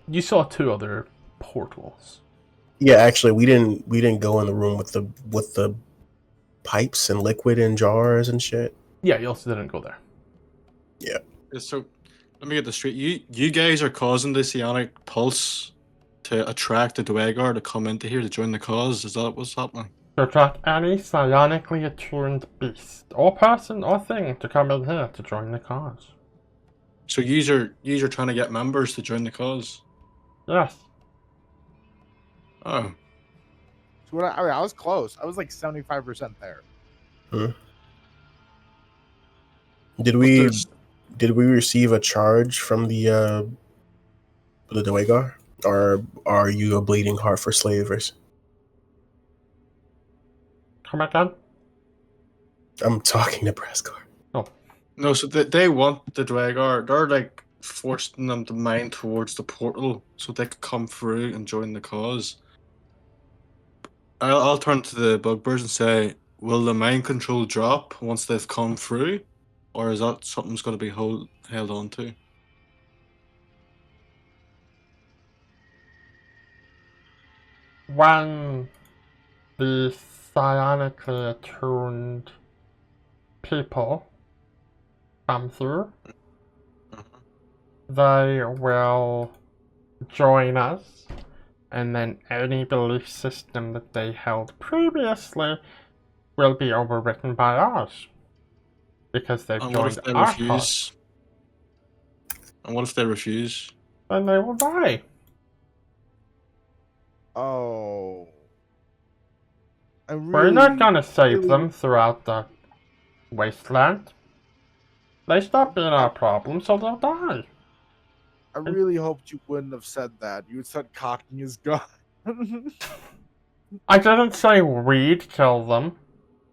You saw 2 other portals. Yeah, actually, we didn't go in the room with the pipes and liquid in jars and shit. Yeah, you also didn't go there. Yeah. So let me get this straight. You guys are causing the psionic pulse to attract the Duergar to come into here to join the cause. Is that what's happening? To attract any psionically attuned beast, or person, or thing to come in here to join the cause. So yous are trying to get members to join the cause. Yes. Oh. So I was close. I was like 75% there. Did we receive a charge from the Duergar, or are you a bleeding heart for slavers? Come again? I'm talking to Brascar. No, so they want the Duergar. They're like forcing them to mine towards the portal so they could come through and join the cause. I'll turn to the Bugbears and say, will the mind control drop once they've come through? Or is that something's going to be held on to? When the psionically attuned people come through, they will join us, and then any belief system that they held previously will be overwritten by ours. Because they've And what joined if they our refuse? cause. And what if they refuse? Then they will die. Oh. We're not gonna save them throughout the wasteland. They stop being our problem, so they'll die. I really hoped you wouldn't have said that. You would said cocking his gun. I didn't say we'd kill them.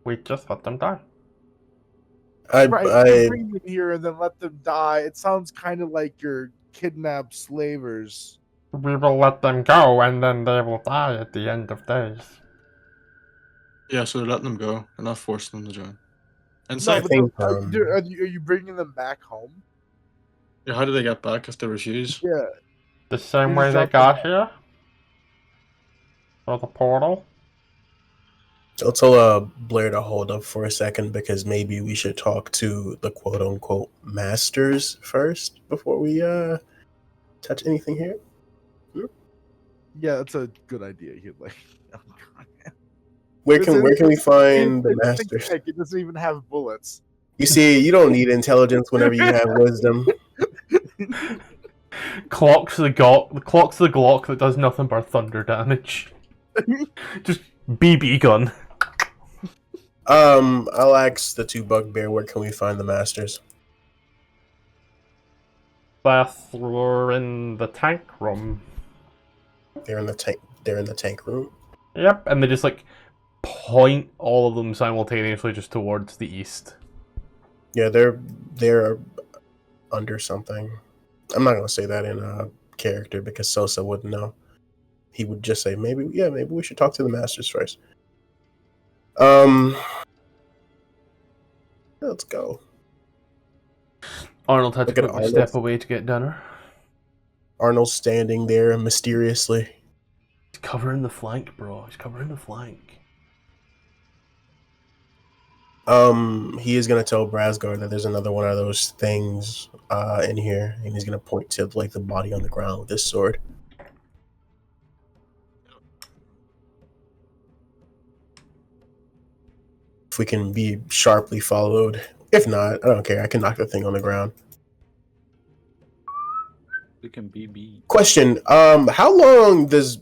We'd just let them die. You bring them here and then let them die. It sounds kind of like you're kidnapped slavers. We will let them go, and then they will die at the end of days. Yeah, so they're letting them go. They're not forcing them to join. And No, so, but are you bringing them back home? yeah, how do they get back if they refuse? Yeah. The same You way just they drop got them here? Or the portal? So tell Blair to hold up for a second, because maybe we should talk to the quote-unquote masters first before we touch anything here. Yeah, that's a good idea. You'd like. Oh, God. Where can we find the It's masters? It doesn't even have bullets. You see, you don't need intelligence whenever you have wisdom. Clock's the Glock that does nothing but thunder damage. Just BB gun. I'll ask the 2 Bugbear, where can we find the masters? They're in the tank room. They're in the tank. They're in the tank room. Yep, and they just like point all of them simultaneously just towards the east. Yeah, they're under something. I'm not gonna say that in a character because Sosa wouldn't know. He would just say maybe we should talk to the masters first. Let's go. Arnold had Look to at quickly Arnold. step away to get dinner. Arnold's standing there mysteriously. He's covering the flank, bro. He's covering the flank. He is gonna tell Brasgard that there's another one of those things in here, and he's gonna point to like the body on the ground with his sword. If we can be sharply followed. If not, I don't care. I can knock the thing on the ground. We can BB. Question: how long does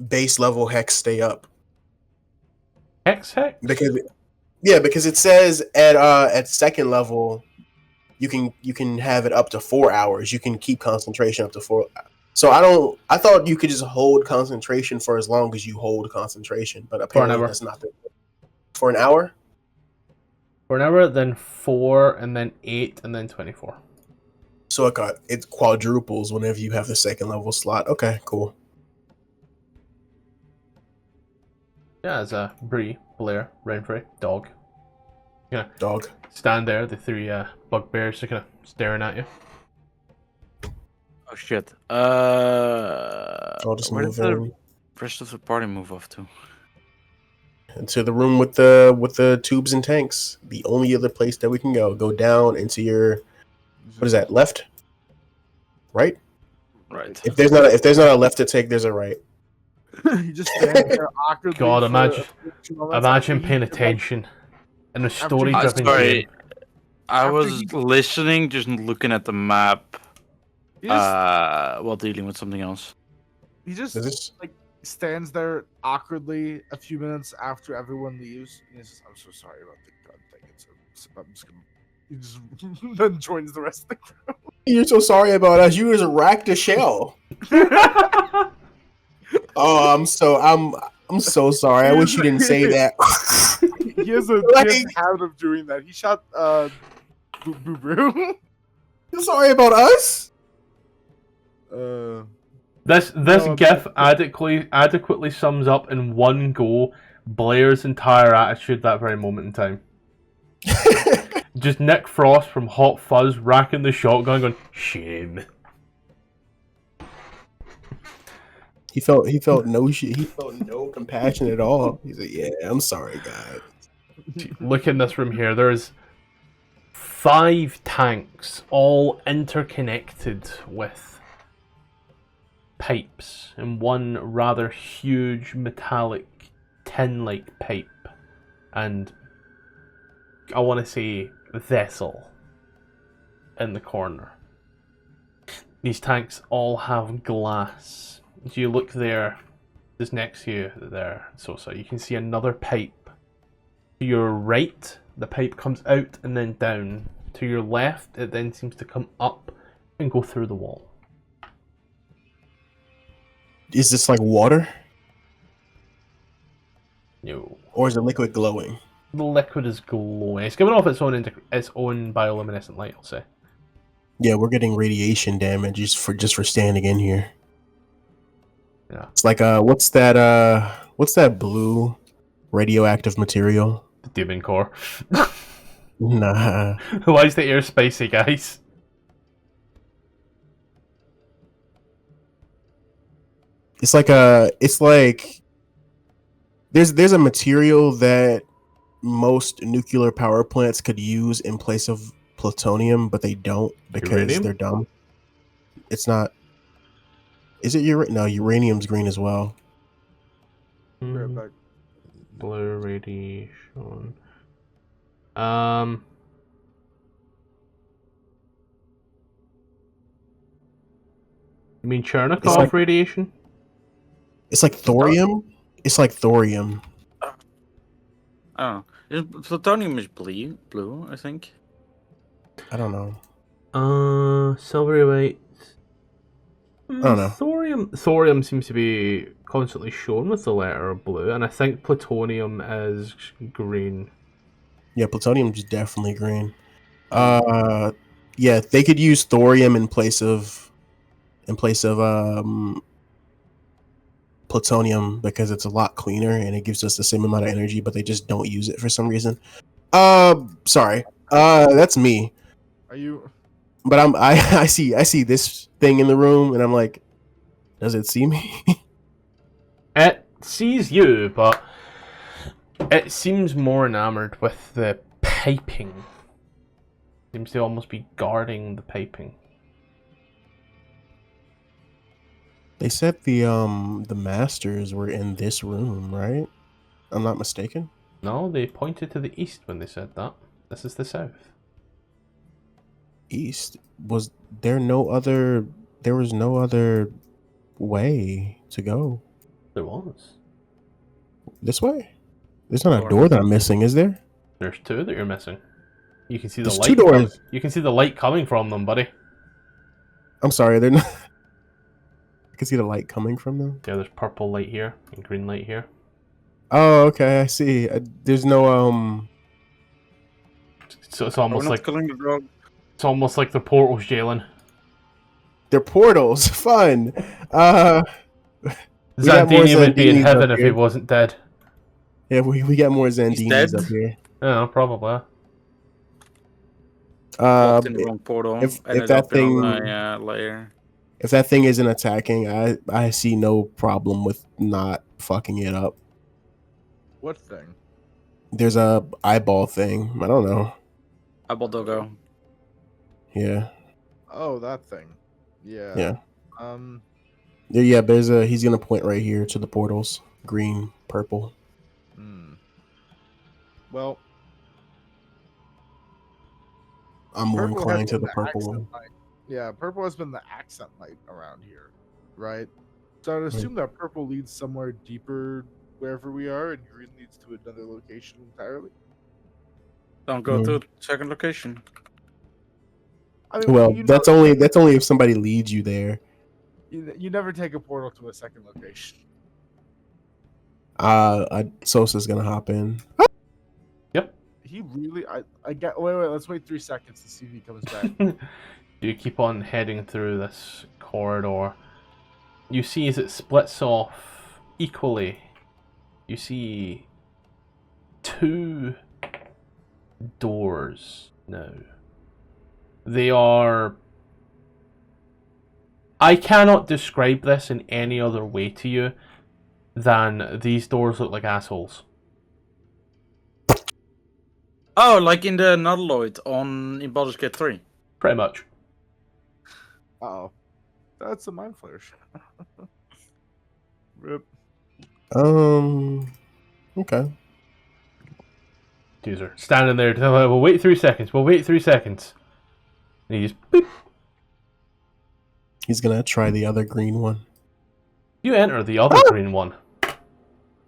base level hex stay up? Hex? Because it says at second level you can have it up to 4 hours. You can keep concentration up to 4. So I thought you could just hold concentration for as long as you hold concentration, but apparently that's not the for an hour. For an hour, then 4, and then 8, and then 24. So it quadruples whenever you have the second level slot. Okay, cool. Yeah, it's a Bree, Blair, Renfrey, dog. Yeah, dog. Stand there, the 3 bugbears are kind of staring at you. Oh shit. I'll just Where move did the in rest of the party move off to? into the room with the tubes and tanks. The only other place that we can go. Go down into your what is that? Left? Right? Right. If there's not a left to take, there's a right. He just stands there awkwardly. God, for imagine a few moments imagine after paying he- attention in a after story-driven sorry. game. I After was he- listening, just looking at the map, He just, while dealing with something else. he just Is this? like stands there awkwardly a few minutes after everyone leaves. And he says, "I'm so sorry about the gun thing. I'm just gonna." He just then joins the rest of the crowd. You're so sorry about us. You just racked a shell. Oh, I'm so sorry. I wish you didn't say that. He has a habit of doing that. He shot Boo. You're sorry about us. This No, gif adequately sums up in one go Blair's entire attitude that very moment in time. Just Nick Frost from Hot Fuzz racking the shotgun going, shame. He felt no shit. He felt no compassion at all. He's like, yeah, I'm sorry, guys. Look in this room here. There's 5 tanks, all interconnected with pipes, and one rather huge metallic tin-like pipe, and I want to say vessel in the corner. These tanks all have glass. As you look there, just next to you there, so you can see another pipe. To your right, the pipe comes out and then down. To your left, it then seems to come up and go through the wall. Is this like water? No. Or is the liquid glowing? The liquid is glowing. It's giving off its own bioluminescent light, I'll say. Yeah, we're getting radiation damage just for standing in here. Yeah. It's like what's that blue radioactive material? The demon core. Nah. Why is the air spicy, guys? It's like there's a material that most nuclear power plants could use in place of plutonium, but they don't because Uranium? they're dumb. It's not. Is it no, uranium's green as well. Back. Blue radiation. You mean Chernikov radiation? It's like thorium. It's like thorium. Oh, plutonium is blue, I think. I don't know. Silvery white. don't know. Thorium seems to be constantly shown with the letter blue, and I think plutonium is green. Yeah, plutonium's definitely green. Yeah, they could use thorium in place of plutonium because it's a lot cleaner and it gives us the same amount of energy, but they just don't use it for some reason. Sorry. That's me. Are you? But I see this thing in the room and I'm like, does it see me? It sees you, but it seems more enamored with the piping. Seems to almost be guarding the piping. They said the masters were in this room, right? I'm not mistaken. No, they pointed to the east when they said that. This is the south. East. Was there no other way to go? There was. This way? There's not a door that I'm missing, is there? There's two that you're missing. You can see the There's light. two doors. You can see the light coming from them, buddy. I'm sorry, they're not. I can see the light coming from them. Yeah, there's purple light here and green light here. Oh, okay, I see. There's no So it's almost like killing the dog. it's almost like the portal's jailing. they're portals. Fun. We got more Zandini would be in Zandinis heaven up if he here. wasn't dead. Yeah, we got more Zandinis dead? up here. Yeah, probably. Walked in the wrong portal. if ended that up in thing- my layer. If that thing isn't attacking, I see no problem with not fucking it up. What thing? There's a eyeball thing. I don't know. Eyeball doggo. Yeah. Oh, that thing. Yeah. Yeah. Um. Yeah, he's gonna point right here to the portals. Green, purple. Well, I'm more purple has inclined to been the purple accent one. light. Yeah, purple has been the accent light around here, right? So I'd assume that purple leads somewhere deeper wherever we are, and green leads to another location entirely. Don't go Mm. to the second location. I mean, Well, you that's never- only if somebody leads you there. You never take a portal to a second location. Sosa's gonna hop in. He really, I get. Wait, let's wait 3 seconds to see if he comes back. You keep on heading through this corridor. You see as it splits off equally, you see two doors now. They are... I cannot describe this in any other way to you than these doors look like assholes. Oh, like in the Nodaloid in Baldur's Gate 3. Pretty much. Uh-oh. That's a mind flash. Rip. Okay. User standing there. We'll wait 3 seconds. We'll wait 3 seconds. And he just... Boop. He's gonna try the other green one. You enter the other green one.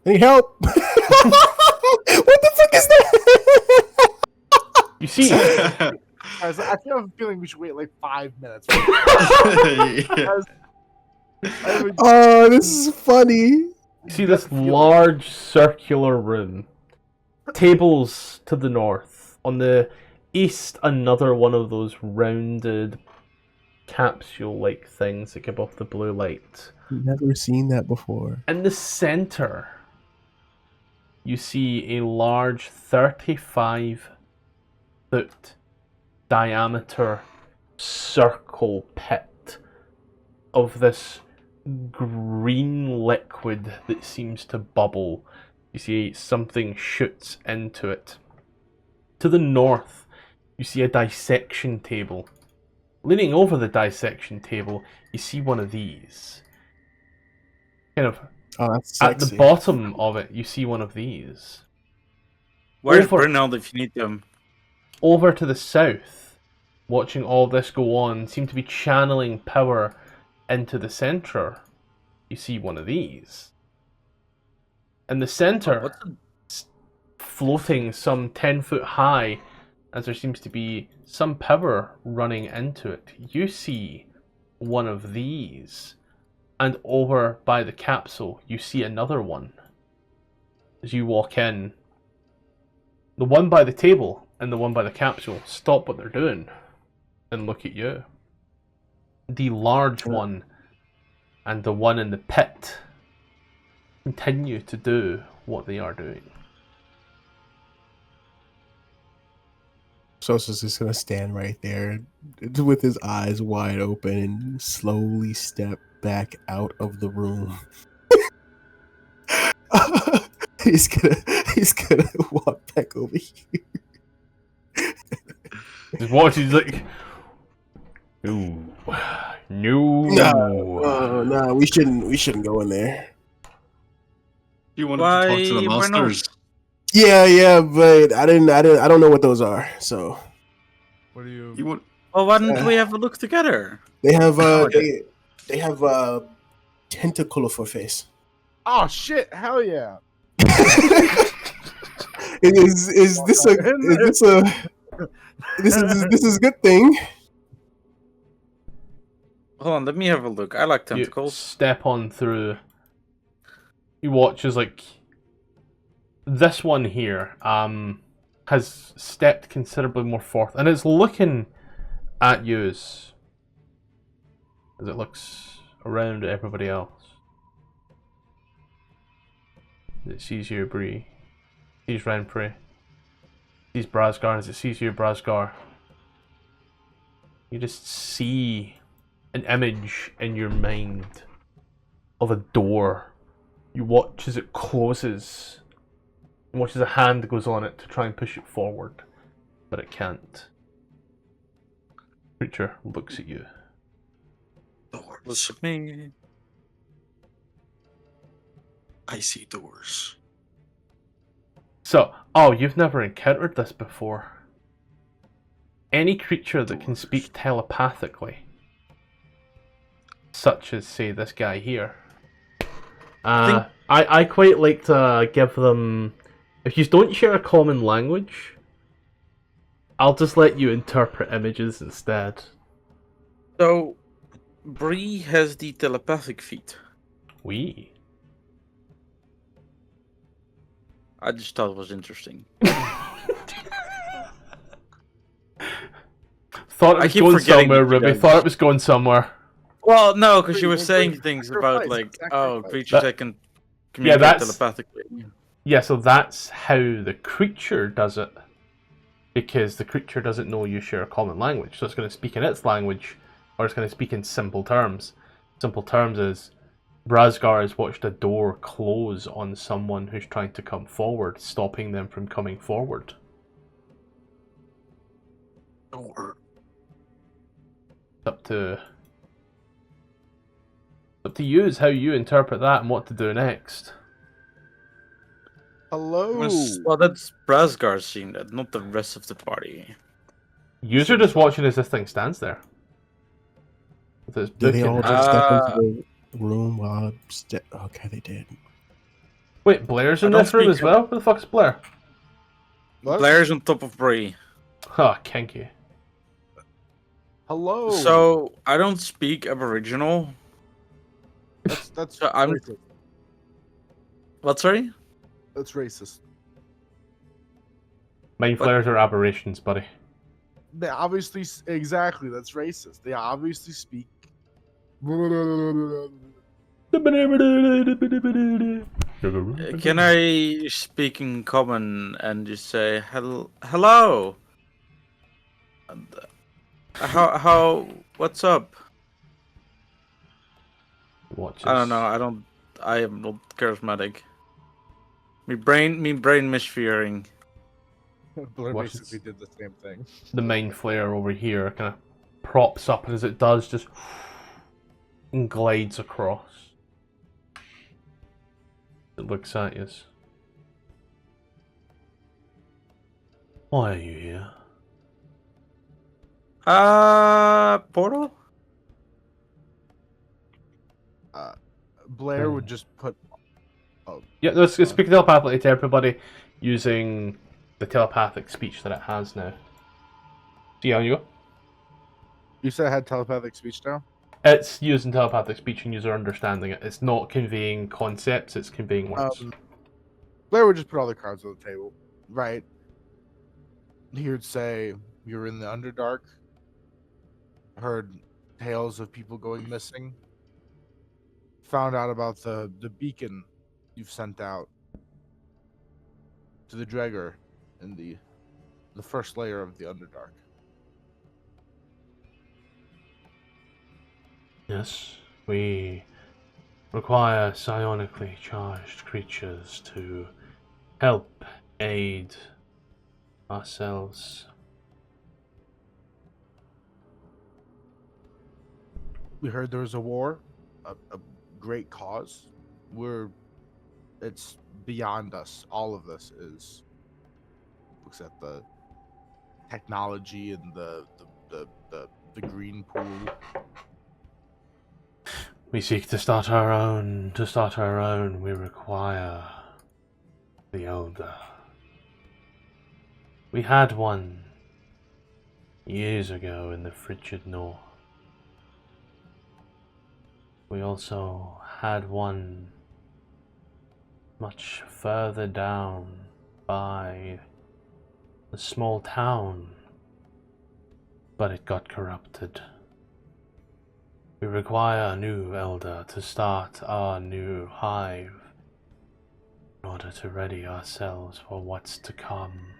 Any help? What the fuck is that? You see... Guys, I feel a feeling we should wait like 5 minutes. Yeah. Oh, this is funny. You see this large circular room. Tables to the north. On the east, another one of those rounded capsule-like things that give off the blue light. Never seen that before. In the center, you see a large 35-foot diameter circle pit of this green liquid that seems to bubble. You see something shoots into it. To the north, you see a dissection table. Leaning over the dissection table, you see one of these. Kind of Oh, that's at sexy. the bottom of it, you see one of these. Where's Over- Brynhild if you need them? Over to the south, watching all this go on, seem to be channeling power into the center. You see one of these. In the center, What's the... floating some 10 foot high, as there seems to be some power running into it, you see one of these. And over by the capsule, you see another one. As you walk in, the one by the table and the one by the capsule stop what they're doing and look at you. The large one and the one in the pit continue to do what they are doing. Sosa's just gonna stand right there with his eyes wide open and slowly step back out of the room. he's gonna walk back over here. Just watches like, no, Nah, we shouldn't go in there. You wanted to talk to the Why not? monsters. Yeah, but I don't know what those are. So What do you? You want? Well, why don't we have a look together? they have Okay. they have tentacle for face. Oh shit! Hell yeah! Is this a this is a good thing? Hold on, let me have a look. I like you tentacles. step on through. You watch as like this one here has stepped considerably more forth and it's looking at you as it looks around at everybody else. It sees you, Bree. Sees Renfrey. Sees Brasgar as it sees you, Brasgar. You just see an image in your mind of a door. You watch as it closes. You watch as a hand goes on it to try and push it forward, but it can't. Creature looks at you. Look at me. I see doors. So, oh, you've never encountered this before. Any creature that can speak telepathically, such as, say, this guy here. I quite like to give them... If you don't share a common language, I'll just let you interpret images instead. So, Bree has the telepathic feat. We. I just thought it was interesting. Thought it I was keep going forgetting somewhere, that you Ruby. guys- Thought it was going somewhere. Well, no, because you were Bree, saying Bree, things sacrifice, about, like, sacrifice. creatures that can communicate that's- telepathically. Yeah, so that's how the creature does it. Because the creature doesn't know you share a common language. So it's going to speak in its language, or it's going to speak in simple terms. Simple terms is, Brasgar has watched a door close on someone who's trying to come forward, stopping them from coming forward. Door. It's up to you is how you interpret that and what to do next. Hello. Well, that's Brasgar seeing that, not the rest of the party. Yous are just watching as this thing stands there. With its Did book they in all hand. just step into the room while okay, they did. Wait, Blair's in I don't this room speak- as well? Where the fuck's Blair? What? Blair's on top of Bree. Ha, kinky. Hello. So, I don't speak Aboriginal. that's so I'm- racist. What, sorry? That's racist. Mind flares are aberrations, buddy. They obviously exactly. That's racist. They obviously speak. Can I speak in common and just say hello? And, how what's up? Watch I don't know. I am not charismatic. Me brain misfiring. Blair Watch basically this. did the same thing. The mind flare over here kind of props up, and as it does, just and glides across. It looks at you. Why are you here? Portal? Blair would just put. Yeah, let's speak telepathically to everybody using the telepathic speech that it has now. See how you go? You said I had telepathic speech now. It's using telepathic speech and user understanding it. It's not conveying concepts, it's conveying words. Blair would just put all the cards on the table. Right. He would say, "You're in the Underdark. Heard tales of people going missing. Found out about the beacon you've sent out to the Duergar in the first layer of the Underdark." Yes, we require psionically charged creatures to help aid ourselves. We heard there was a war, a great cause. It's beyond us. All of this looks at the technology and the green pool. We seek to start our own. To start our own, we require the Elder. We had one years ago in the frigid north. We also had one much further down by a small town, but it got corrupted. We require a new elder to start our new hive in order to ready ourselves for what's to come.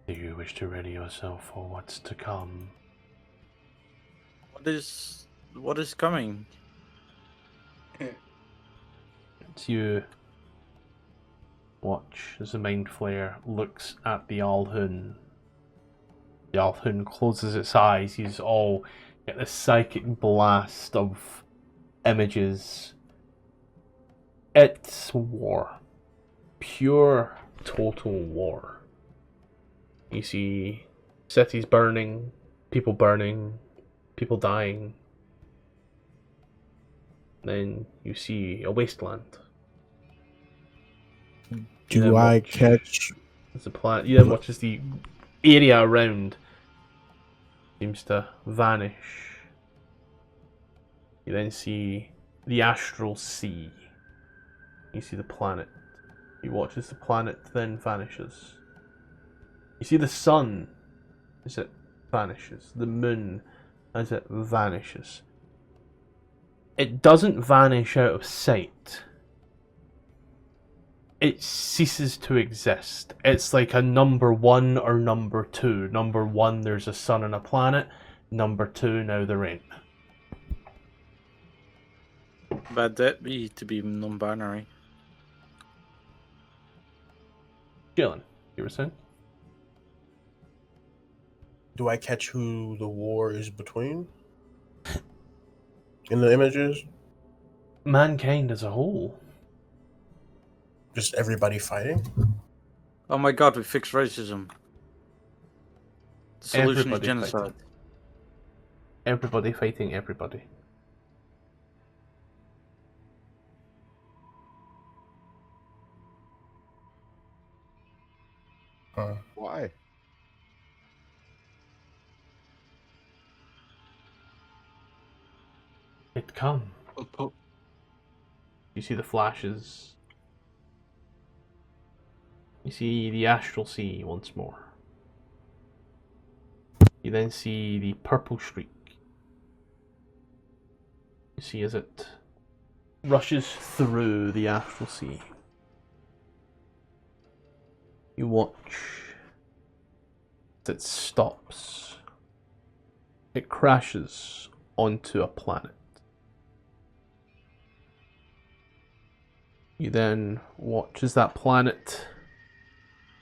Do you wish to ready yourself for what's to come? What is coming? As you watch as the Mind Flayer looks at the Alhun. The Alhun closes its eyes. You all get this psychic blast of images. It's war. Pure, total war. You see cities burning, people dying. Then you see a wasteland. Do I catch? As the planet, you then watch as the area around seems to vanish. You then see the astral sea. You see the planet. You watch as the planet then vanishes. You see the sun as it vanishes. The moon as it vanishes. It doesn't vanish out of sight. It ceases to exist. It's like a number 1 or number 2. Number 1, there's a sun and a planet. Number 2, now there ain't. Bad that be to be non-binary. Jalen, you were saying? Do I catch who the war is between? In the images? Mankind as a whole. Just everybody fighting? Oh my god, we fixed racism. The solution Everybody is genocide. fighting. Everybody fighting everybody. Why? It come. You see the flashes. You see the astral sea once more. You then see the purple streak. You see as it rushes through the astral sea. You watch as it stops. It crashes onto a planet. You then watch as that planet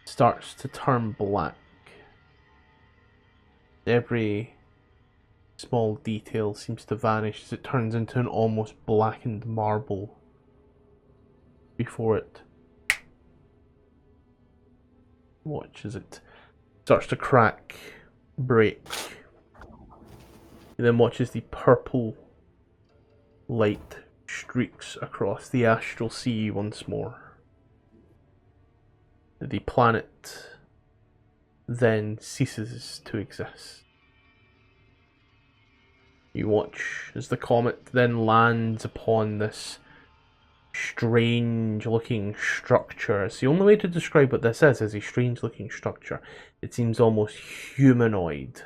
starts to turn black. Every small detail seems to vanish as it turns into an almost blackened marble before it. Watch as it starts to crack, break. You then watch as the purple light streaks across the astral sea once more. The planet then ceases to exist. You watch as the comet then lands upon this strange looking structure. It's the only way to describe what this is a strange looking structure. It seems almost humanoid,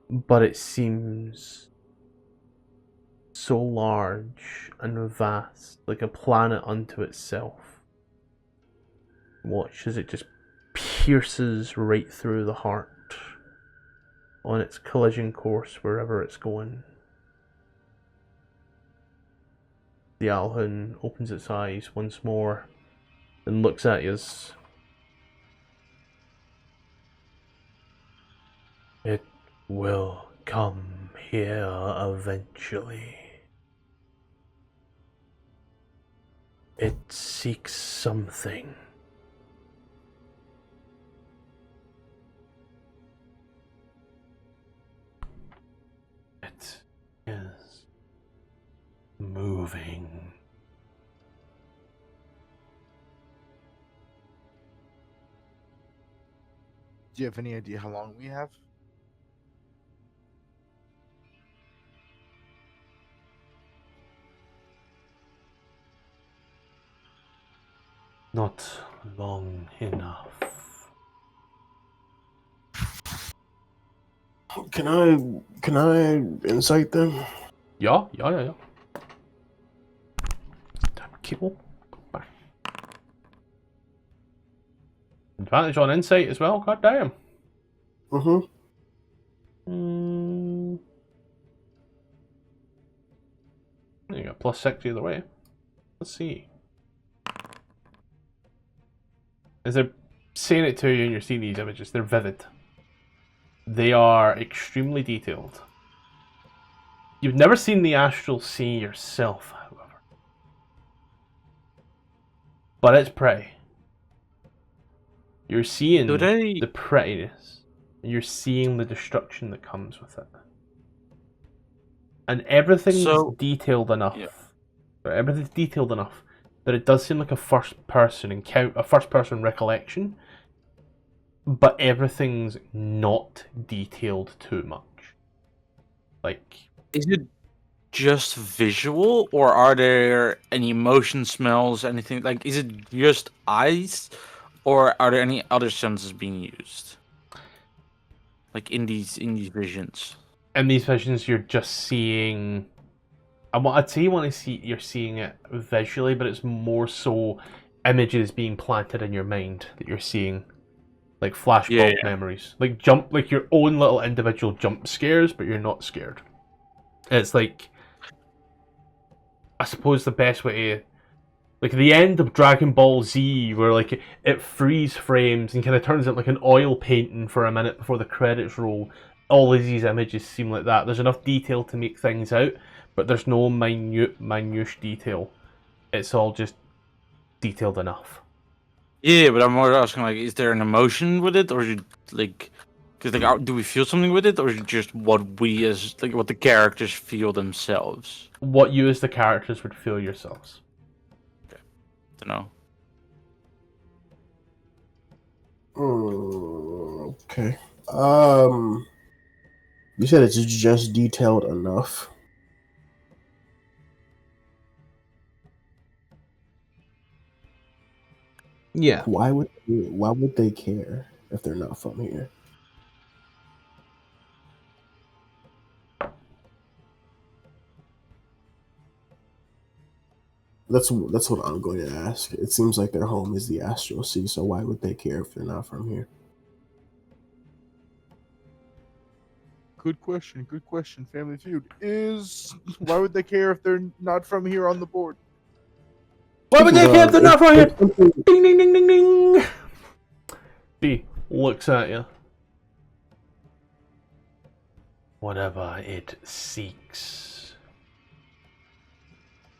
but it seems so large and vast, like a planet unto itself. Watch as it just pierces right through the heart on its collision course wherever it's going. The Alhun opens its eyes once more and looks at you. It will come here eventually. It seeks something. It is moving. Do you have any idea how long we have? Not long enough. Can I incite them? Yeah. Damn cable. Back. Advantage on insight as well, god damn. Mm-hmm. You got +6 either way. Let's see. As they're saying it to you and you're seeing these images, they're vivid. They are extremely detailed. You've never seen the astral sea yourself, however. But it's pretty. You're seeing the prettiness. And you're seeing the destruction that comes with it. And everything's detailed enough. Yeah. Everything's detailed enough that it does seem like a first-person recollection, but everything's not detailed too much. Like, Is it just visual, or are there any motion, smells, anything? Like, is it just eyes, or are there any other senses being used? Like in these visions. in these visions, you're just seeing. I'd say you're seeing it visually, but it's more so images being planted in your mind that you're seeing, like flashbulb memories, like your own little individual jump scares, but you're not scared. It's like, I suppose the best way to, like the end of Dragon Ball Z, where like it freeze frames and kind of turns into like an oil painting for a minute before the credits roll. All of these images seem like that. There's enough detail to make things out, but there's no minute detail. It's all just detailed enough. Yeah, but I'm more asking, like, is there an emotion with it, or is it like, because like, do we feel something with it, or is it just what we as like what the characters feel themselves? What you as the characters would feel yourselves. Don't know. Okay. You said it's just detailed enough. Yeah. Why would they care if they're not from here? That's what I'm going to ask. It seems like their home is the Astral Sea, so why would they care if they're not from here? Good question. Good question. Family Feud is why would they care if they're not from here on the board? Why would they care if they're not from here? Ding ding ding ding ding. B looks at you. Whatever it seeks,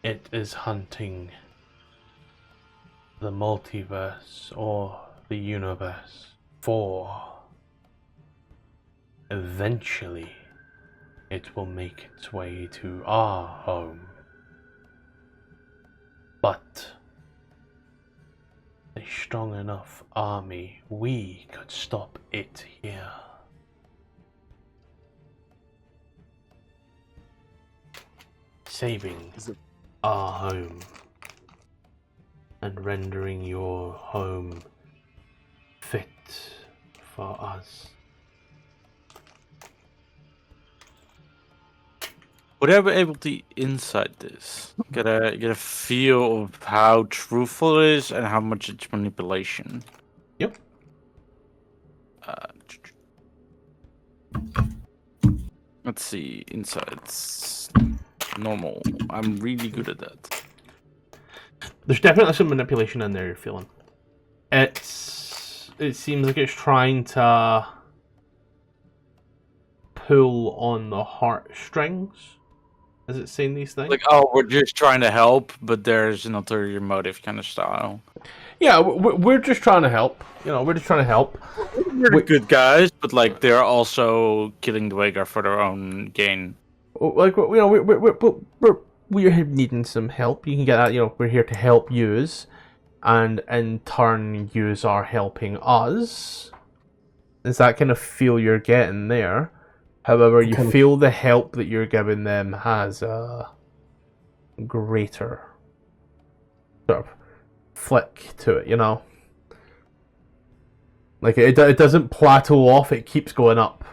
it is hunting the multiverse or the universe for. Eventually, it will make its way to our home. But a strong enough army, we could stop it here. Saving Is it our home and rendering your home fit for us. Would I be able to insight this? Get a feel of how truthful it is and how much it's manipulation. Yep. Let's see, insights. Normal. I'm really good at that. There's definitely some manipulation in there you're feeling. It seems like it's trying to pull on the heartstrings. Is it saying these things? Like, oh, we're just trying to help, but there's an ulterior motive kind of style. Yeah, we're just trying to help. You know, we're just trying to help. We're the good guys, but like they're also killing the Duergar for their own gain. Like, you know, we're needing some help. You can get that. You know, we're here to help yous, and in turn, yous are helping us. Is that kind of feel you're getting there? However, you feel the help that you're giving them has a greater sort of flick to it, you know? Like, it doesn't plateau off, it keeps going up.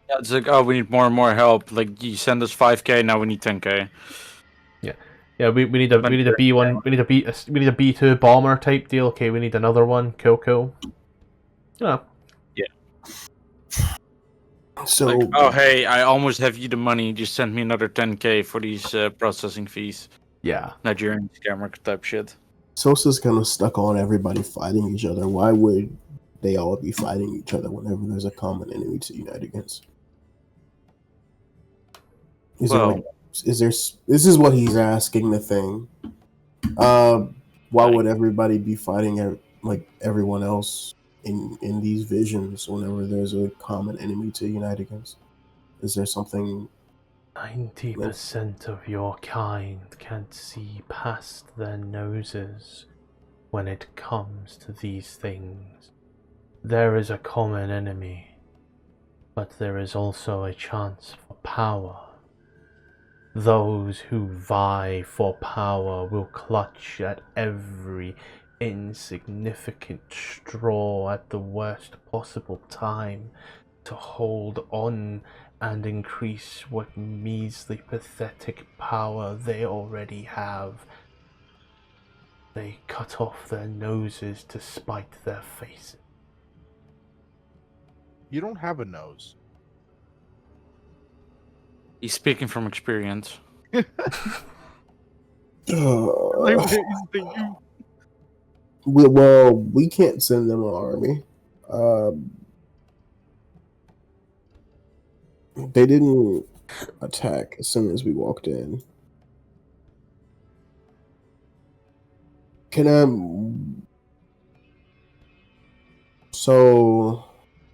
Yeah, it's like, oh, we need more and more help. Like, you send us 5k, now we need 10k. Yeah, we need a B1, we need a B2 bomber type deal. Okay, we need another one. Cool. Yeah. So, Like, oh, hey, I almost have you the money. Just send me another 10k for these processing fees. Yeah. Nigerian scammer type shit. Sosa's kind of stuck on everybody fighting each other. Why would they all be fighting each other whenever there's a common enemy to unite against? This is what he's asking the thing. Why would everybody be fighting like everyone else in these visions whenever there's a common enemy to unite against? Is there something? 90% of your kind can't see past their noses when it comes to these things. There is a common enemy, but there is also a chance for power. Those who vie for power will clutch at every insignificant straw at the worst possible time to hold on and increase what measly, pathetic power they already have. They cut off their noses to spite their faces. You don't have a nose. He's speaking from experience. Well, we can't send them an army. They didn't attack as soon as we walked in.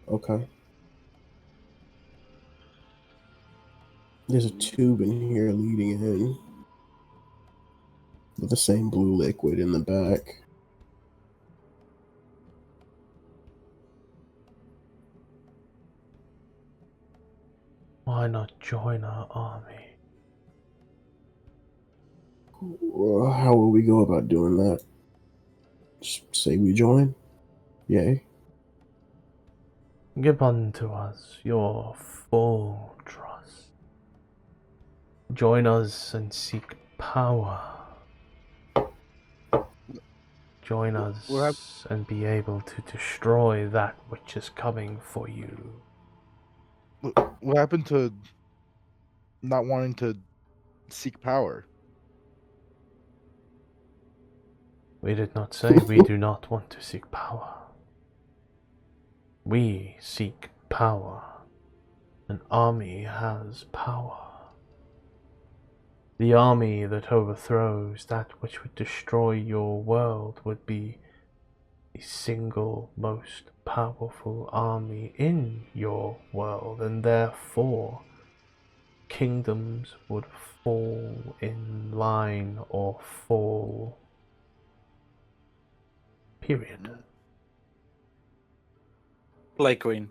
Okay. There's a tube in here leading in with the same blue liquid in the back. Why not join our army? How will we go about doing that? Just say we join? Yay. Give unto us your full trust. Join us and seek power. Join us and be able to destroy that which is coming for you. What happened to not wanting to seek power? We did not say we do not want to seek power. We seek power. An army has power. The army that overthrows that which would destroy your world would be the single most powerful army in your world, and therefore kingdoms would fall in line or fall Period. Play Queen.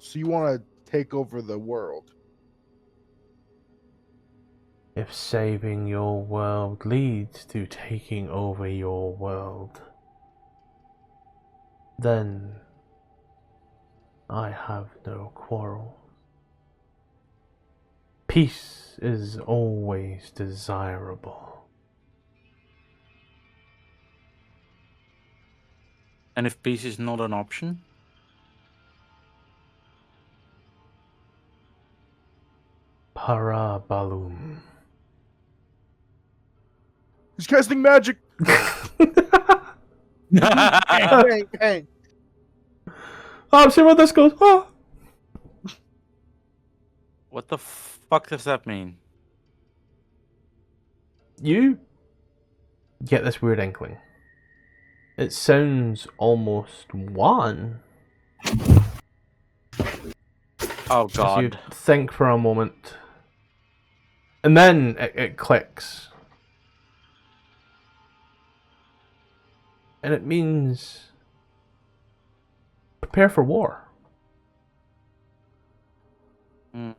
So you want to take over the world? If saving your world leads to taking over your world, then I have no quarrel. Peace is always desirable. And if peace is not an option? Parabalum. He's casting magic. Bang, bang, bang. Oh, I'm seeing where this goes. Oh. What the fuck does that mean? You get this weird inkling. It sounds almost one. Oh As you god. think for a moment. And then it clicks. And it means prepare for war. Mm.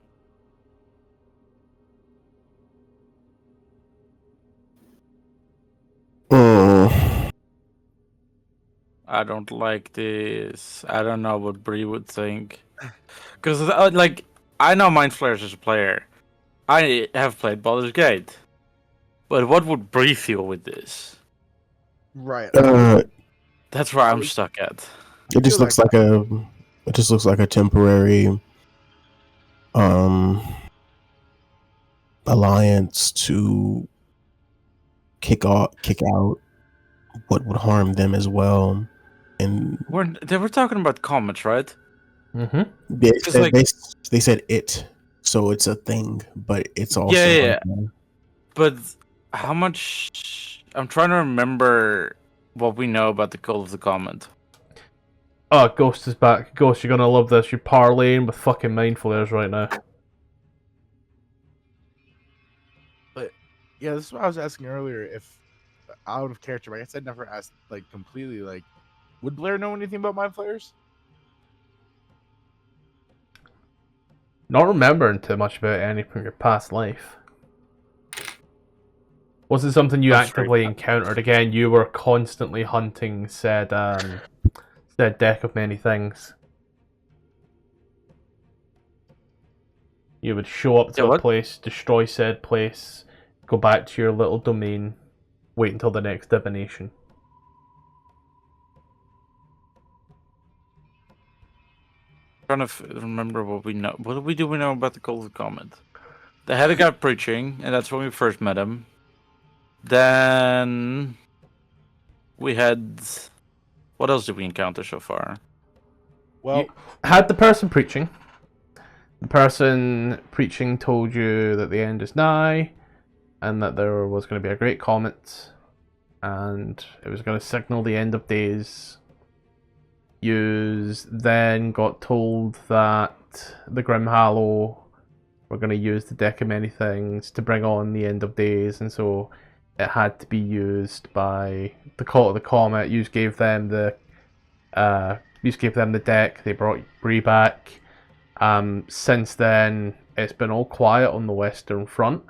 I don't like this. I don't know what Bree would think. Because, like, I know Mind Flayers as a player. I have played Baldur's Gate. But what would Bree feel with this? Right. That's where I'm stuck at. It just looks like a. It just looks like a temporary alliance to kick out what would harm them as well. And They were talking about comets, right? Mm-hmm. they said it, so it's a thing, but it's also Yeah. But how much? I'm trying to remember what we know about the Cult of the Comet. Oh, Ghost is back. Ghost, you're gonna love this. You're parlaying with fucking Mind Flayers right now. But yeah, this is what I was asking earlier. If out of character, I guess I never asked like completely. Like, would Blair know anything about Mind Flayers? Not remembering too much about any from your past life. Was it something you That's actively right. encountered? Again, you were constantly hunting said deck of many things. You would show up to a place, destroy said place, go back to your little domain, wait until the next divination. Trying to remember what we know. What do we know about the Cult of the Comet? They had a guy preaching, and that's when we first met him. Then we had. What else did we encounter so far? Well, you had the person preaching. The person preaching told you that the end is nigh, and that there was going to be a great comet, and it was going to signal the end of days. You then got told that the Grim Hallow were going to use the Deck of Many Things to bring on the end of days, and so it had to be used by the Cult of the Comet. You gave them the deck. They brought Bree back. Since then, it's been all quiet on the Western Front,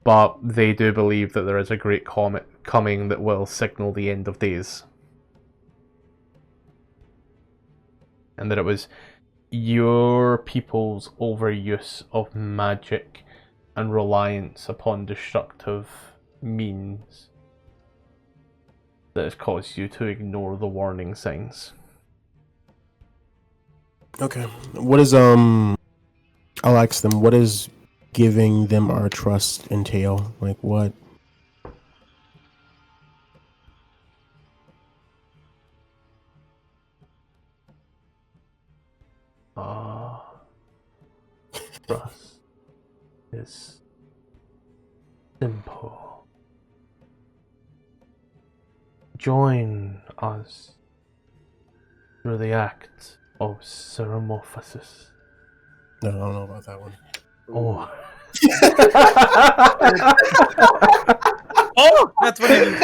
but they do believe that there is a great comet coming that will signal the end of days. And that it was your people's overuse of magic and reliance upon destructive means that has caused you to ignore the warning signs. Okay. What is I'll ask them, what is giving them our trust entail? Like what? Trust is simple. Join us through the act of ceremophasis. No, I don't know about that one. Oh. Oh, that's what it is.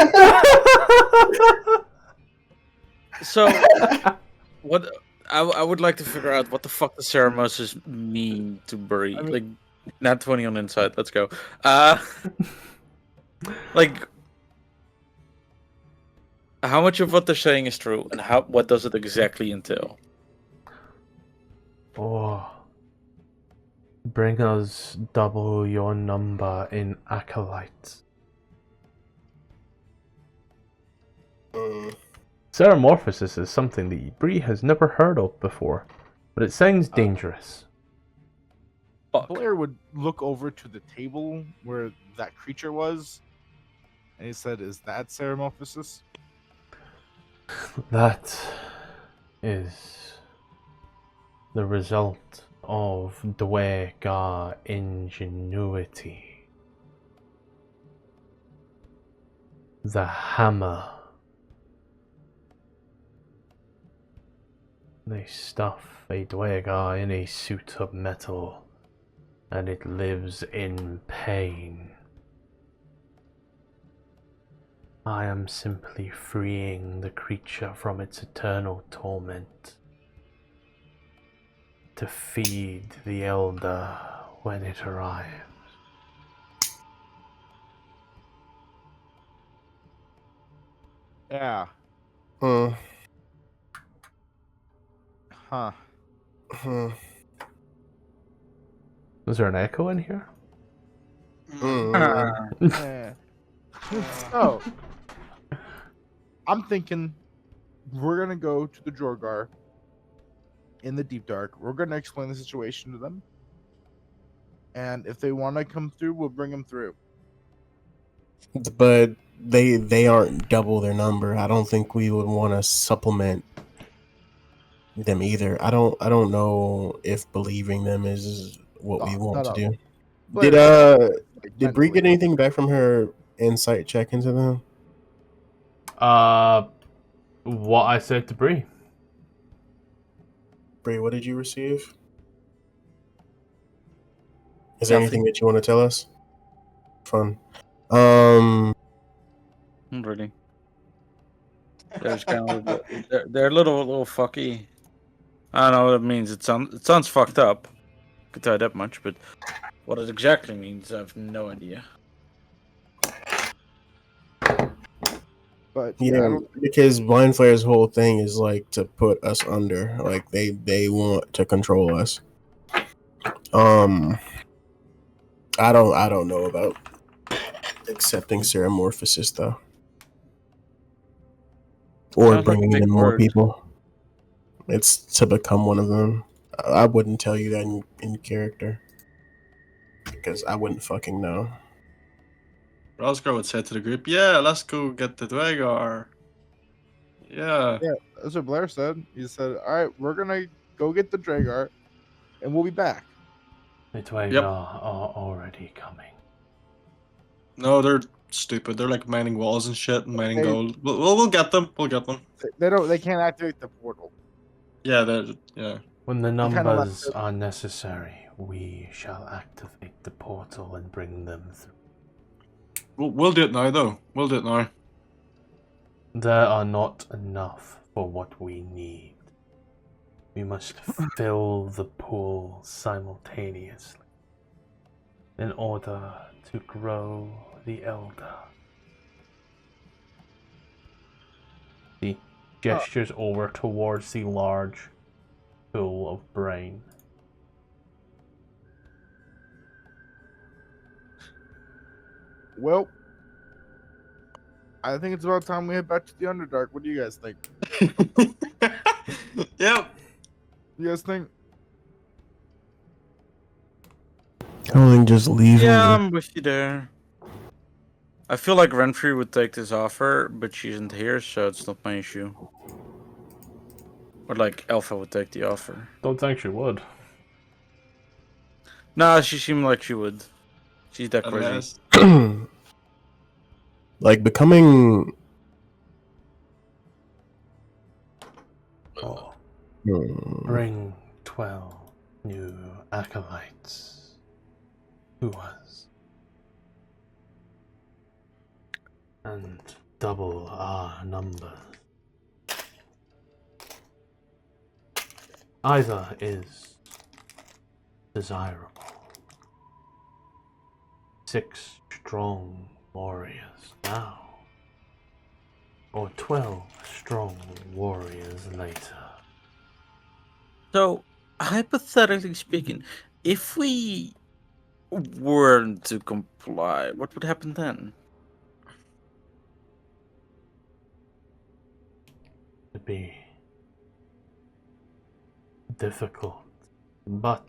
So, what I would like to figure out what the fuck does Ceremosis mean to Brie? I mean- Like, not 20 on inside. Let's go. Like, how much of what they're saying is true, and what does it exactly entail? Oh. Bring us double your number in acolytes. Ceramorphosis is something that Bree has never heard of before, but it sounds dangerous. Fuck. Blair would look over to the table where that creature was, and he said, "Is that Ceramorphosis?" That is the result of Duergar ingenuity. The hammer. They stuff a Duergar in a suit of metal, and it lives in pain. I am simply freeing the creature from its eternal torment to feed the Elder when it arrives. Yeah. Hmm. Huh. Hmm. Is there an echo in here? Yeah. So, I'm thinking we're gonna go to the Duergar in the Deep Dark. We're gonna explain the situation to them, and if they want to come through, we'll bring them through. But they aren't double their number. I don't think we would want to supplement them either. I don't know if believing them is what we want to do. Blair, Did Bree get anything back from her insight check into them? What I said to Bree. Bree, what did you receive? Is there Nothing. anything that you want to tell us? Fun. Not really. There's kind of they're a little fucky. I don't know what it means. It sounds fucked up. Could tell you that much, but what it exactly means, I have no idea. But Yeah, because Mind Flayer's whole thing is like to put us under. Like they want to control us. I don't know about accepting Ceramorphosis though, or Sounds like a bringing big in more word. people. It's to become one of them. I wouldn't tell you that in character because I wouldn't fucking know. Rosgar would say to the group, "Yeah, let's go get the Duergar." Yeah. yeah, that's what Blair said. He said, "All right, we're gonna go get the Duergar, and we'll be back." The Duergar Yep. are already coming. No, they're stupid. They're like mining walls and shit and mining They- gold. We'll get them. We'll get them. They can't activate the portal. Yeah, yeah. When the kinda numbers left are necessary, we shall activate the portal and bring them through. We'll do it now, though. We'll do it now. There are not enough for what we need. We must fill the pool simultaneously in order to grow the Elder. He gestures over towards the large pool of brain. Well, I think it's about time we head back to the Underdark. What do you guys think? Yep. You guys think? I don't think just leaving. Yeah, I'm with you there. I feel like Renfrey would take this offer, but she isn't here, so it's not my issue. Or like Alpha would take the offer. Don't think she would. Nah, she seemed like she would. She's that crazy. Unless Like becoming. Oh. Hmm. Bring 12 new acolytes to us. And double our numbers. Either is desirable. 6 strong warriors now, or 12 strong warriors later. So, hypothetically speaking, if we weren't to comply, what would happen then? To be difficult, but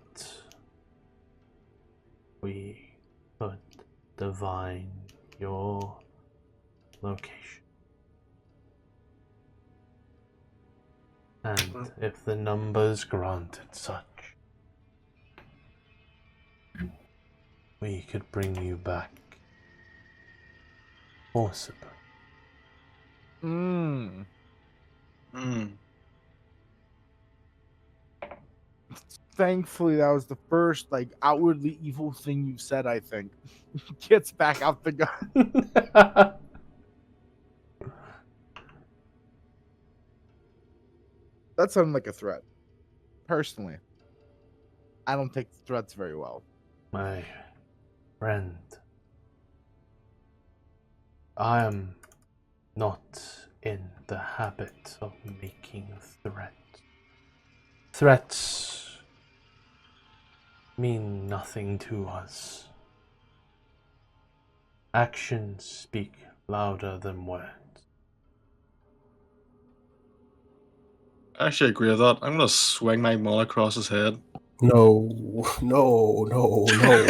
we could divine your location. And if the numbers granted such, we could bring you back forcibly. Hmm. Thankfully, that was the first like outwardly evil thing you said. I think gets back out the gun. That sounded like a threat. Personally, I don't take threats very well. My friend, I am not in the habit of making threats. Threats mean nothing to us. Actions speak louder than words. I actually agree with that. I'm gonna swing my maul across his head. No, no, no, no,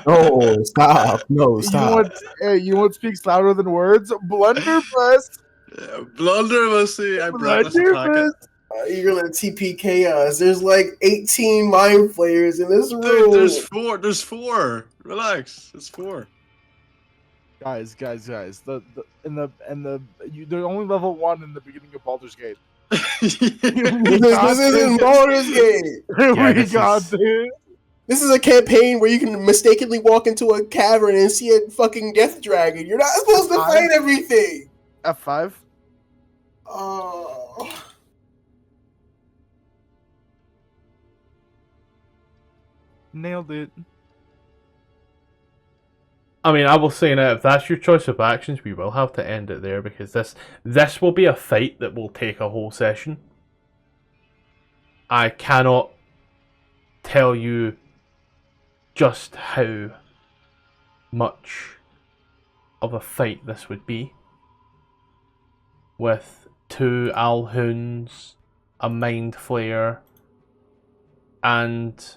no! Stop! No, stop! You know what speaks louder than words? Blunderbuss. Blunderbuss! I breathless attack it. You're gonna TPK us. There's like 18 mind players in this room. Dude, there's 4. There's 4. Relax. It's 4. Guys. They're only level 1 in the beginning of Baldur's Gate. This isn't Baldur's Gate. This is a campaign where you can mistakenly walk into a cavern and see a fucking death dragon. You're not supposed to fight everything. F5. Oh. Nailed it. I mean, I will say now, if that's your choice of actions, we will have to end it there, because this will be a fight that will take a whole session. I cannot tell you just how much of a fight this would be, with 2 Alhoons, a Mind Flayer, and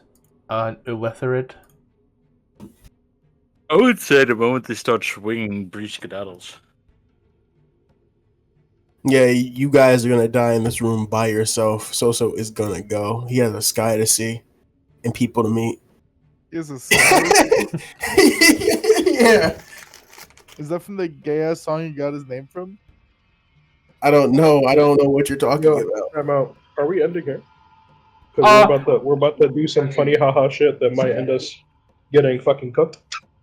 an Ulitharid. I would say the moment they start swinging, breach skedaddles. Yeah, you guys are gonna die in this room by yourself. So is gonna go. He has a sky to see and people to meet. Is a sky. Yeah. Is that from the gay ass song you got his name from? I don't know. I don't know what you're talking about. I'm out. Are we ending here? Because we're about to do some funny haha shit that might end us getting fucking cooked.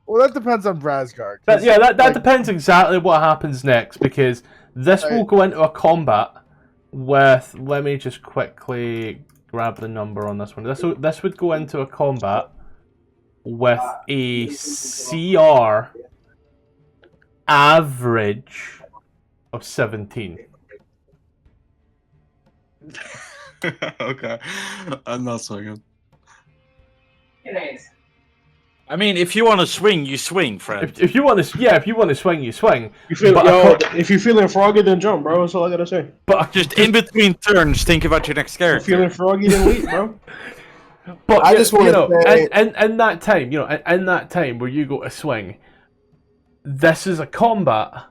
Well, that depends on Brazgar. That depends exactly what happens next, because this will go into a combat with... Let me just quickly grab the number on this one. This would go into a combat with a CR average of 17. Okay. I'm not swinging. I mean, if you want to swing, you swing, friend. If you want to swing, you swing. If you're feeling froggy, then jump, bro. That's all I gotta say. But just in between turns, think about your next character. If you're feeling froggy, then leap, bro. But I just want to say, in that time, in that time where you go to swing, this is a combat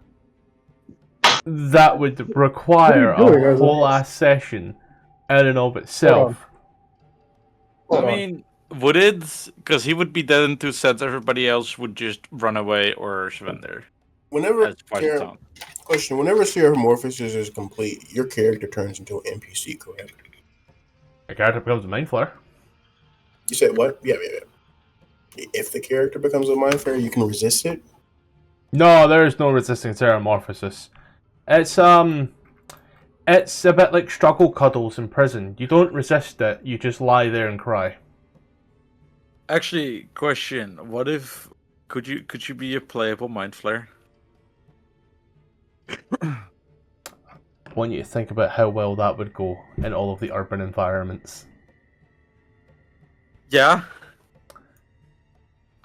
that would require a whole ass session in and of itself. I mean, would it? Because he would be dead in 2 sets. Everybody else would just run away or surrender. whenever Seraphimorphosis is complete, your character turns into an NPC, correct? A character becomes a Mind Flayer. You said what? Yeah. If the character becomes a Mind Flayer, you can resist it? No, there is no resisting Seraphimorphosis. It's It's a bit like struggle cuddles in prison. You don't resist it, you just lie there and cry. Actually, question: what if could you be a playable mind flayer? I want you to think about how well that would go in all of the urban environments. Yeah,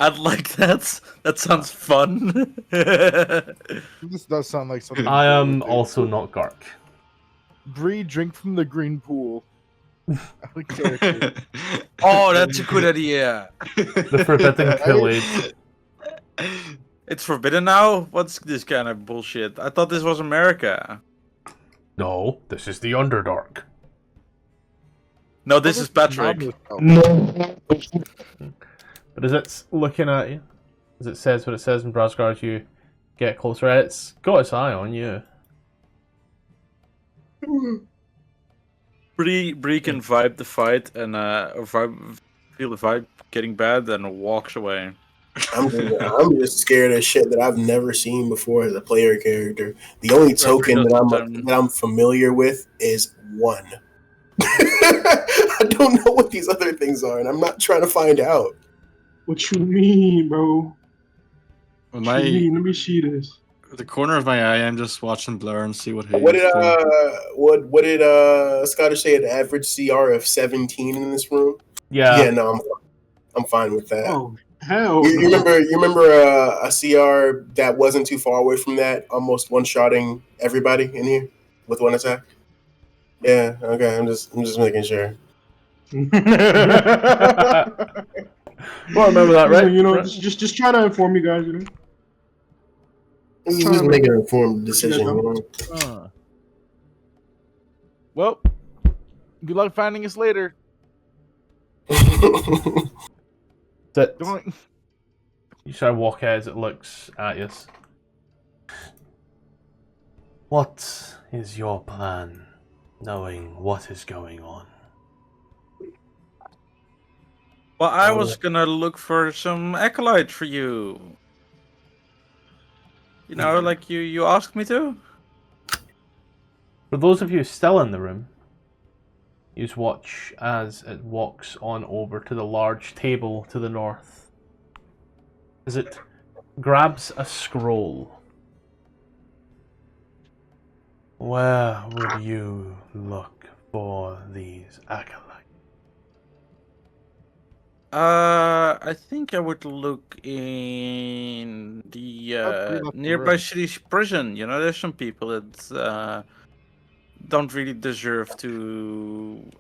I'd like that. That sounds fun. This does sound like something. I Bree am would do. also not Gark. Bree, drink from the green pool. Out of character. Oh, that's a good idea. The forbidden Kool-Aid. It's forbidden now? What's this kind of bullshit? I thought this was America. No, this is the Underdark. No, this is Patrick. But as it's looking at you, as it says what it says in Brasgar, as you get closer, it's got its eye on you. Bree can vibe the fight and or feel the vibe getting bad and walks away. I'm just scared of shit that I've never seen before as a player character. The only token that I'm familiar with is one. I don't know what these other things are, and I'm not trying to find out. What you mean, bro? Well, What you mean? Let me see this. the corner of my eye, I'm just watching Blur and see what he. What did Scottish say? An average CR of 17 in this room? Yeah. Yeah, no, I'm fine with that. Oh hell! You remember a CR that wasn't too far away from that, almost one-shotting everybody in here with one attack? Yeah, okay. I'm just making sure. Well, remember that, right? You know, Right. just trying to inform you guys. You know, Just make an informed decision. You know? Well, good luck finding us later. Sit. Don't. You try to walk out as it looks at you. What is your plan, knowing what is going on? Well, I was gonna look for some acolyte for you. You know, like you asked me to. For those of you still in the room, you just watch as it walks on over to the large table to the north. As it grabs a scroll. Where would you look for these acolytes? I think I would look in the left the nearby room. city's prison. You know, there's some people that don't really deserve to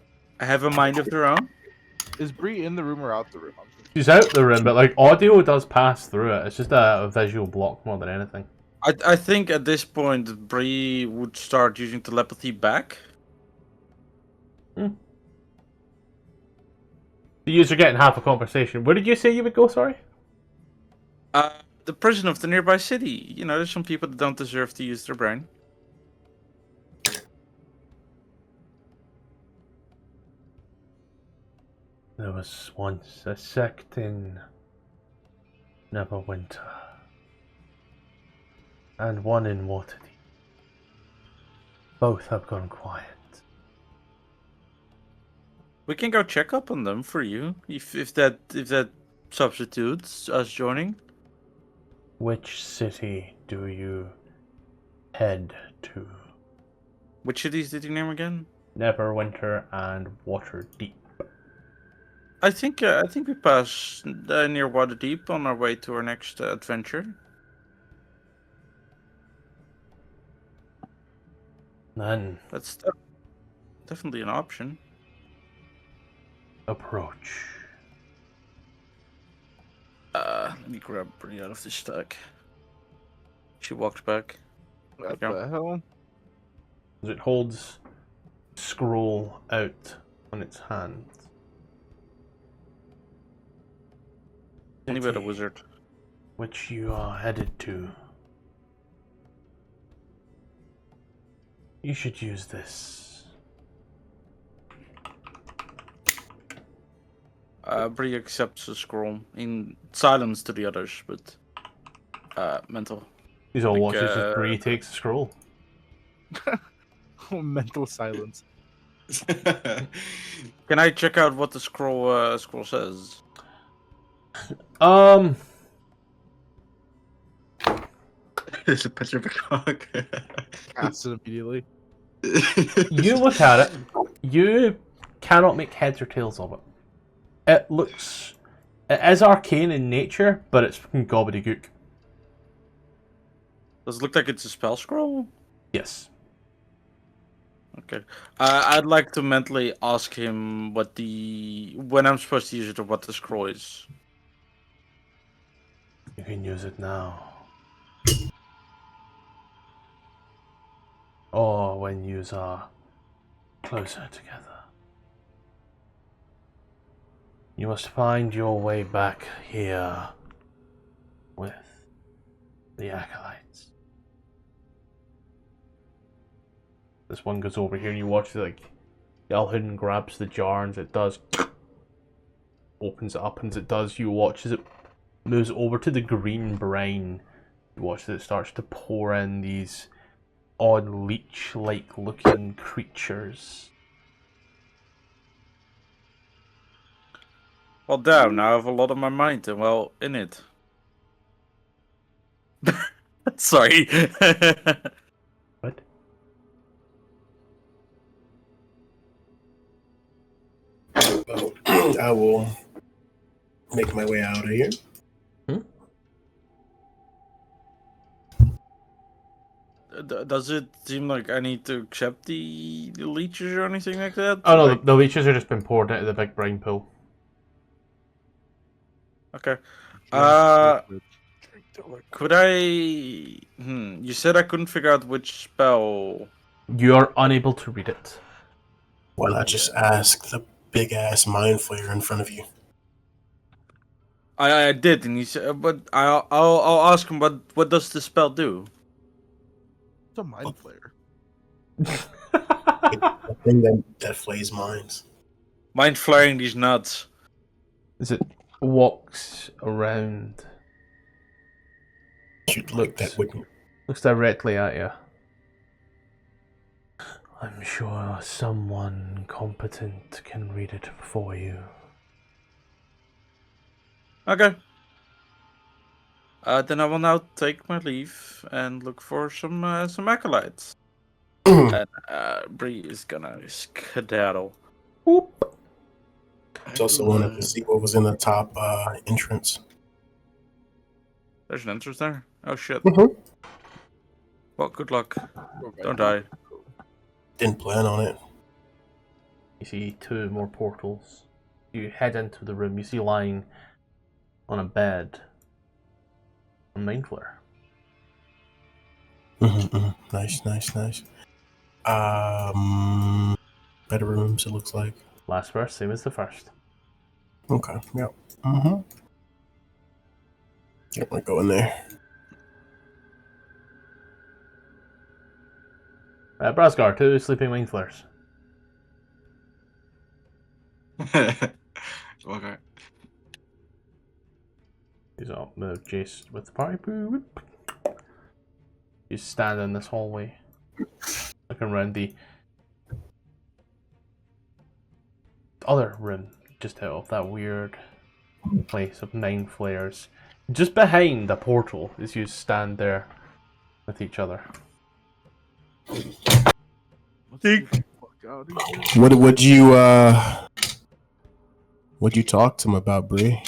have a mind of their own. Is Bree in the room or out the room? She's out the room, but like audio does pass through it. It's just a visual block more than anything. I think at this point Bree would start using telepathy back. You are getting half a conversation. Where did you say you would go, sorry? The prison of the nearby city. You know, there's some people that don't deserve to use their brain. There was once a sect in Neverwinter, and one in Waterdeep. Both have gone quiet. We can go check up on them for you if that substitutes us joining. Which city do you head to? Which cities did you name again? Neverwinter and Waterdeep. I think we pass near Waterdeep on our way to our next adventure. Then That's definitely an option. approach. Let me grab Bree out of the stack. She walked back. What Yeah. the hell? As it holds scroll out on its hand. Anyway, the City wizard. which you are headed to. You should use this. Bree accepts the scroll in silence to the others, but mental. He's all Like, watches as Bree takes the scroll. Mental silence. Can I check out what the scroll says? It's a picture of a cock. Cast it immediately. You look at it. You cannot make heads or tails of it. It is arcane in nature, but it's fucking gobbledygook. Does it look like it's a spell scroll? Yes. Okay. I'd like to mentally ask him when I'm supposed to use it or what the scroll is. You can use it now. Or when you are closer together. You must find your way back here with the acolytes. This one goes over here and you watch Galhun grabs the jar and as it does opens it up, and as it does you watch as it moves over to the green brine. You watch as it starts to pour in these odd leech-like looking creatures. Well, damn, now I have a lot on my mind and, well, in it. Sorry. What? Well, I will make my way out of here. Does it seem like I need to accept the leeches or anything like that? Oh no, Like, the leeches are just been poured into the big brine pool. okay. Drink to it. Could I... You said I couldn't figure out which spell... You are unable to read it. Why not just ask the big ass mind flayer in front of you? I did, and he said, but I'll ask him what does the spell do? It's a mind flayer. The thing that flays minds. Mind flaring these nuts. As it walks around, Shoot like that, wouldn't you? looks directly at you. I'm sure someone competent can read it for you. Okay. Then I will now take my leave and look for some acolytes. And Bree is gonna skedaddle. It's also wanted to see what was in the top entrance. There's an entrance there. Oh shit. Mhm. Well, good luck. Don't die. Didn't plan on it. You see two more portals. You head into the room. You see lying on a bed a mind flayer. Nice. Better rooms, it looks like. Last verse, same as the first. Okay, yep. Yep, we're going there. Brasgar, two sleeping mind flayers. Okay. He's up move Jace with the party. You stand in this hallway, looking around the other room, just out of that weird place of mind flayers. Just behind the portal, as you stand there with each other. Would you talk to him about, Bree?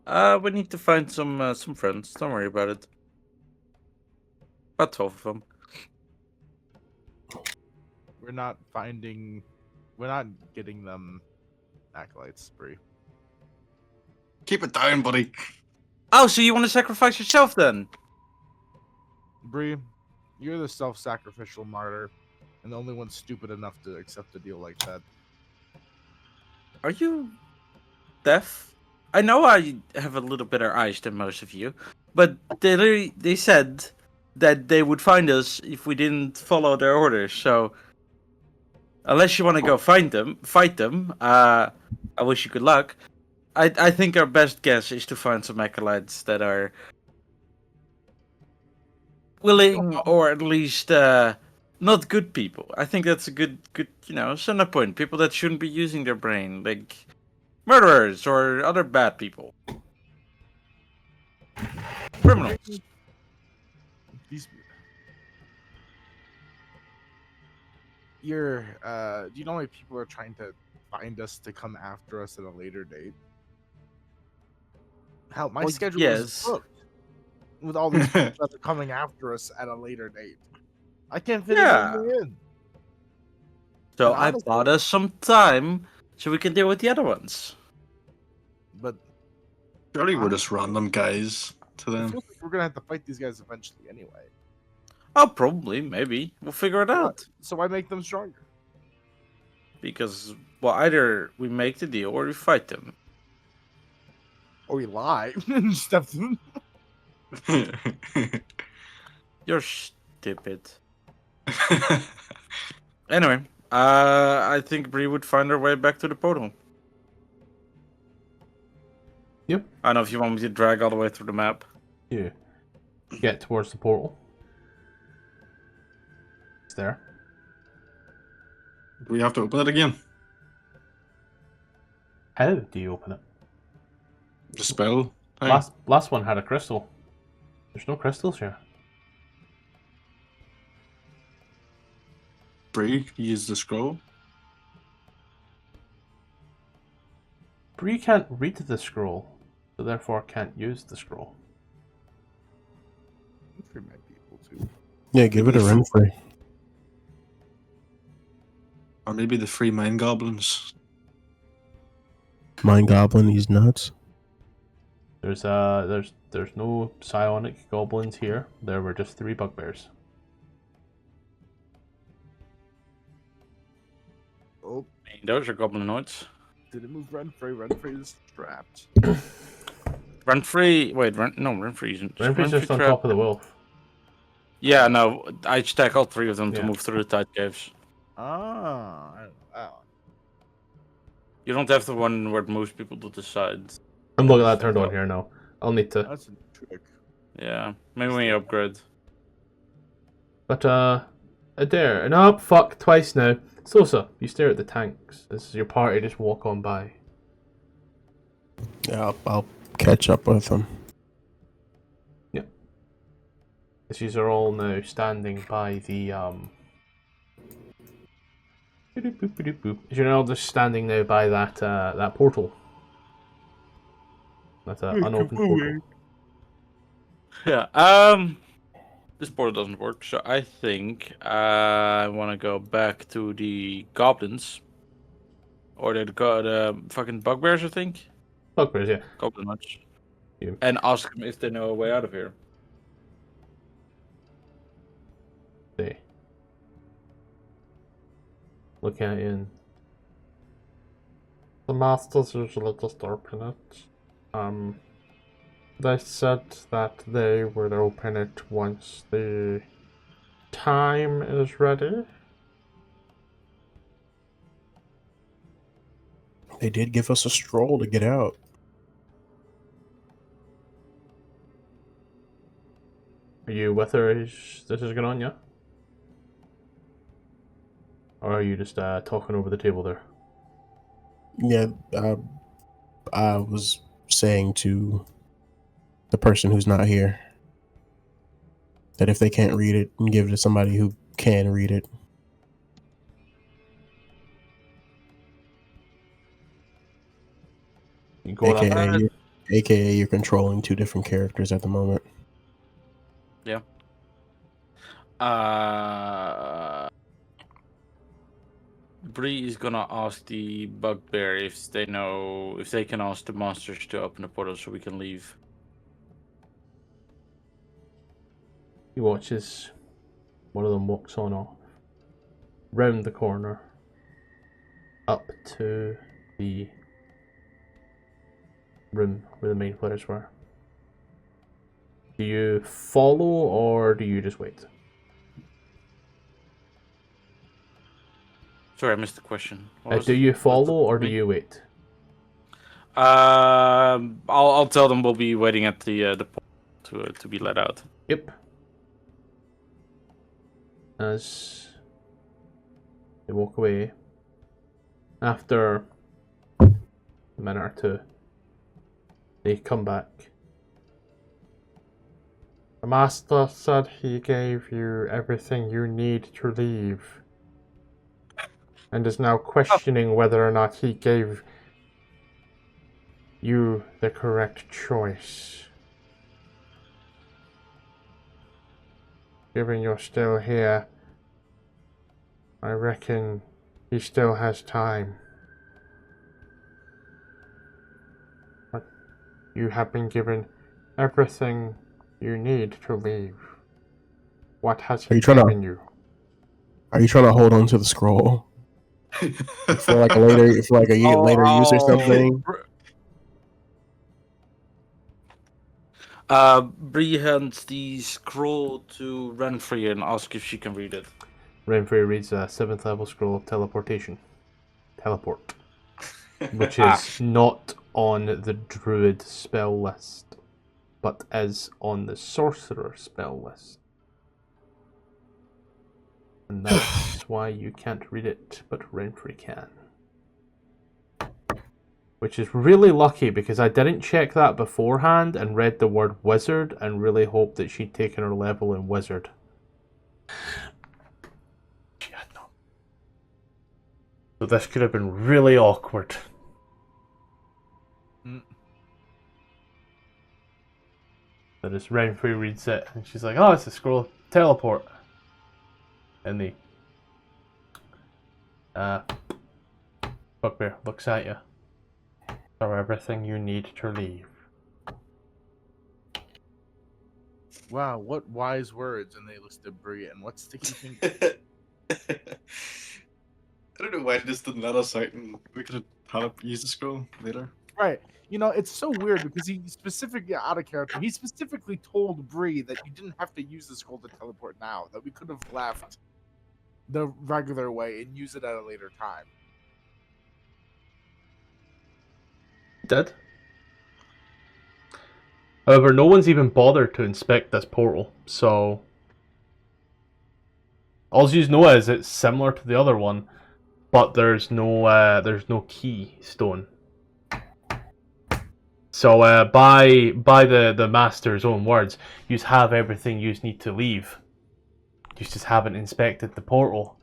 We need to find some friends. Don't worry about it. About 12 of them. We're not getting them acolytes, Bree. Keep it down, buddy. Oh, so you want to sacrifice yourself then? Bree, you're the self-sacrificial martyr, and the only one stupid enough to accept a deal like that. Are you deaf? I know I have a little better eyes than most of you, but they said that they would find us if we didn't follow their orders. So, unless you want to go fight them, I wish you good luck. I think our best guess is to find some acolytes that are willing, or at least not good people. I think that's a good, center point. People that shouldn't be using their brain, like murderers or other bad people, criminals. These, do you know how many people are trying to find us to come after us at a later date? Hell, my Well, schedule yes. is booked with all these people that are coming after us at a later date. I can't fit anything in. So And I honestly- bought us some time so we can deal with the other ones. But Surely we're just random guys to it them. feels like we're gonna have to fight these guys eventually anyway. Oh, probably, maybe. We'll figure it out. So I make them stronger. Because, well, either we make the deal or we fight them. Or we lie and stuff. You're stupid. Anyway, I think Bree would find her way back to the portal. Yep. I don't know if you want me to drag all the way through the map. You get towards the portal. It's there. Do we have to open it again? How do you open it? The spell thing? Last one had a crystal. There's no crystals here. Bree, use the scroll. Bree can't read the scroll, so therefore can't use the scroll. For my people too. Yeah, give it a run free. Or maybe the free mind goblins. Mind Goblin, he's nuts. There's no psionic goblins here. There were just 3 bugbears. Oh, Those are goblinoids. did it move Renfrey? Renfrey is trapped. Renfrey. Wait, Renfrey isn't. Renfrey's just on trapped? top of the wolf. Yeah, no. I stack all 3 of them to Yeah. move through the tight caves. Ah, I don't know. Wow. You don't have the one where most people do the sides. I'm looking at that turned on here now. I'll need to. That's a trick. Yeah, maybe when you upgrade. But there. No, fuck, twice now. Sosa, you stare at the tanks as your party just walk on by. Yeah, I'll catch up with him. These are all now standing by the You're all just standing now by that that portal. That's an unopened portal. Yeah. This portal doesn't work, so I think I want to go back to the goblins, or the fucking bugbears, I think. Bugbears, yeah. Goblin much. Yeah. And ask them if they know a way out of here. See. Look at in. The masters usually just open it. They said that they would open it once the time is ready. They did give us a stroll to get out. Are you with her as this is going on, yeah? Or are you just talking over the table there? Yeah, I was saying to the person who's not here that if they can't read it, and give it to somebody who can read it. You going up? AKA, you're controlling 2 different characters at the moment. Yeah. Bree is gonna ask the bugbear if they can ask the monsters to open the portal so we can leave. He watches one of them walks on off, round the corner, up to the room where the main players were. Do you follow or do you just wait? Sorry, I missed the question. What was Do it? you follow or do you wait? I'll tell them we'll be waiting at the portal to be let out. Yep. As They walk away. After a minute or two, they come back. The master said he gave you everything you need to leave, and is now questioning whether or not he gave you the correct choice. Given you're still here, I reckon he still has time. But you have been given everything you need to leave. What has he given you? Are you trying to hold on to the scroll for like a later, later use or something? Bree hands the scroll to Renfrey and asks if she can read it. Renfrey reads a 7th level scroll of teleportation. Teleport. Which is not on the druid spell list, but is on the sorcerer spell list. And that's why you can't read it, but Renfrey can. Which is really lucky because I didn't check that beforehand and read the word wizard and really hoped that she'd taken her level in wizard. She had not. So this could have been really awkward. That is Renfrey reads it and she's like, oh, it's a scroll of teleport. And the Bugbear looks at you. So everything you need to leave. Wow, what wise words! And they listed Bree and what sticky finger. I don't know why they just didn't let us out and we could have used the scroll later. Right. You know, it's so weird because he specifically, out of character, he specifically told Bree that you didn't have to use the scroll to teleport now, that we could have left the regular way and use it at a later time. Did. However, no one's even bothered to inspect this portal, so all you know is it's similar to the other one, but there's no key stone. So by the master's own words, you have everything you need to leave. You just haven't inspected the portal.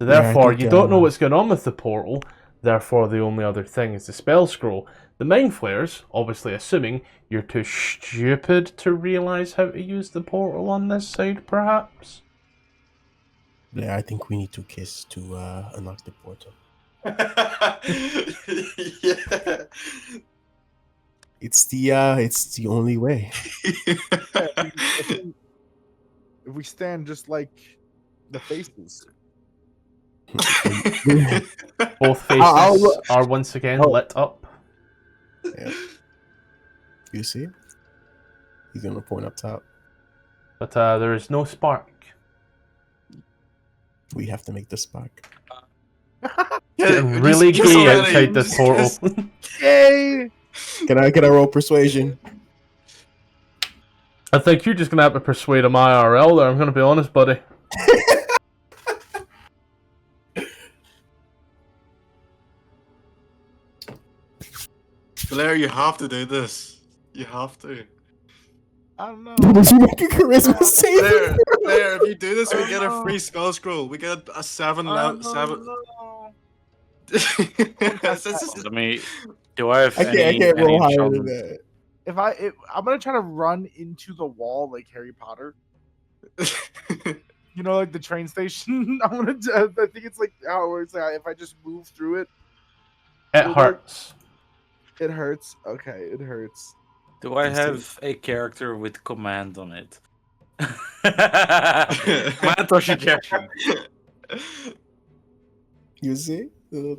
So therefore, you don't know what's going on with the portal. Therefore, the only other thing is the spell scroll. The mind flayers, obviously assuming you're too stupid to realise how to use the portal on this side, perhaps? Yeah, I think we need to kiss to unlock the portal. Yeah. It's the only way. If we stand just like the faces. Both faces are once again lit up. Yeah. You see? He's gonna point up top. But there is no spark. We have to make the spark. Getting really gay outside this portal. Yay! Can I roll persuasion? I think you're just gonna have to persuade him IRL there, I'm gonna be honest, buddy. Blair, you have to do this. You have to. I don't know. Did you make a charisma save? Blair, if you do this, we get a free spell scroll. We get a 7 out. 7. Let me. Do I have I can't roll higher than enchantment? that. I'm gonna try to run into the wall like Harry Potter. You know, like the train station. I think it's like how it's like if I just move through it. It hurts. It hurts. Okay, it hurts. Do I have a character with command on it? Command or suggestion? You see? The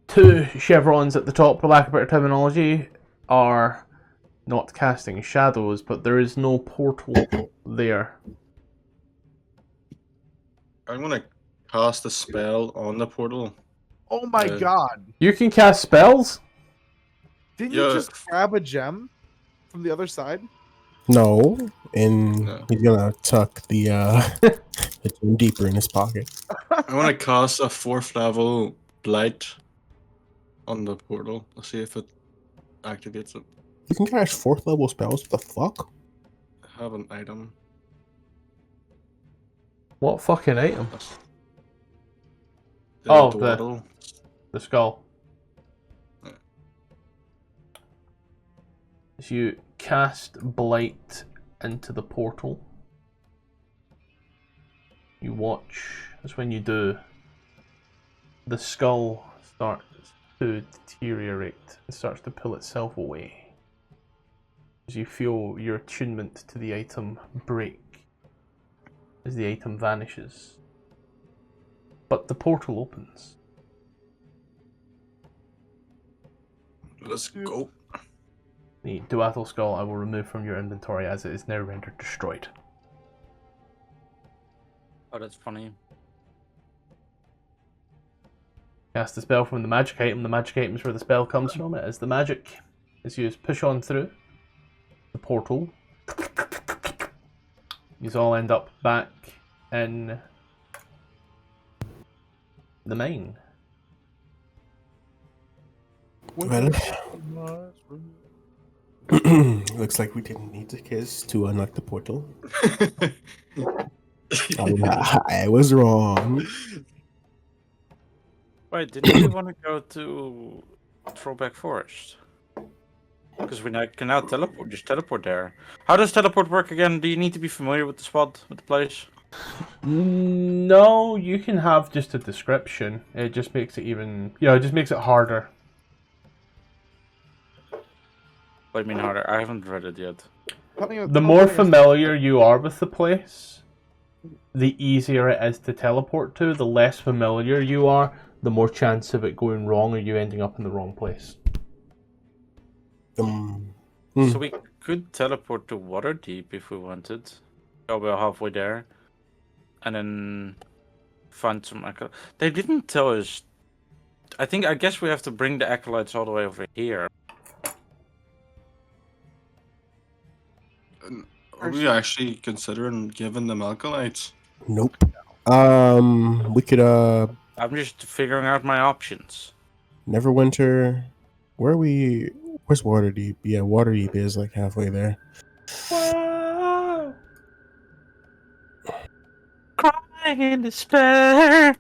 two chevrons at the top, for lack of better terminology, are not casting shadows, but there is no portal there. I'm gonna cast a spell on the portal. Oh my god! You can cast spells? Didn't you just grab a gem from the other side? No, and No. he's gonna tuck the the gem deeper in his pocket. I want to cast a 4th level blight on the portal. Let's see if it activates it. You can cast 4th level spells. What the fuck? I have an item. What fucking item? That's Oh, dawdle. the skull. Yeah. As you cast Blight into the portal, you watch as when you do, the skull starts to deteriorate. It starts to pull itself away. As you feel your attunement to the item break, as the item vanishes. But the portal opens. Let's go. The Duathl skull I will remove from your inventory as it is now rendered destroyed. Oh, that's funny. Cast the spell from the magic item. The magic item is where the spell comes from. It is the magic. As you push on through the portal, you all end up back in the mine. Well, looks like we didn't need to kiss to unlock the portal. I was wrong. Wait, didn't we want to go to Throwback Forest? Because we can now teleport, just teleport there. How does teleport work again? Do you need to be familiar with the spot, with the place? No, you can have just a description. It just makes it even, it just makes it harder. What do you mean harder? I haven't read it yet. The more familiar you are with the place, the easier it is to teleport to. The less familiar you are, the more chance of it going wrong or you ending up in the wrong place. So we could teleport to Waterdeep if we wanted. Oh, we're halfway there. And then find some acolytes. They didn't tell us. I guess we have to bring the acolytes all the way over here. Are we actually considering giving them acolytes? Nope. We could I'm just figuring out my options. Neverwinter. Where are we? Where's Waterdeep? Yeah, Waterdeep is like halfway there. Whoa! Crying in despair.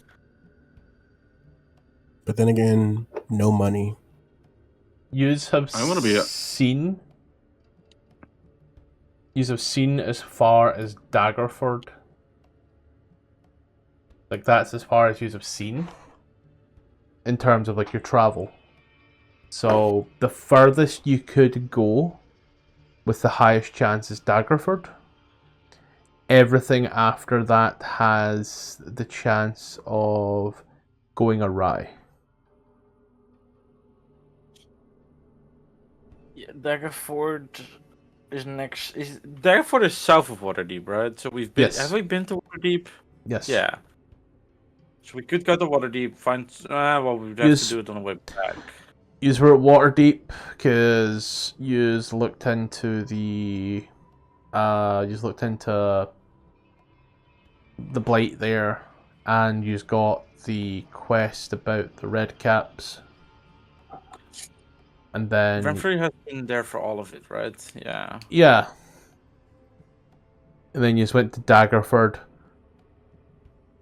But then again, no money. Yous have seen as far as Daggerford. Like, that's as far as yous have seen in terms of like your travel. So the furthest you could go with the highest chance is Daggerford. Everything after that has the chance of going awry. Yeah, Daggerford is next. Daggerford is south of Waterdeep, right? So we've been. Yes. Have we been to Waterdeep? Yes. Yeah. So we could go to Waterdeep, find. Well, we'd have to do it on the way back. Yous were at Waterdeep because yous looked into the. Yous looked into the blight there, and yous got the quest about the red caps. And then Renfrew has been there for all of it, right? Yeah. Yeah. And then you just went to Daggerford,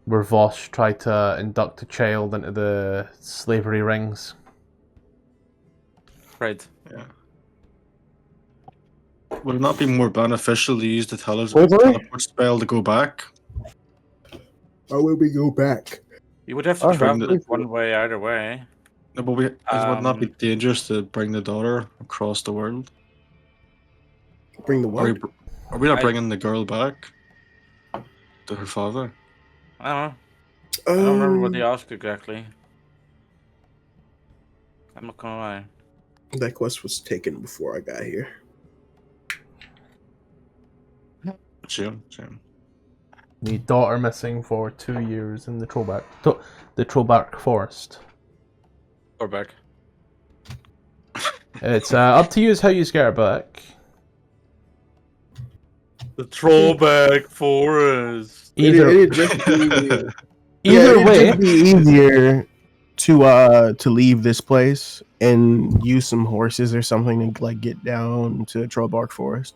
where Voss tried to induct a child into the slavery rings. Right. Yeah. Would it not be more beneficial to use the teleport spell to go back? Or will we go back? You would have to travel it one way either way. No, but it would not be dangerous to bring the daughter across the world. Bring the what? Are we not bringing the girl back to her father? I don't know. I don't remember what he asked exactly. I'm not gonna lie. That quest was taken before I got here. Same. The daughter missing for 2 years in the Trollbark Forest. Or back. It's up to you as how you get her back. The Trollback Forest. Either just be, either it'd way, just be easier to leave this place and use some horses or something to like get down to Trollbark Forest.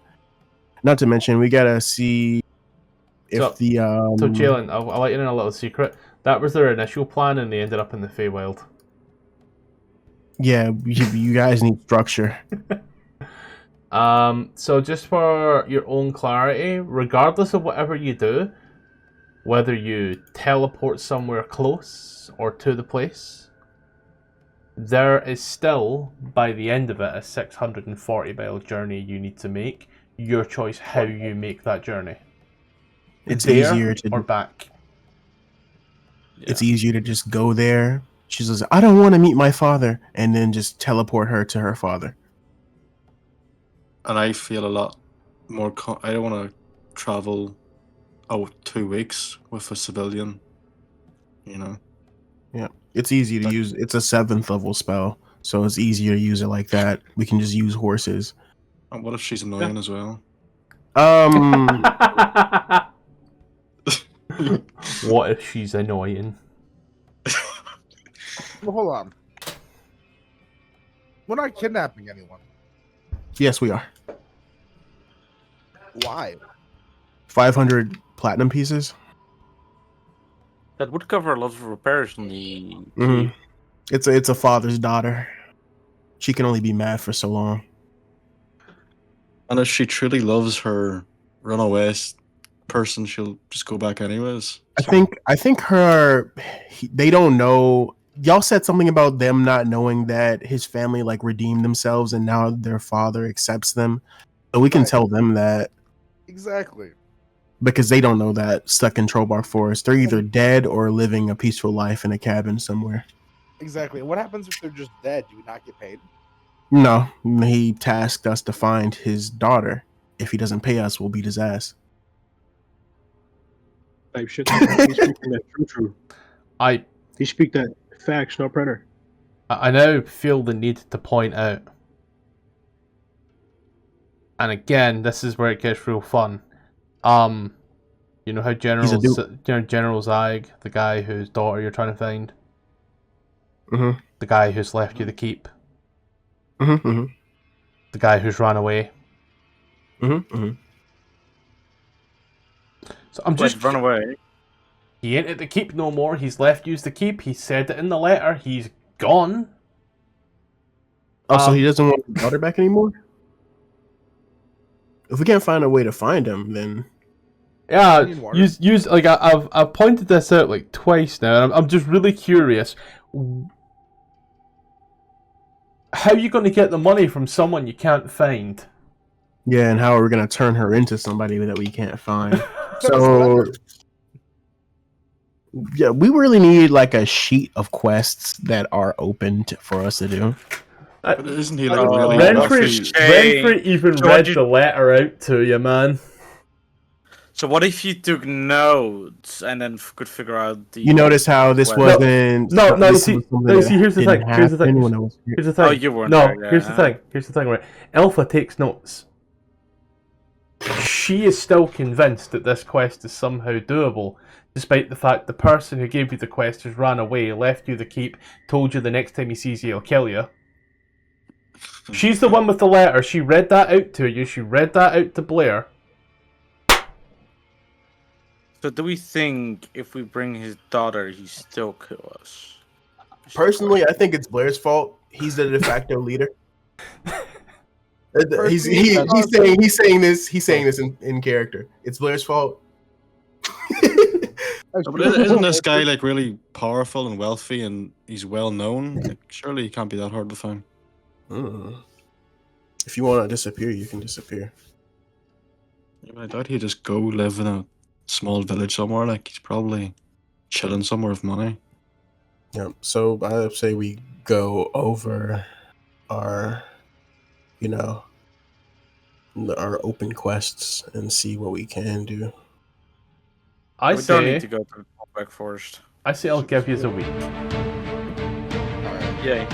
Not to mention, we gotta see if So- the so Jalen, I'll let you in a little secret. That was their initial plan, and they ended up in the Feywild. yeah, you guys need structure. So just for your own clarity, regardless of whatever you do, whether you teleport somewhere close or to the place, there is still, by the end of it, a 640-mile journey you need to make. Your choice how you make that journey. It's There easier to or back. It's easier to just go there. She says, "I don't want to meet my father," and then just teleport her to her father. And I feel a lot more. I don't want to travel 2 weeks with a civilian. You know. Yeah, it's easy to use. It's a 7th level spell, so it's easier to use it like that. We can just use horses. And what if she's annoying as well? What if she's annoying? Well, hold on. We're not kidnapping anyone. Yes, we are. Why? 500 platinum pieces. That would cover a lot of repairs on the. Mhm. It's a father's daughter. She can only be mad for so long. And if she truly loves her runaway person, she'll just go back anyways. I think they don't know. Y'all said something about them not knowing that his family like redeemed themselves and now their father accepts them. So we can Right. tell them that Exactly. because they don't know that stuck in Trollbark Forest. They're either dead or living a peaceful life in a cabin somewhere. Exactly. What happens if they're just dead? Do we not get paid? No, he tasked us to find his daughter. If he doesn't pay us, we'll beat his ass. Type shit. He's speaking that true. I He speak that facts, no printer. I now feel the need to point out, and again, this is where it gets real fun. You know how General Zag, the guy whose daughter you're trying to find, the guy who's left you the keep, the guy who's ran away. So I'm just run away. He ain't at the keep no more. He's left you the keep. He said it in the letter. He's gone. Oh, so he doesn't want his daughter back anymore? If we can't find a way to find him, then yeah, use like I've pointed this out like twice now. And I'm just really curious. How are you going to get the money from someone you can't find? yeah, and how are we gonna turn her into somebody that we can't find? So yeah, we really need like a sheet of quests that are open for us to do. But isn't he like a really Renfrey even So read the letter out to you, man. So what if you took notes and then could figure out the? You notice how this wasn't. No. this See, was something that here's the didn't thing. Here's the thing. happen when I was here. Here's the thing. Oh, you weren't No, there, yeah. here's the thing. Here's the thing, right? Alpha takes notes. She is still convinced that this quest is somehow doable, despite the fact the person who gave you the quest has ran away, left you the keep, told you the next time he sees you, he'll kill you. She's the one with the letter. She read that out to you. She read that out to Blair. So do we think if we bring his daughter, he still kill us? Personally, I think it's Blair's fault. He's the de facto leader. He's saying this in character. It's Blair's fault. But isn't this guy like really powerful and wealthy and he's well known? Like, surely he can't be that hard to find. If you want to disappear, you can disappear. Yeah, but I doubt he'd just go live in a small village somewhere. Like he's probably chilling somewhere with money. Yeah. So I say we go over our, our open quests and see what we can do. We don't need to go to the back forest. I say I'll give you a week. Yay.